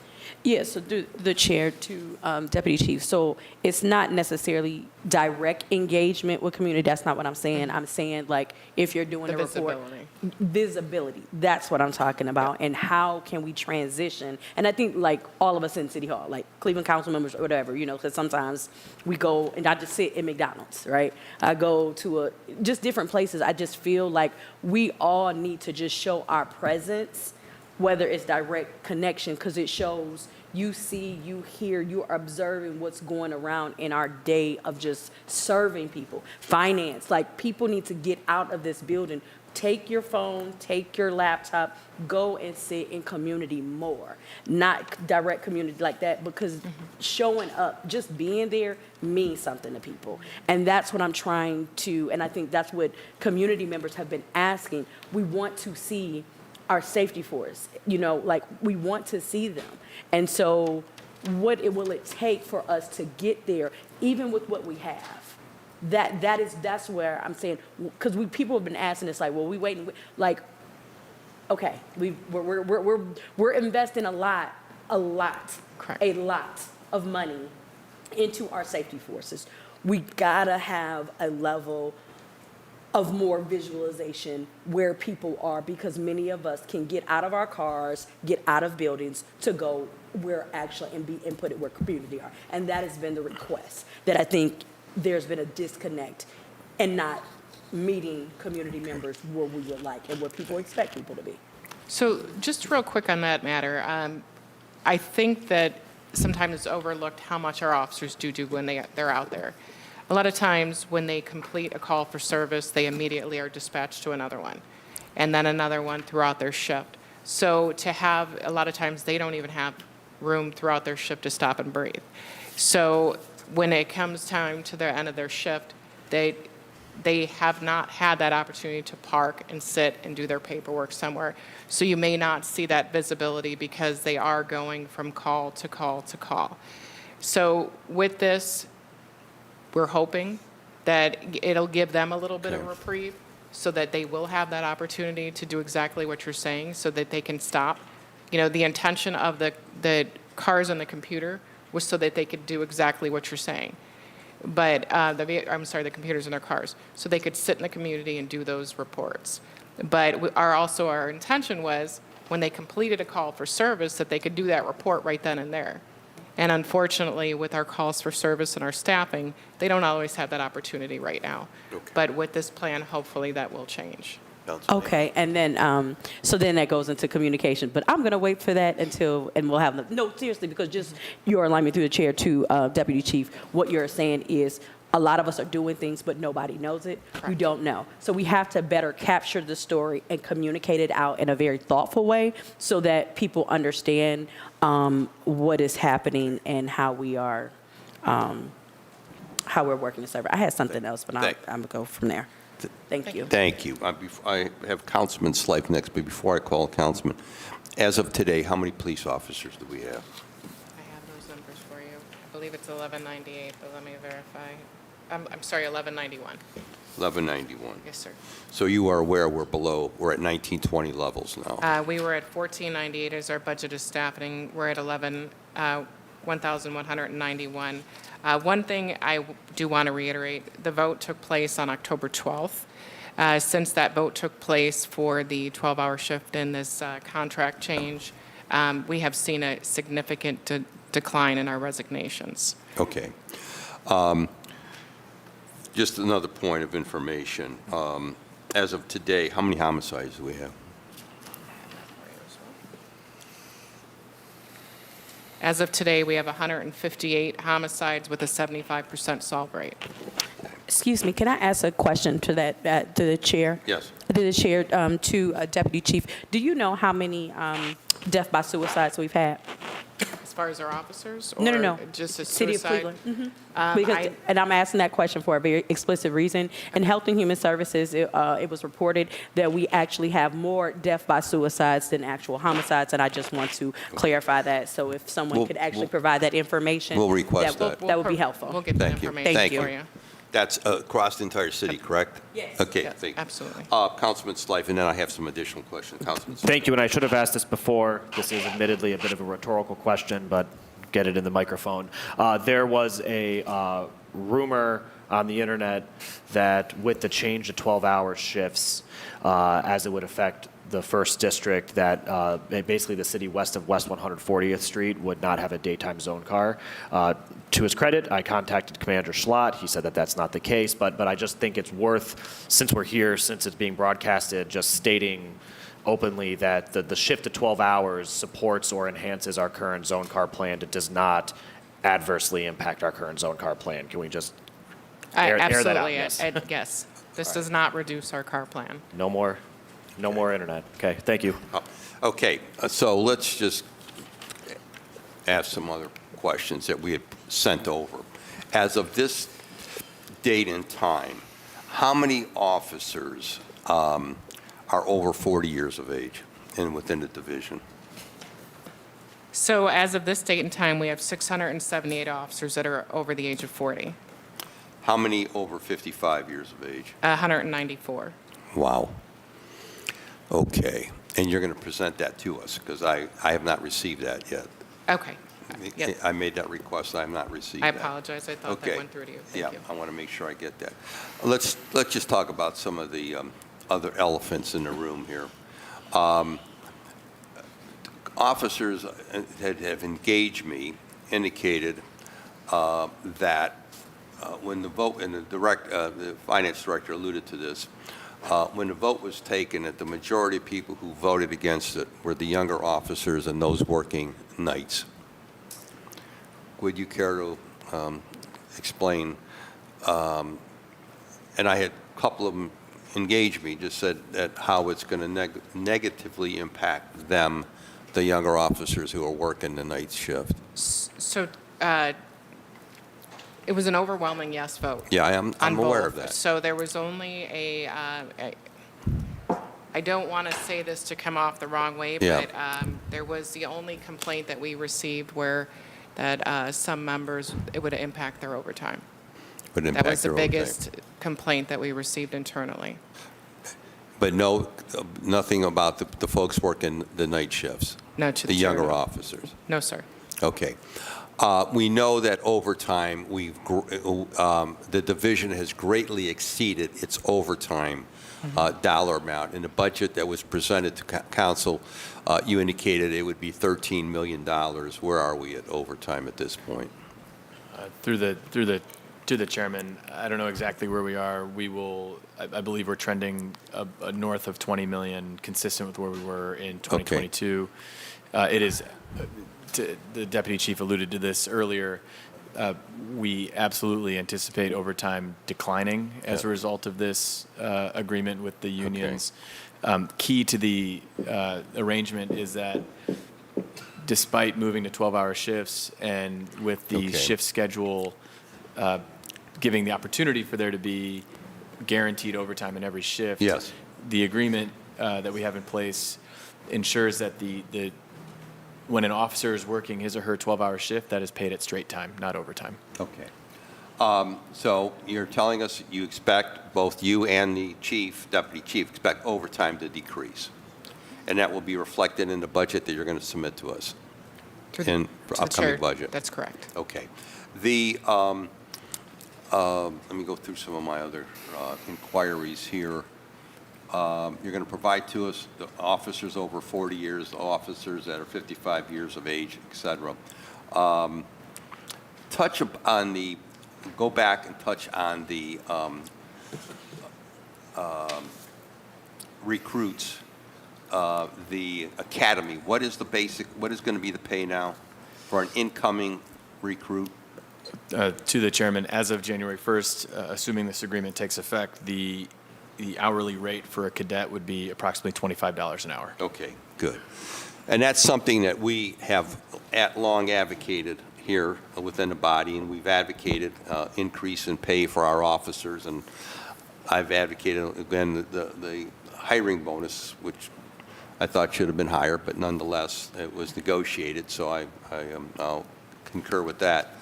Yeah, so through the chair to Deputy Chief, so it's not necessarily direct engagement with community, that's not what I'm saying. I'm saying, like, if you're doing The a report. visibility. Visibility, that's what I'm talking about, and how can we transition? And I think, like, all of us in City Hall, like Cleveland council members or whatever, you know, because sometimes we go, and I just sit in McDonald's, right? I go to just different places. I just feel like we all need to just show our presence, whether it's direct connection, because it shows you see, you hear, you're observing what's going around in our day of just serving people. Finance, like, people need to get out of this building. Take your phone, take your laptop, go and sit in community more. Not direct community like that, because showing up, just being there means something to people. And that's what I'm trying to, and I think that's what community members have been asking. We want to see our safety force, you know, like, we want to see them. And so will it take for us to get there, even with what we have? That's where I'm saying, because people have been asking us, like, well, we waiting, like, okay, we're investing a lot of money into our safety forces. We gotta have a level of more visualization where people are, because many of us can get out of our cars, get out of buildings to go where actually and put it where community are. And that has been the request, that I think there's been a disconnect and not meeting community members where we would like and where people expect people to be. So just real quick on that matter, I think that sometimes it's overlooked how much our officers do when they're out there. A lot of times when they complete a call for service, they immediately are dispatched to another one, and then another one throughout their shift. So to have, a lot of times they don't even have room throughout their shift to stop and breathe. So when it comes time to the end of their shift, they have not had that opportunity to park and sit and do their paperwork somewhere. So you may not see that visibility because they are going from call to call to call. So with this, we're hoping that it'll give them a little bit of a reprieve so that they will have that opportunity to do exactly what you're saying, so that they can stop. You know, the intention of the cars on the computer was so that they could do exactly what you're saying. But the computers in their cars, so they could sit in the community and do those reports. But our intention was, when they completed a call for service, that they could do that report right then and there. And unfortunately, with our calls for service and our staffing, they don't always have that opportunity right now. Okay. But with this plan, hopefully that will change. Okay, and then, so then that goes into communication, but I'm going to wait for that and we'll have, no, seriously, because just your alignment through the chair to Deputy Chief, what you're saying is, a lot of us are doing things, but nobody knows it. We don't know. So we have to better capture the story and communicate it out in a very thoughtful way so that people understand what is happening and how we are, how we're working to serve. I had something else, but I'm going to go from there. Thank you. Thank you. I have Councilman Slife next, but before I call Councilman, as of today, how many police officers do we have? I have those numbers for you. I believe it's 1198, but let me verify. I'm sorry, 1191. 1191. Yes, sir. So you are aware we're at 1920 levels now. We were at 1498 as our budget is staffing. We're at 1,191. One thing I do want to reiterate, the vote took place on October 12th. Since that vote took place for the 12-hour shift and this contract change, we have seen a significant decline in our resignations. Okay. Just another point of information. As of today, how many homicides do we have? As of today, we have 158 homicides with a 75% solve rate. Excuse me, can I ask a question to that, to the chair? Yes. To the chair, to Deputy Chief. Do you know how many death by suicides we've had? As far as our officers? No, or no. Just a City of suicide? Cleveland. And I'm asking that question for a very explicit reason. In Health and Human Services, it was reported that we actually have more death by suicides than actual homicides, and I just want to clarify that. So if someone could actually provide that information, We'll request that. That would be helpful. We'll get that Thank you. information Thank for you. you. That's across the entire city, correct? Yes. Okay, Yes, thank you. absolutely. Councilman Slife, and then I have some additional questions. Councilman Slife. Thank you, and I should have asked this before. This is admittedly a bit of a rhetorical question, but get it in the microphone. There was a rumor on the internet that with the change to 12-hour shifts, as it would affect the first district, that basically the city west of West 140th Street would not have a daytime zone car. To his credit, I contacted Commander Schlott. He said that that's not the case, but I just think it's worth, since we're here, since it's being broadcasted, just stating openly that the shift to 12 hours supports or enhances our current zone car plan. It does not adversely impact our current zone car plan. Can we just air that out? Absolutely, Yes. yes. This does not reduce our car plan. No more internet. Okay, thank you. Okay, so let's just ask some other questions that we had sent over. As of this date and time, how many officers are over 40 years of age and within the division? So as of this date and time, we have 678 officers that are over the age of 40, How many over 55 years of age? 194. Wow. Okay, and you're going to present that to us, because I have not received that yet. Okay. Yep. I made that request, I have not received I that. apologize. I thought that Okay. went through to you. Yeah, Thank you. I want to make sure I get that. Let's just talk about some of the other elephants in the room here. Officers that have engaged me indicated that when the vote, and the finance director alluded to this, when the vote was taken, that the majority of people who voted against it were the younger officers and those working nights. Would you care to explain? And I had a couple of them engage me, just said that how it's going to negatively impact them, the younger officers who are working the night shift. So it was an overwhelming yes vote. Yeah, I'm on aware both. of that. So there was only I don't want to say this to come off the wrong way, Yeah. but there was the only complaint that we received where that some members, it would impact their overtime. Would That impact was the their overtime. biggest complaint that we received internally. But nothing about the folks working the night shifts? No, to the the chair, younger no. officers? No, sir. Okay. We know that overtime, the division has greatly exceeded its overtime dollar amount. In the budget that was presented to council, you indicated it would be $13 million. Where are we at overtime at this point? To the chairman, I don't know exactly where we are. We will, I believe we're trending north of 20 million, consistent with where we were in 2022. It is, the deputy chief alluded to this earlier. We absolutely anticipate overtime declining as a result of this agreement with the unions. Key to the arrangement is that despite moving to 12-hour shifts and with the shift schedule giving the opportunity for there to be guaranteed overtime in every shift, yes, the agreement that we have in place ensures that when an officer is working his or her 12-hour shift, that is paid at straight time, not overtime. Okay. So you're telling us you expect, both you and the deputy chief, expect overtime to decrease. And that will be reflected in the budget that you're going to submit to us in upcoming budget? That's correct. Okay. Let me go through some of my other inquiries here. You're going to provide to us the officers over 40 years, the officers that are 55 years of age, et cetera. Go back and touch on the recruits, the academy. What is going to be the pay now for an incoming recruit? To the chairman, as of January 1st, assuming this agreement takes effect, the hourly rate for a cadet would be approximately $25 an hour. Okay, good. And that's something that we have long advocated here within the body, and we've advocated increase in pay for our officers, and I've advocated, again, the hiring bonus, which I thought should have been higher, but nonetheless, it was negotiated, so I'll concur with that.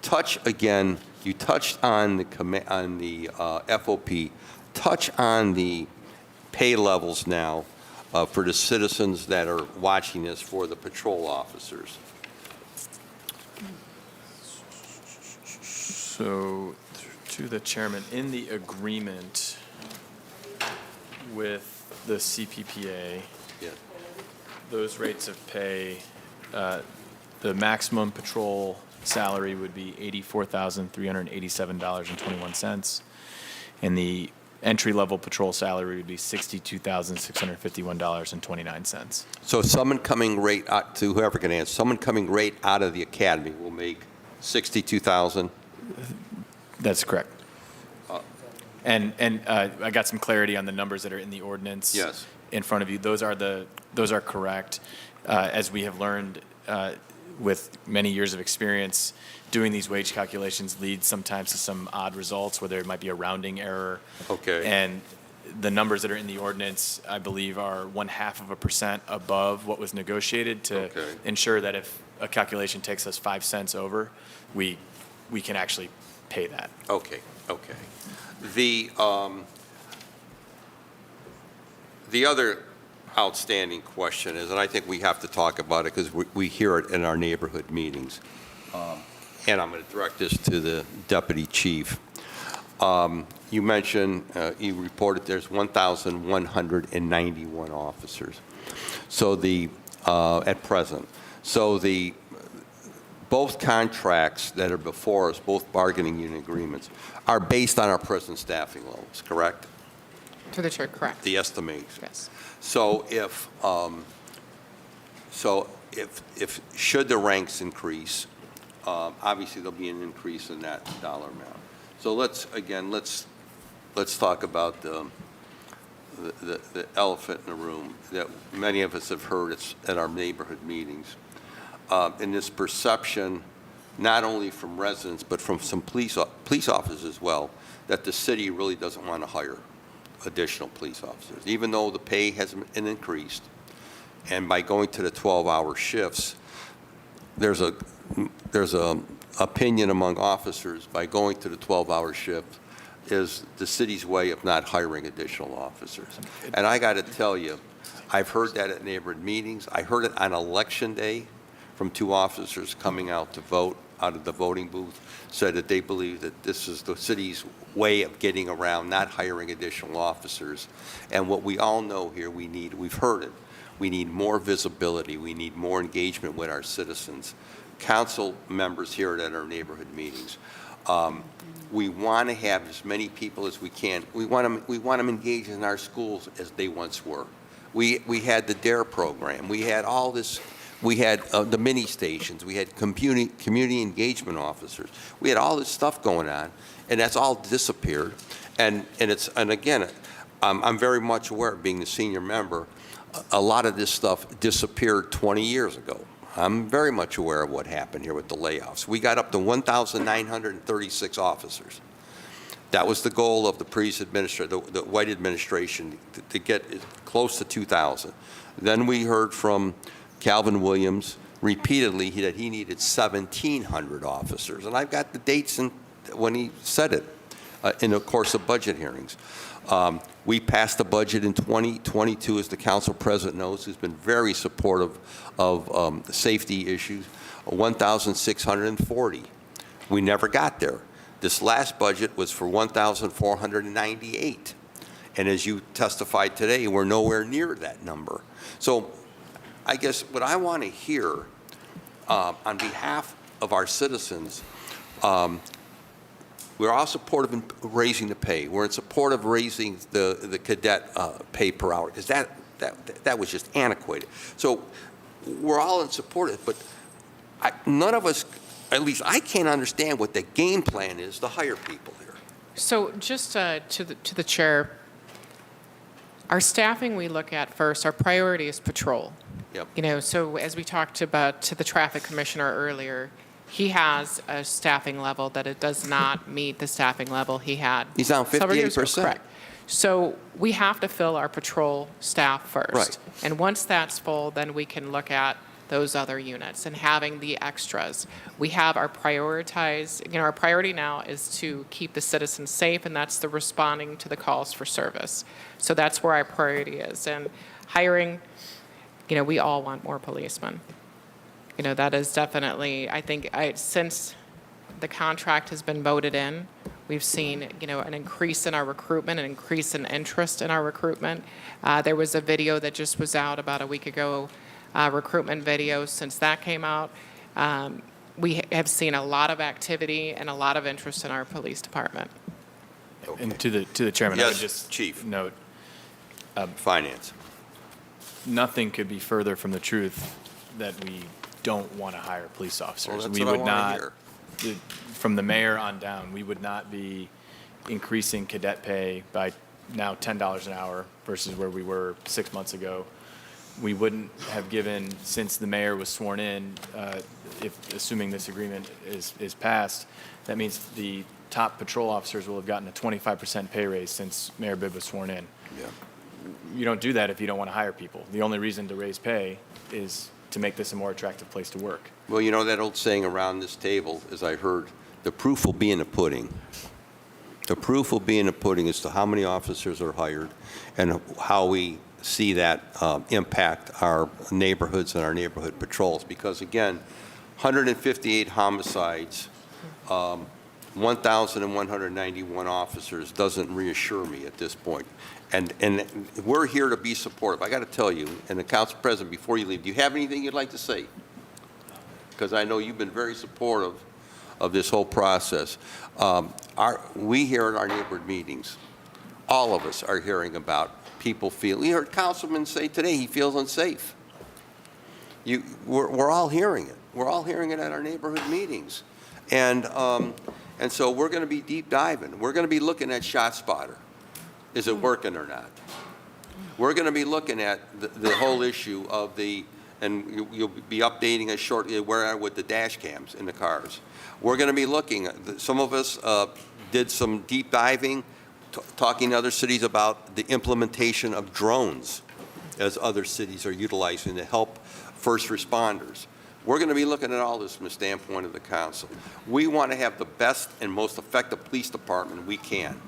touch again, you touched on the FOP, touch on the pay levels now for the citizens that are watching this for the patrol officers. So, to the chairman, in the agreement with the CPPA, Yeah. those rates of pay, the maximum patrol salary would be $84,387.21, and the entry-level patrol salary would be $62,651.29. So someone coming right out, to whoever can answer, someone coming right out of the academy will make 62,000? That's correct. And I got some clarity on the numbers that are in the ordinance. Yes. In front of you. Those are correct. As we have learned with many years of experience, doing these wage calculations leads sometimes to some odd results where there might be a rounding error. Okay. And the numbers that are in the ordinance, I believe, are 0.5% above what was negotiated to ensure that if a calculation takes us 5 cents over, we can actually pay that. Okay. The other outstanding question is, and I think we have to talk about it because we hear it in our neighborhood meetings, and I'm going to direct this to the deputy chief. You mentioned, you reported there's 1,191 officers. So at present. So both contracts that are before us, both bargaining unit agreements, are based on our present staffing levels, correct? Through the chair, correct. The estimation. Yes. So if should the ranks increase, obviously there'll be an increase in that dollar amount. So let's talk about the elephant in the room that many of us have heard at our neighborhood meetings. In this perception, not only from residents, but from some police officers as well, that the city really doesn't want to hire additional police officers, even though the pay hasn't been increased. And by going to the 12-hour shifts, there's a opinion among officers by going to the 12-hour shift is the city's way of not hiring additional officers. And I got to tell you, I've heard that at neighborhood meetings. I heard it on election day from 2 officers coming out to vote out of the voting booth, said that they believe that this is the city's way of getting around not hiring additional officers. And what we all know here we've heard it, we need more visibility, we need more engagement with our citizens. Council members here at our neighborhood meetings, we want to have as many people as we can. We want them engaged in our schools as they once were. We had the DARE program, we had all this. We had the mini stations. We had community engagement officers. We had all this stuff going on, and that's all disappeared. And again, I'm very much aware, being the senior member, a lot of this stuff disappeared 20 years ago. I'm very much aware of what happened here with the layoffs. We got up to 1,936 officers. That was the goal of the previous administration, the White administration, to get close to 2,000. Then we heard from Calvin Williams repeatedly that he needed 1,700 officers. And I've got the dates when he said it in the course of budget hearings. We passed the budget in 2022, as the council president knows, who's been very supportive of safety issues, 1,640. We never got there. This last budget was for 1,498. And as you testified today, we're nowhere near that number. So I guess what I want to hear on behalf of our citizens, we're all supportive in raising the pay. We're in support of raising the cadet pay per hour, because that was just antiquated. So we're all in support of it, but none of us, at least I can't understand what the game plan is to hire people here. So just to the chair, our staffing we look at first, our priority is patrol. Yep. You know, so as we talked about to the traffic commissioner earlier, he has a staffing level that it does not meet the staffing level he had. He's down several years ago. 58%. Correct. So we have to fill our patrol staff first. Right. And once that's full, then we can look at those other units and having the extras. We have our our priority now is to keep the citizens safe, and that's the responding to the calls for service. So that's where our priority is. And hiring, we all want more policemen. That is definitely, I think, since the contract has been voted in, we've seen, an increase in our recruitment, an increase in interest in our recruitment. There was a video that just was out about a week ago, recruitment video. Since that came out, we have seen a lot of activity and a lot of interest in our police department. And to the chairman, I would Yes, just Chief. note, Finance. nothing could be further from the truth that we don't want to hire police officers. Well, that's We what I would wanna not, from the mayor on down, we would not be increasing cadet pay by now $10 an hour versus where we were 6 months ago. We wouldn't have given, since the mayor was sworn in, assuming this agreement is passed, that means the top patrol officers will have gotten a 25% pay raise since Mayor Bibb was sworn in. Yeah. You don't do that if you don't want to hire people. The only reason to raise pay is to make this a more attractive place to work. Well, that old saying around this table, as I heard, the proof will be in the pudding. The proof will be in the pudding as to how many officers are hired and how we see that impact our neighborhoods and our neighborhood patrols. Because again, 158 homicides, 1,191 officers doesn't reassure me at this point. And we're here to be supportive. I got to tell you, and the council president, before you leave, do you have anything you'd like to say? Because I know you've been very supportive of this whole process. We here at our neighborhood meetings, all of us are hearing about people feel. We heard Councilman say today he feels unsafe. We're all hearing it. We're all hearing it at our neighborhood meetings. And so we're going to be deep diving. We're going to be looking at ShotSpotter. Is it working or not? We're going to be looking at the whole issue of and you'll be updating us shortly with the dash cams in the cars. We're going to be looking at, some of us did some deep diving, talking to other cities about the implementation of drones as other cities are utilizing to help first responders. We're going to be looking at all this from the standpoint of the council. We want to have the best and most effective police department we can.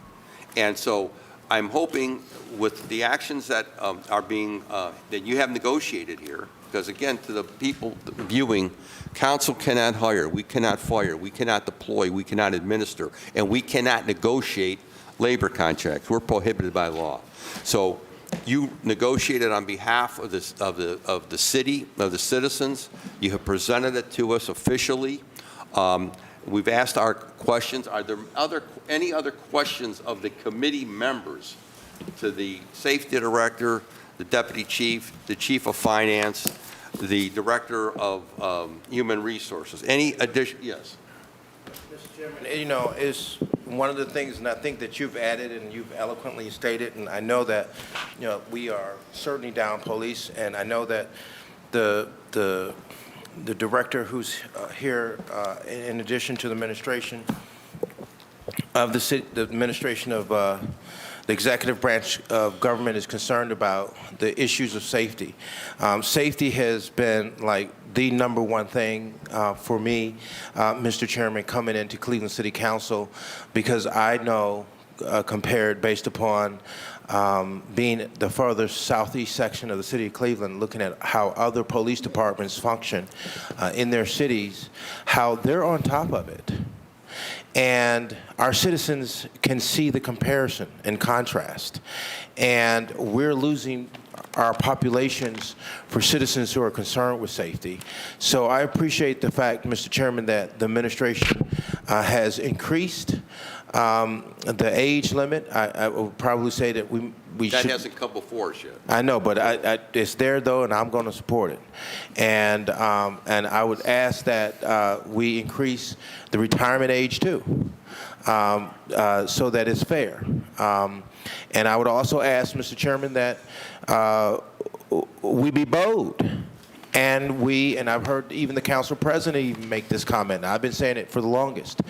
And so I'm hoping with the actions that are being, that you have negotiated here, because again, to the people viewing, council cannot hire, we cannot fire, we cannot deploy, we cannot administer, and we cannot negotiate labor contracts. We're prohibited by law. So you negotiated on behalf of the city, of the citizens. You have presented it to us officially. We've asked our questions. Are there any other questions of the committee members to the safety director, the deputy chief, the chief of finance, the director of human resources? Any addition? Yes. Mr. Chairman, it's one of the things, and I think that you've added and you've eloquently stated, and I know that, we are certainly down police, and I know that the director who's here, in addition to the administration of the city, the administration of the executive branch of government is concerned about the issues of safety. Safety has been like the number one thing for me, Mr. Chairman, coming into Cleveland City Council, because I know, compared based upon being the further southeast section of the city of Cleveland, looking at how other police departments function in their cities, how they're on top of it. And our citizens can see the comparison and contrast. And we're losing our populations for citizens who are concerned with safety. So I appreciate the fact, Mr. Chairman, that the administration has increased the age limit. I would probably say that we That should. hasn't come before us yet. I know, but it's there though, and I'm going to support it. And I would ask that we increase the retirement age too, so that it's fair. And I would also ask, Mr. Chairman, that we be bold And I've heard even the council president even make this comment, and I've been saying it for the longest,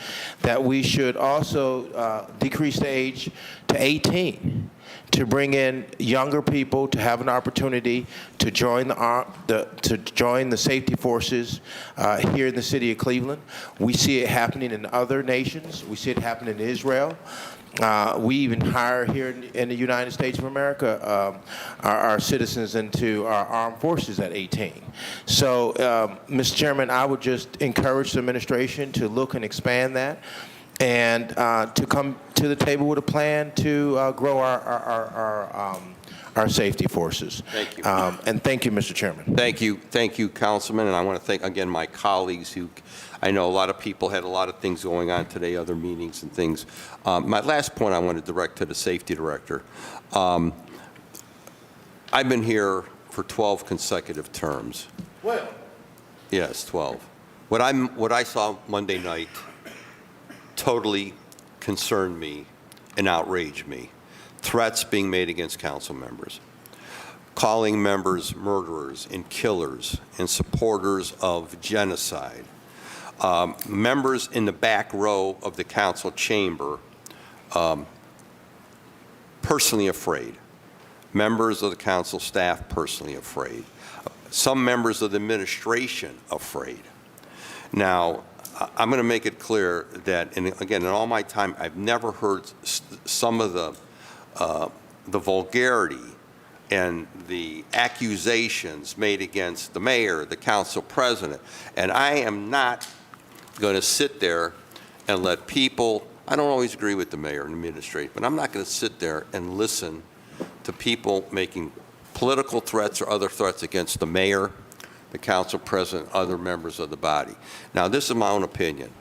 that we should also decrease the age to 18 to bring in younger people to have an opportunity to join the safety forces here in the city of Cleveland. We see it happening in other nations. We see it happening in Israel. We even hire here in the United States of America our citizens into our armed forces at 18. So, Mr. Chairman, I would just encourage the administration to look and expand that, and to come to the table with a plan to grow our safety forces. Thank you. And thank you, Mr. Chairman. Thank you, Councilman, and I want to thank again my colleagues who, I know a lot of people had a lot of things going on today, other meetings and things. My last point I want to direct to the safety director. I've been here for 12 consecutive terms. Well. Yes, 12. What I saw Monday night totally concerned me and outraged me. Threats being made against council members, calling members murderers and killers and supporters of genocide. Members in the back row of the council chamber personally afraid. Members of the council staff personally afraid. Some members of the administration afraid. Now, I'm going to make it clear that, and again, in all my time, I've never heard some of the vulgarity and the accusations made against the mayor, the council president. And I am not going to sit there and let people, I don't always agree with the mayor and the administration, but I'm not going to sit there and listen to people making political threats or other threats against the mayor, the council president, other members of the body. Now, this is my own opinion.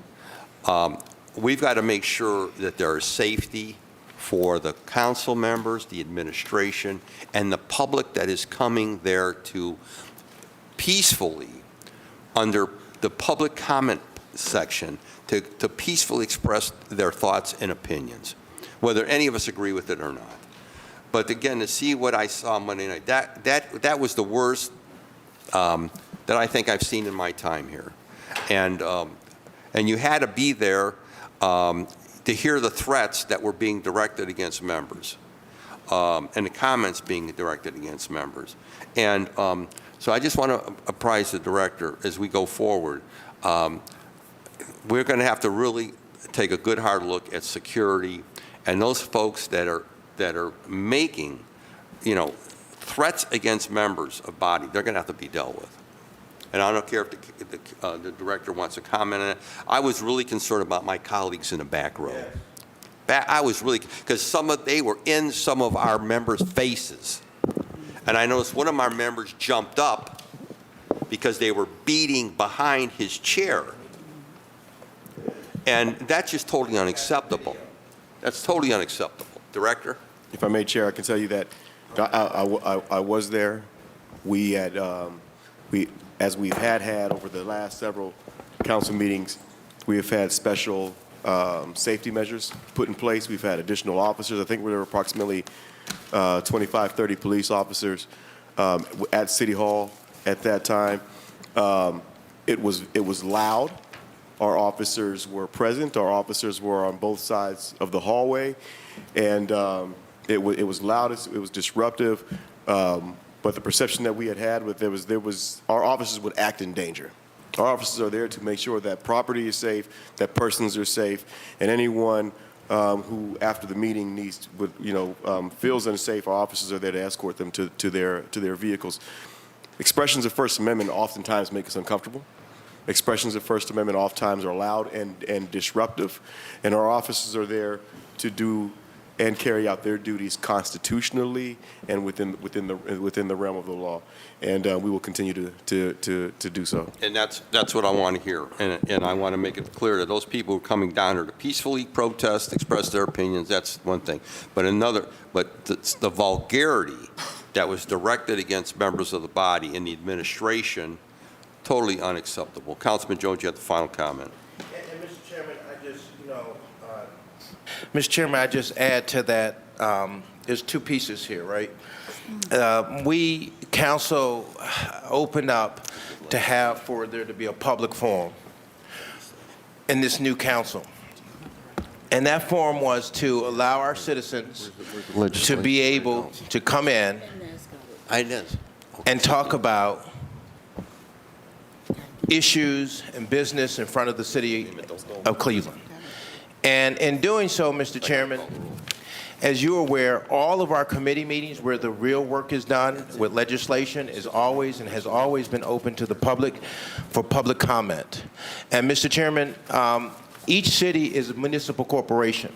We've got to make sure that there is safety for the council members, the administration, and the public that is coming there to peacefully, under the public comment section, to peacefully express their thoughts and opinions, whether any of us agree with it or not. But again, to see what I saw Monday night, that was the worst that I think I've seen in my time here. And you had to be there to hear the threats that were being directed against members and the comments being directed against members. And so I just want to apprise the director as we go forward. We're going to have to really take a good hard look at security, and those folks that are making, threats against members of body, they're going to have to be dealt with. And I don't care if the director wants to comment on it. I was really concerned about my colleagues in the back row. I was really, because they were in some of our members' faces. And I noticed one of our members jumped up because they were beating behind his chair. And that's just totally unacceptable. That's totally unacceptable. Director? If I may, Chair, I can tell you that I was there. We had, as we've had over the last several council meetings, we have had special safety measures put in place. We've had additional officers. I think there were approximately 25, 30 police officers at City Hall at that time. It was loud. Our officers were present. Our officers were on both sides of the hallway, and it was loud. It was disruptive. But the perception that we had was our officers would act in danger. Our officers are there to make sure that property is safe, that persons are safe, and anyone who, after the meeting, feels unsafe, our officers are there to escort them to their vehicles. Expressions of First Amendment oftentimes make us uncomfortable. Expressions of First Amendment oftentimes are loud and disruptive, and our officers are there to do and carry out their duties constitutionally and within the realm of the law, and we will continue to do so. And that's what I want to hear, and I want to make it clear that those people who are coming down here to peacefully protest, express their opinions, that's one thing. But the vulgarity that was directed against members of the body and the administration, totally unacceptable. Councilman Jones, you have the final comment. And Mr. Chairman, Mr. Chairman, I just add to that, there's two pieces here, right? we, council, opened up for there to be a public forum in this new council. And that forum was to allow our citizens to be able to come in and talk about issues and business in front of the city of Cleveland. And in doing so, Mr. Chairman, as you're aware, all of our committee meetings where the real work is done with legislation is always and has always been open to the public for public comment. And Mr. Chairman, each city is a municipal corporation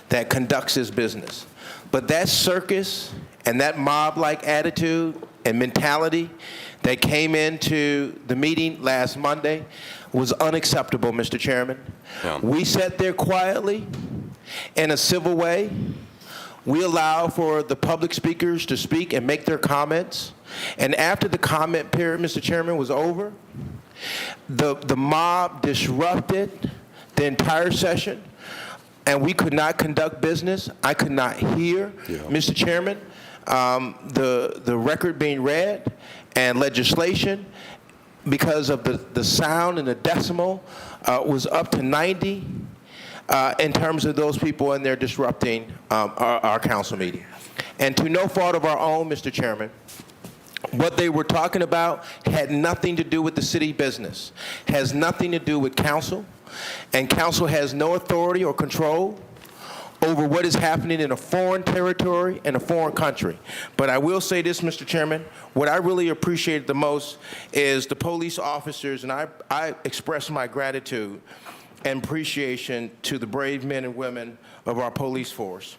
that conducts its business. But that circus and that mob-like attitude and mentality that came into the meeting last Monday was unacceptable, Mr. Chairman. Yeah. We sat there quietly in a civil way. We allow for the public speakers to speak and make their comments. And after the comment period, Mr. Chairman, was over, the mob disrupted the entire session, and we could not conduct business. I could not hear, Mr. Chairman, the record being read and legislation because of the sound and the decimal was up to 90 in terms of those people in there disrupting our council meeting. And to no fault of our own, Mr. Chairman, what they were talking about had nothing to do with the city business, has nothing to do with council, and council has no authority or control over what is happening in a foreign territory and a foreign country. But I will say this, Mr. Chairman, what I really appreciated the most is the police officers, and I express my gratitude and appreciation to the brave men and women of our police force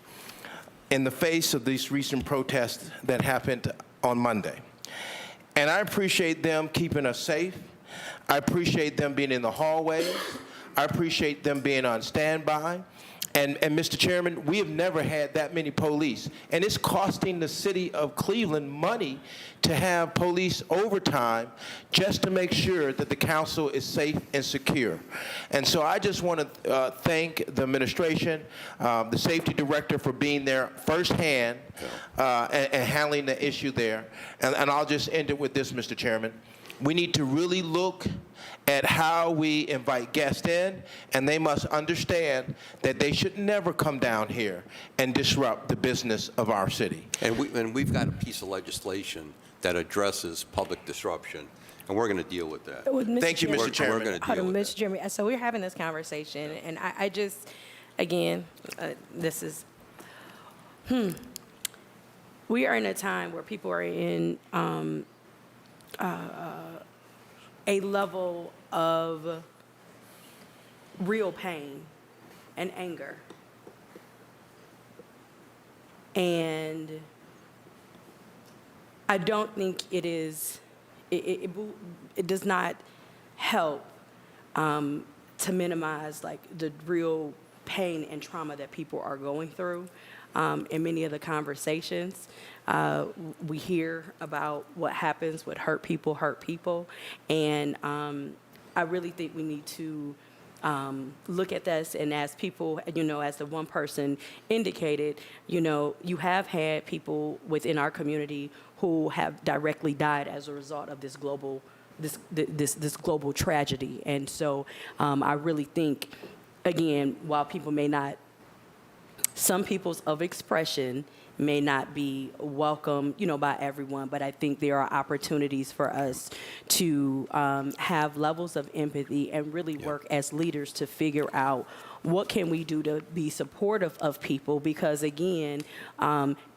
in the face of these recent protests that happened on Monday. And I appreciate them keeping us safe. I appreciate them being in the hallways. I appreciate them being on standby. And Mr. Chairman, we have never had that many police. And it's costing the city of Cleveland money to have police overtime just to make sure that the council is safe and secure. And so I just want to thank the administration, the safety director for being there firsthand and handling the issue there. And I'll just end it with this, Mr. Chairman. We need to really look at how we invite guests in, and they must understand that they should never come down here and disrupt the business of our city. And we've got a piece of legislation that addresses public disruption, and we're going to deal with that. Thank you, Mr. Chairman. We're going to Hold deal on, with Mr. Chairman. So we're having this conversation, and I just, again, this is, we are in a time where people are in a level of real pain and anger. And I don't think it is, it does not help to minimize like the real pain and trauma that people are going through. In many of the conversations, we hear about what happens with hurt people. And I really think we need to look at this, and as people, as the one person indicated, you have had people within our community who have directly died as a result of this global global tragedy. And so I really think, again, while people may not, some peoples of expression may not be welcome, by everyone, but I think there are opportunities for us to have levels of empathy and really work as leaders to figure out what can we do to be supportive of people, because again,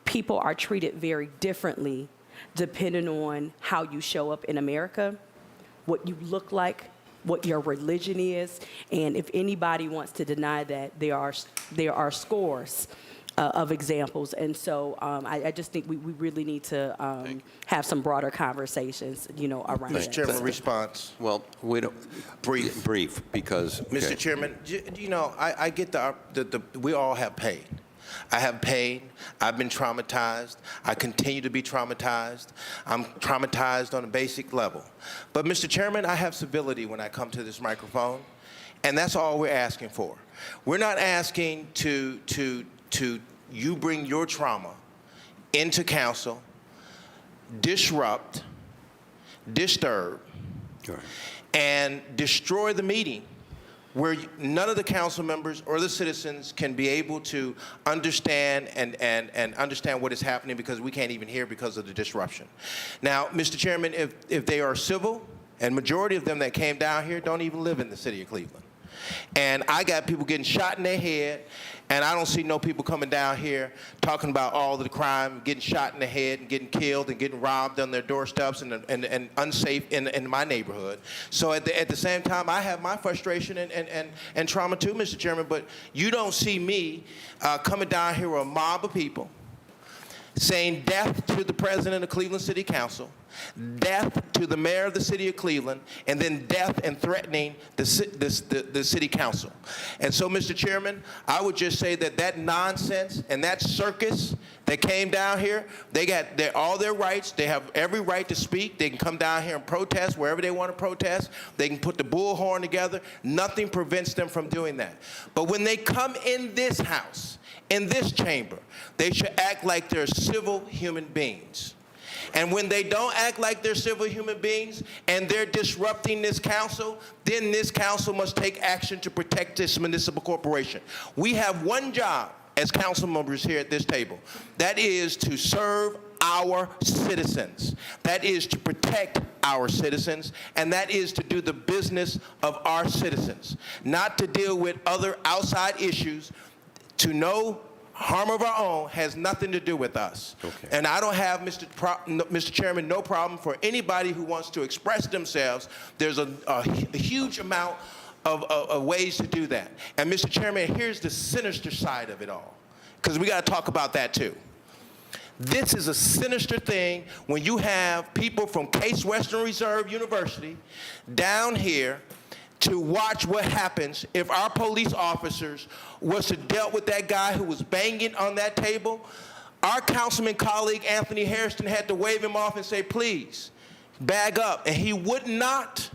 people are treated very differently depending on how you show up in America, what you look like, what your religion is, and if anybody wants to deny that, there are scores of examples. And so I just think we really need to have some broader conversations, around that. Mr. Chairman, response. Well, we don't, brief, because. Mr. Chairman, I get we all have pain. I have pain. I've been traumatized. I continue to be traumatized. I'm traumatized on a basic level. But, Mr. Chairman, I have civility when I come to this microphone, and that's all we're asking for. We're not asking to you bring your trauma into council disrupt, disturb, and destroy the meeting where none of the council members or the citizens can be able to understand and understand what is happening because we can't even hear because of the disruption. Now, Mr. Chairman, if they are civil, and majority of them that came down here don't even live in the city of Cleveland. And I got people getting shot in their head, and I don't see no people coming down here talking about all of the crime, getting shot in the head and getting killed and getting robbed on their doorsteps and unsafe in my neighborhood. So at the same time, I have my frustration and trauma too, Mr. Chairman, but you don't see me coming down here with a mob of people saying death to the president of Cleveland City Council, death to the mayor of the city of Cleveland, and then death and threatening the city council. And so, Mr. Chairman, I would just say that nonsense and that circus that came down here, they got all their rights. They have every right to speak. They can come down here and protest wherever they want to protest. They can put the bullhorn together. Nothing prevents them from doing that. But when they come in this house, in this chamber, they should act like they're civil human beings. And when they don't act like they're civil human beings and they're disrupting this council, then this council must take action to protect this municipal corporation. We have one job as council members here at this table. That is to serve our citizens. That is to protect our citizens, and that is to do the business of our citizens, not to deal with other outside issues. To no harm of our own has nothing to do with us. Okay. And I don't have, Mr. Chairman, no problem for anybody who wants to express themselves. There's a huge amount of ways to do that. And Mr. Chairman, here's the sinister side of it all, because we got to talk about that too. This is a sinister thing when you have people from Case Western Reserve University down here to watch what happens if our police officers was to dealt with that guy who was banging on that table. Our councilman colleague, Anthony Hairston, had to wave him off and say, please, bag up. And he would not.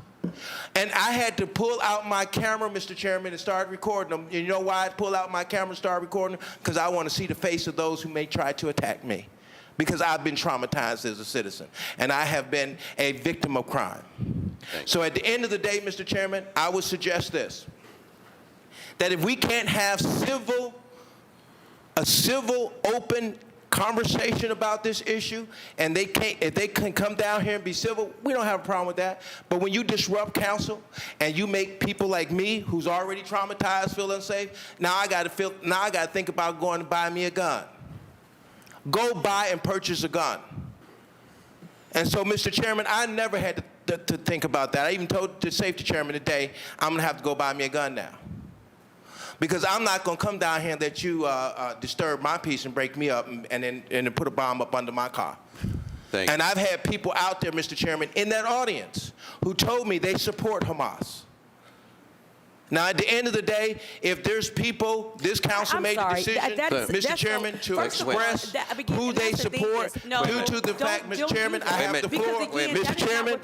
And I had to pull out my camera, Mr. Chairman, and start recording them. You know why I pull out my camera and start recording them? Because I want to see the face of those who may try to attack me. Because I've been traumatized as a citizen, and I have been a victim of crime. So at the end of the day, Mr. Chairman, I would suggest this, that if we can't have a civil, open conversation about this issue, and if they can come down here and be civil, we don't have a problem with that. But when you disrupt council and you make people like me, who's already traumatized, feel unsafe, now I got to think about going to buy me a gun. Go buy and purchase a gun. And so, Mr. Chairman, I never had to think about that. I even told the safety chairman today, I'm going to have to go buy me a gun now. Because I'm not going to come down here and let you disturb my peace and break me up and then put a bomb up under my car. And I've had people out there, Mr. Chairman, in that audience who told me they support Hamas. Now, at the end of the day, if there's people, this council made the decision, Mr. Chairman, to express who they support due to the fact, Mr. Chairman, I have the floor. Mr. Chairman,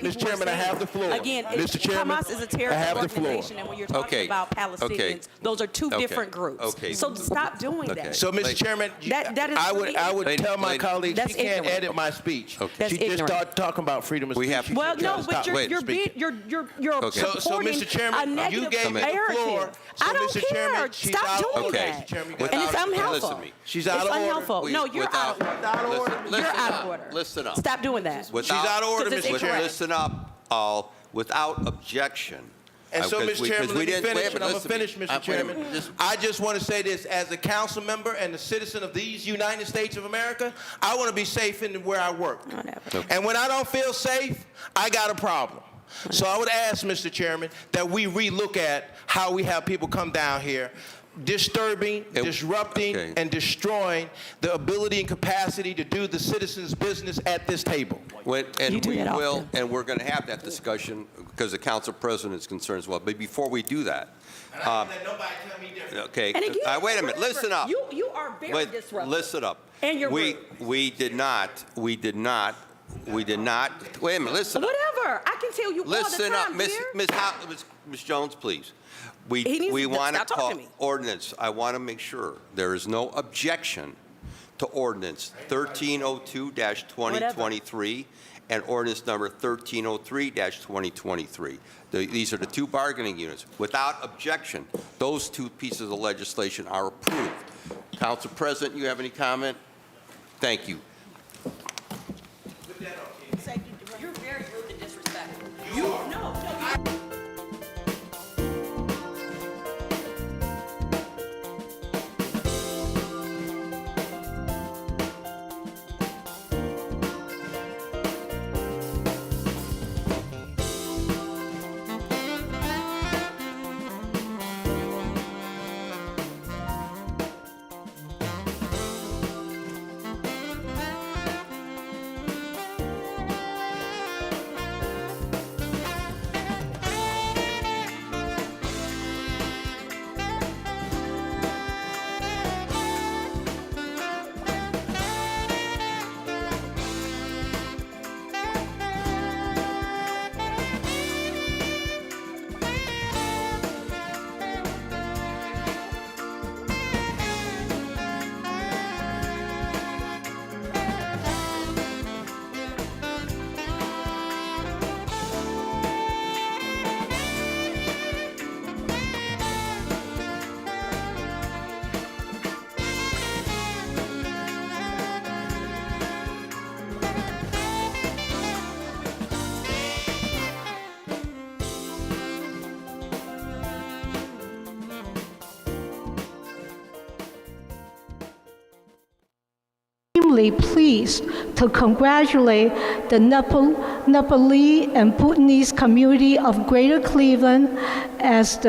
I have the floor. Again, Mr. Chairman, Hamas is a terrorist organization, and when you're talking about Palestinians, those are two different groups. So stop doing that. So, Mr. Chairman, I would tell my colleagues she can't edit my speech. She just started talking about freedom of speech. Well, no, but you're supporting a negative narrative. I don't care. Stop doing that. And it's unhelpful. She's out of order. It's unhelpful. No, you're out of order. You're out of order. Listen up. Stop doing that. She's out of order, Mr. Chairman. Listen up, all, without objection. And so, Mr. Chairman, let me finish, and I'm going to finish, Mr. Chairman. I just want to say this, as a council member and a citizen of these United States of America, I want to be safe in where I work. And when I don't feel safe, I got a problem. So I would ask, Mr. Chairman, that we relook at how we have people come down here disturbing, disrupting, and destroying the ability and capacity to do the citizens' business at this table. And we're going to have that discussion because the council president is concerned as well. But before we do that, and I let nobody tell me different. Okay. And again, wait a minute. Listen up. You are very disruptive. Listen up. And you're rude. We did not. Wait a minute. Listen up. Whatever. I can tell you all the time. Listen up, Ms. Jones, please. We want to call ordinance. I want to make sure there is no objection to ordinance 1302-2023 and ordinance number 1303-2023. These are the two bargaining units. Without objection, those two pieces of legislation are approved. Council President, you have any comment? Thank you. You're very rude and disrespectful. extremely pleased to congratulate the Nepali and Bhutanese community of Greater Cleveland as the